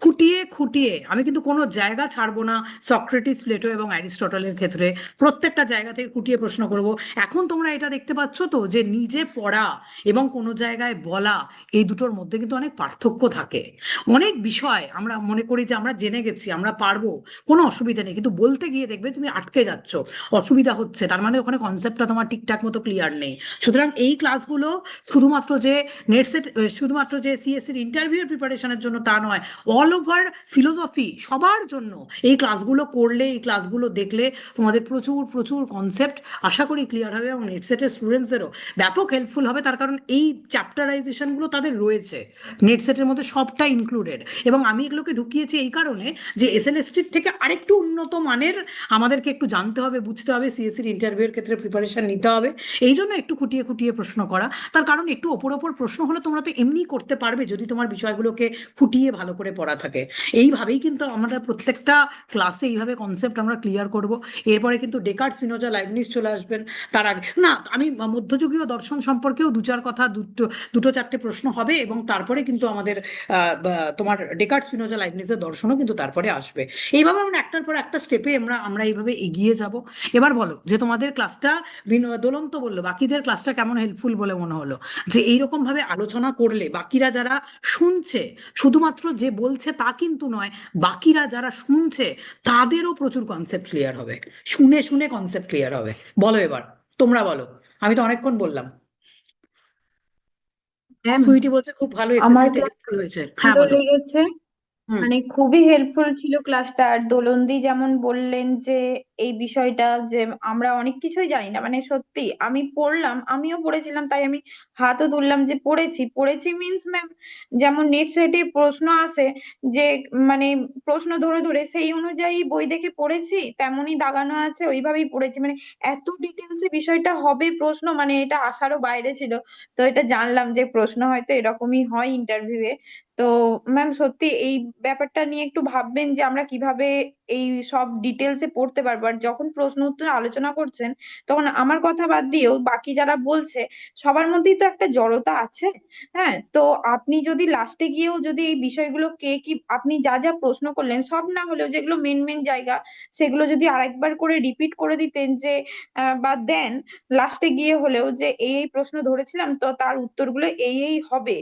খুঁটিয়ে খুঁটিয়ে আমি কিন্তু কোনো জায়গা ছাড়বো না। সক্রেটিস, প্লেটো এবং অ্যারিস্টটলের ক্ষেত্রে প্রত্যেকটা জায়গা থেকে খুঁটিয়ে প্রশ্ন করব। এখন তোমরা এটা দেখতে পাচ্ছ তো যে নিজে পড়া এবং কোনো জায়গায় বলা, এই দুটোর মধ্যে কিন্তু অনেক পার্থক্য থাকে। অনেক বিষয় আমরা মনে করি যে আমরা জেনে গেছি, আমরা পারবো, কোনো অসুবিধা নেই, কিন্তু বলতে গিয়ে দেখবে তুমি আটকে যাচ্ছ। অসুবিধা হচ্ছে, তার মানে ওখানে কনসেপ্টটা তোমার ঠিকঠাক মতো ক্লিয়ার নেই। সুতরাং এই ক্লাসগুলো শুধুমাত্র যে নেটসেট, শুধুমাত্র যে সিএসসির ইন্টারভিউ প্রিপারেশনের জন্য তা নয়, অল ওভার ফিলোসফি সবার জন্য এই ক্লাসগুলো করলে, এই ক্লাসগুলো দেখলে তোমাদের প্রচুর প্রচুর কনসেপ্ট আশা করি ক্লিয়ার হবে, এবং নেটসেটের স্টুডেন্টসদেরও ব্যাপক হেল্পফুল হবে। তার কারণ এই চ্যাপ্টারাইজেশনগুলো তাদের রয়েছে, নেটসেটের মধ্যে সবটা ইনক্লুডেড। এবং আমি এগুলোকে ঢুকিয়েছি এই কারণে যে এসএলএসটির থেকে আরেকটু উন্নত মানের আমাদেরকে একটু জানতে হবে, বুঝতে হবে, সিএসসির ইন্টারভিউয়ের ক্ষেত্রে প্রিপারেশন নিতে হবে। এই জন্য একটু খুঁটিয়ে খুঁটিয়ে প্রশ্ন করা। তার কারণ একটু ওপর ওপর প্রশ্ন হলে তোমরা তো এমনি করতে পারবে যদি তোমার বিষয়গুলোকে খুঁটিয়ে ভালো করে পড়া থাকে। এইভাবেই কিন্তু আমাদের প্রত্যেকটা ক্লাসে এইভাবে কনসেপ্ট আমরা ক্লিয়ার করব। এরপরে কিন্তু ডেকার্ট, স্পিনোজা, লাইবনিজ চলে আসবেন। তার আগে না, আমি মধ্যযুগীয় দর্শন সম্পর্কেও দু চার কথা, দুটো চারটে প্রশ্ন হবে, এবং তারপরে কিন্তু আমাদের তোমার ডেকার্ট, স্পিনোজা, লাইবনিজের দর্শনও কিন্তু তারপরে আসবে। এইভাবে আমরা একটার পর একটা স্টেপে আমরা এইভাবে এগিয়ে যাব। এবার বলো যে তোমাদের ক্লাসটা, দোলন্ত বললো, বাকিদের ক্লাসটা কেমন হেল্পফুল বলে মনে হলো? যে এইরকম ভাবে আলোচনা করলে বাকিরা যারা শুনছে, শুধুমাত্র যে বলছে তা কিন্তু নয়, বাকিরা যারা শুনছে তাদেরও প্রচুর কনসেপ্ট ক্লিয়ার হবে, শুনে শুনে কনসেপ্ট ক্লিয়ার হবে। বলো এবার, তোমরা বলো, আমি তো অনেকক্ষণ বললাম। ম্যাম, সুইটি বলছে খুব ভালো, আমার এসএসসি তে হেল্পফুল হয়েছে। হ্যাঁ ভালো বলো। লেগেছে, হুম। মানে খুবই হেল্পফুল ছিল ক্লাসটা। আর দোলনদি যেমন বললেন যে এই বিষয়টা যে আমরা অনেক কিছুই জানি না, মানে সত্যি আমি পড়লাম, আমিও পড়েছিলাম, তাই আমি হাতও তুললাম যে পড়েছি মিন্স ম্যাম, যেমন নেট সেটে প্রশ্ন আসে যে মানে প্রশ্ন ধরে ধরে সেই অনুযায়ী বই দেখে পড়েছি, তেমনই দাগানো আছে, ওইভাবেই পড়েছি। মানে এত ডিটেলসে বিষয়টা হবে প্রশ্ন, মানে এটা আশারও বাইরে ছিল। তো এটা জানলাম যে প্রশ্ন হয়তো এরকমই হয় ইন্টারভিউয়ে। তো ম্যাম সত্যি এই ব্যাপারটা নিয়ে একটু ভাববেন যে আমরা কিভাবে এই সব ডিটেলসে পড়তে পারবো। আর যখন প্রশ্ন উত্তর আলোচনা করছেন, তখন আমার কথা বাদ দিয়েও বাকি যারা বলছে সবার মধ্যেই তো একটা জড়তা আছে। হ্যাঁ, তো আপনি যদি লাস্টে গিয়েও যদি এই বিষয়গুলো কে কি আপনি যা যা প্রশ্ন করলেন, সব না হলেও যেগুলো মেন মেন জায়গা, সেগুলো যদি আরেকবার করে রিপিট করে দিতেন যে বা দেন লাস্টে গিয়ে হলেও যে এই প্রশ্ন ধরেছিলাম, তো তার উত্তরগুলো এই হবে,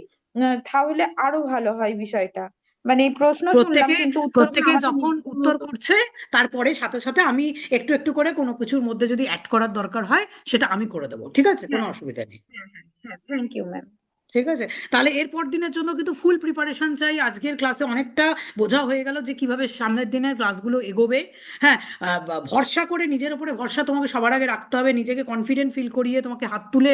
তাহলে আরো ভালো হয় বিষয়টা। মানে প্রশ্ন শুনলাম প্রত্যেকে কিন্তু উত্তরগুলো প্রত্যেকে আমাকে যখন উত্তর করছে, তারপরে সাথে সাথে আমি একটু একটু করে কোনো কিছুর মধ্যে যদি অ্যাড করার দরকার হয় সেটা আমি করে দেবো, ঠিক আছে, কোনো হ্যাঁ, অসুবিধা নেই। হ্যাঁ, হ্যাঁ, থ্যাংক ইউ ম্যাম। ঠিক আছে, তাহলে এরপর দিনের জন্য কিন্তু ফুল প্রিপারেশন চাই। আজকের ক্লাসে অনেকটা বোঝা হয়ে গেল যে কিভাবে সামনের দিনের ক্লাসগুলো এগোবে। হ্যাঁ, ভরসা করে, নিজের উপরে ভরসা তোমাকে সবার আগে রাখতে হবে, নিজেকে কনফিডেন্ট ফিল করিয়ে তোমাকে হাত তুলে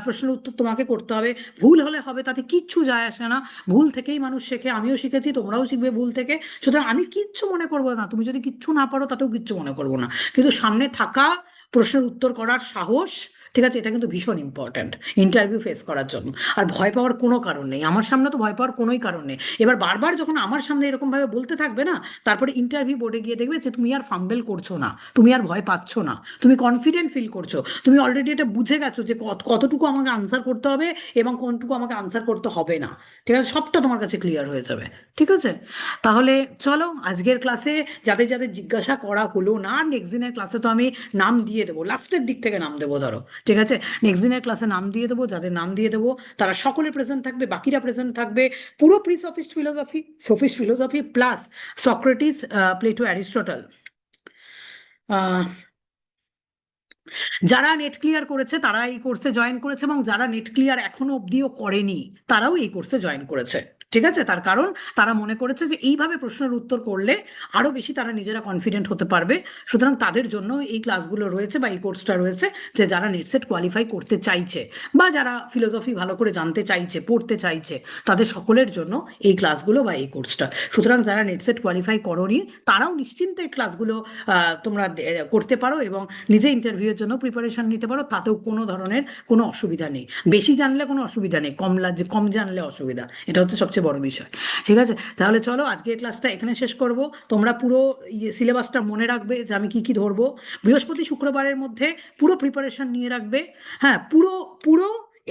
প্রশ্নের উত্তর তোমাকে করতে হবে। ভুল হলে হবে, তাতে কিচ্ছু যায় আসে না, ভুল থেকেই মানুষ শেখে, আমিও শিখেছি, তোমরাও শিখবে ভুল থেকে। সুতরাং আমি কিচ্ছু মনে করবো না, তুমি যদি কিচ্ছু না পারো তাতেও কিচ্ছু মনে করবো না, কিন্তু সামনে থাকা, প্রশ্নের উত্তর করার সাহস, ঠিক আছে, এটা কিন্তু ভীষণ ইম্পর্ট্যান্ট ইন্টারভিউ ফেস করার জন্য। আর ভয় পাওয়ার কোনো কারণ নেই, আমার সামনে তো ভয় পাওয়ার কোনোই কারণ নেই। এবার বারবার যখন আমার সামনে এরকম ভাবে বলতে থাকবে না, তারপরে ইন্টারভিউ বোর্ডে গিয়ে দেখবে যে তুমি আর ফাম্বেল করছো না, তুমি আর ভয় পাচ্ছ না, তুমি কনফিডেন্ট ফিল করছো, তুমি অলরেডি এটা বুঝে গেছো যে কতটুকু আমাকে আনসার করতে হবে এবং কোনটুকু আমাকে আনসার করতে হবে না। ঠিক আছে, সবটা তোমার কাছে ক্লিয়ার হয়ে যাবে। ঠিক আছে, তাহলে চলো আজকের ক্লাসে যাদের যাদের জিজ্ঞাসা করা হলো না, নেক্সট দিনের ক্লাসে তো আমি নাম দিয়ে দেবো, লাস্টের দিক থেকে নাম দেবো, ধরো, ঠিক আছে, নেক্সট দিনের ক্লাসে নাম দিয়ে দেবো, যাদের নাম দিয়ে দেবো তারা সকলে প্রেজেন্ট থাকবে, বাকিরা প্রেজেন্ট থাকবে। পুরো pre sophist philosophy plus Socrates, Plato, Aristotle. যারা নেট ক্লিয়ার করেছে তারা এই কোর্সে জয়েন করেছে, এবং যারা নেট ক্লিয়ার এখনো অবধিও করেনি তারাও এই কোর্সে জয়েন করেছে। ঠিক আছে, তার কারণ তারা মনে করেছে যে এইভাবে প্রশ্নের উত্তর করলে আরো বেশি তারা নিজেরা কনফিডেন্ট হতে পারবে। সুতরাং তাদের জন্য এই ক্লাসগুলো রয়েছে বা এই কোর্সটা রয়েছে, যে যারা নেট সেট কোয়ালিফাই করতে চাইছে বা যারা ফিলোসফি ভালো করে জানতে চাইছে, পড়তে চাইছে, তাদের সকলের জন্য এই ক্লাসগুলো বা এই কোর্সটা। সুতরাং যারা নেট সেট কোয়ালিফাই করোনি তারাও নিশ্চিন্তে এই ক্লাসগুলো তোমরা করতে পারো এবং নিজে ইন্টারভিউয়ের জন্য প্রিপারেশন নিতে পারো, তাতেও কোনো ধরনের কোনো অসুবিধা নেই। বেশি জানলে কোনো অসুবিধা নেই, কম জানলে অসুবিধা, এটা হচ্ছে সবচেয়ে বড় বিষয়। ঠিক আছে, তাহলে চলো আজকের ক্লাসটা এখানে শেষ করব। তোমরা পুরো সিলেবাসটা মনে রাখবে যে আমি কি কি ধরবো। বৃহস্পতি শুক্রবারের মধ্যে পুরো প্রিপারেশন নিয়ে রাখবে। হ্যাঁ, পুরো পুরো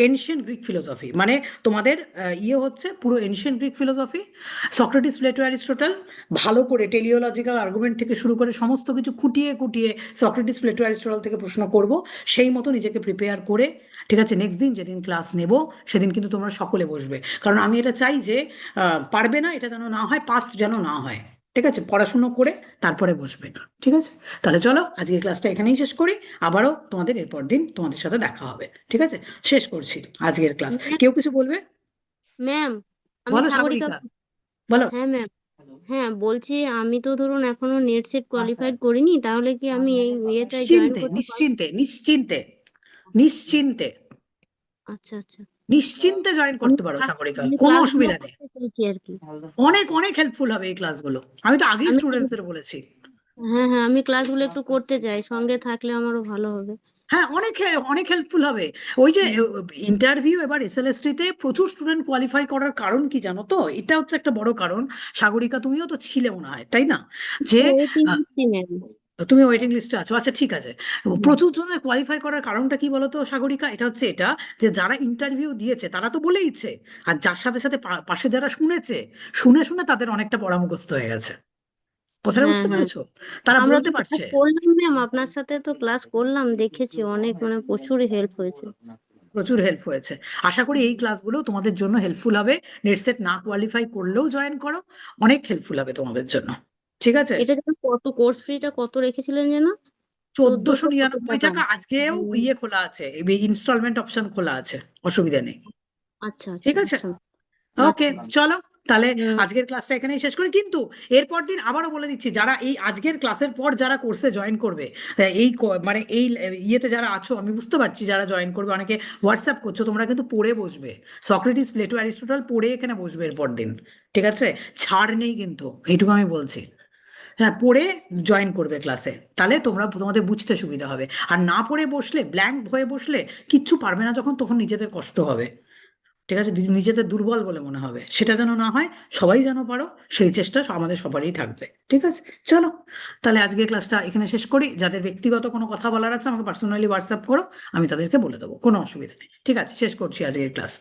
এনশিয়েন্ট গ্রিক ফিলোসফি, মানে তোমাদের হচ্ছে পুরো ancient Greek philosophy, Socrates, Plato, Aristotle, ভালো করে টেলিওলজিক্যাল আর্গুমেন্ট থেকে শুরু করে সমস্ত কিছু খুঁটিয়ে খুঁটিয়ে সক্রেটিস, প্লেটো, অ্যারিস্টটল থেকে প্রশ্ন করব, সেই মতো নিজেকে প্রিপেয়ার করে, ঠিক আছে, নেক্সট দিন যেদিন ক্লাস নেব সেদিন কিন্তু তোমরা সকলে বসবে। কারণ আমি এটা চাই যে পারবে না এটা যেন না হয়, পাস যেন না হয়। ঠিক আছে, পড়াশুনো করে তারপরে বসবে। ঠিক আছে, তাহলে চলো আজকের ক্লাসটা এখানেই শেষ করি, আবারও তোমাদের এরপর দিন তোমাদের সাথে দেখা হবে। ঠিক আছে, শেষ করছি আজকের ক্লাস। কেউ কিছু বলবে? ম্যাম, আমি বলো সাগরিকা। সাগরিকা, বলো। হ্যাঁ ম্যাম, হ্যাঁ বলছি, আমি তো ধরুন এখনো নেট সেট কোয়ালিফাইড করিনি, তাহলে কি আমি এই ইয়েটায় জয়েন নিশ্চিন্তে করতে পারবো? নিশ্চিন্তে নিশ্চিন্তে নিশ্চিন্তে আচ্ছা আচ্ছা। নিশ্চিন্তে জয়েন আমি করতে পারো সাগরিকা, আমি কোনো ক্লাসগুলো অসুবিধা নেই। করতে চাইছি আর কি। অনেক অনেক হেল্পফুল হবে এই ক্লাসগুলো, আমি তো আগেই আমি স্টুডেন্টসদের বলেছি। হ্যাঁ হ্যাঁ, আমি ক্লাসগুলো একটু করতে চাই, সঙ্গে থাকলে আমারও ভালো হবে। হ্যাঁ, অনেক হেল্পফুল হবে। ওই যে হুম। ইন্টারভিউ এবার এসএলএসটি তে প্রচুর স্টুডেন্ট কোয়ালিফাই করার কারণ কি জানো তো? এটা হচ্ছে একটা বড় কারণ। সাগরিকা, তুমিও তো ছিলে মনে হয়, তাই না? যে ওয়েটিং আহ, লিস্টে ম্যাম। তুমি ওয়েটিং লিস্টে আছো, আচ্ছা ঠিক আছে। প্রচুর জনের কোয়ালিফাই করার কারণটা কি বলতো সাগরিকা? এটা হচ্ছে এটা, যে যারা ইন্টারভিউ দিয়েছে তারা তো বলেইছে, আর যার সাথে সাথে পাশে যারা শুনেছে, শুনে শুনে তাদের অনেকটা পড়া মুখস্থ হয়ে গেছে। কথাটা হ্যাঁ বুঝতে হ্যাঁ, পেরেছো? তারা আমরা বলতে তো ক্লাস পারছে। করলাম ম্যাম, আপনার সাথে তো ক্লাস করলাম, দেখেছি অনেক, মানে প্রচুরই হেল্প হয়েছে। প্রচুর হেল্প হয়েছে। আশা করি এই ক্লাসগুলো তোমাদের জন্য হেল্পফুল হবে। নেট সেট না কোয়ালিফাই করলেও জয়েন করো, অনেক হেল্পফুল হবে তোমাদের জন্য। ঠিক আছে, এটা যেন কত, কোর্স ফিটা কত রেখেছিলেন যেন? 1499 টাকা। টাকা। আজকেও ইয়ে খোলা আছে, ইনস্টলমেন্ট অপশন খোলা আছে, অসুবিধা নেই। আচ্ছা ঠিক আচ্ছা আছে, আচ্ছা ওকে, আচ্ছা। চলো তাহলে হুম। আজকের ক্লাসটা এখানেই শেষ করি। কিন্তু এরপর দিন আবারও বলে দিচ্ছি, যারা এই আজকের ক্লাসের পর যারা কোর্সে জয়েন করবে, মানে এই ইয়েতে যারা আছো, আমি বুঝতে পারছি যারা জয়েন করবে অনেকে হোয়াটসঅ্যাপ করছো, তোমরা কিন্তু পড়ে বসবে। সক্রেটিস, প্লেটো, অ্যারিস্টটল পড়ে এখানে বসবে এরপর দিন। ঠিক আছে, ছাড় নেই কিন্তু, এইটুকু আমি বলছি। হ্যাঁ, পড়ে জয়েন করবে ক্লাসে, তাহলে তোমাদের বুঝতে সুবিধা হবে। আর না পড়ে বসলে, ব্ল্যাঙ্ক হয়ে বসলে কিচ্ছু পারবে না যখন, তখন নিজেদের কষ্ট হবে। ঠিক আছে, নিজেদের দুর্বল বলে মনে হবে, সেটা যেন না হয়, সবাই যেন পারো, সেই চেষ্টা আমাদের সবারই থাকবে। ঠিক আছে, চলো তাহলে আজকের ক্লাসটা এখানে শেষ করি। যাদের ব্যক্তিগত কোনো কথা বলার আছে আমাকে পার্সোনালি হোয়াটসঅ্যাপ করো, আমি তাদেরকে বলে দেবো, কোনো অসুবিধা নেই। ঠিক আছে, শেষ করছি আজকের ক্লাস।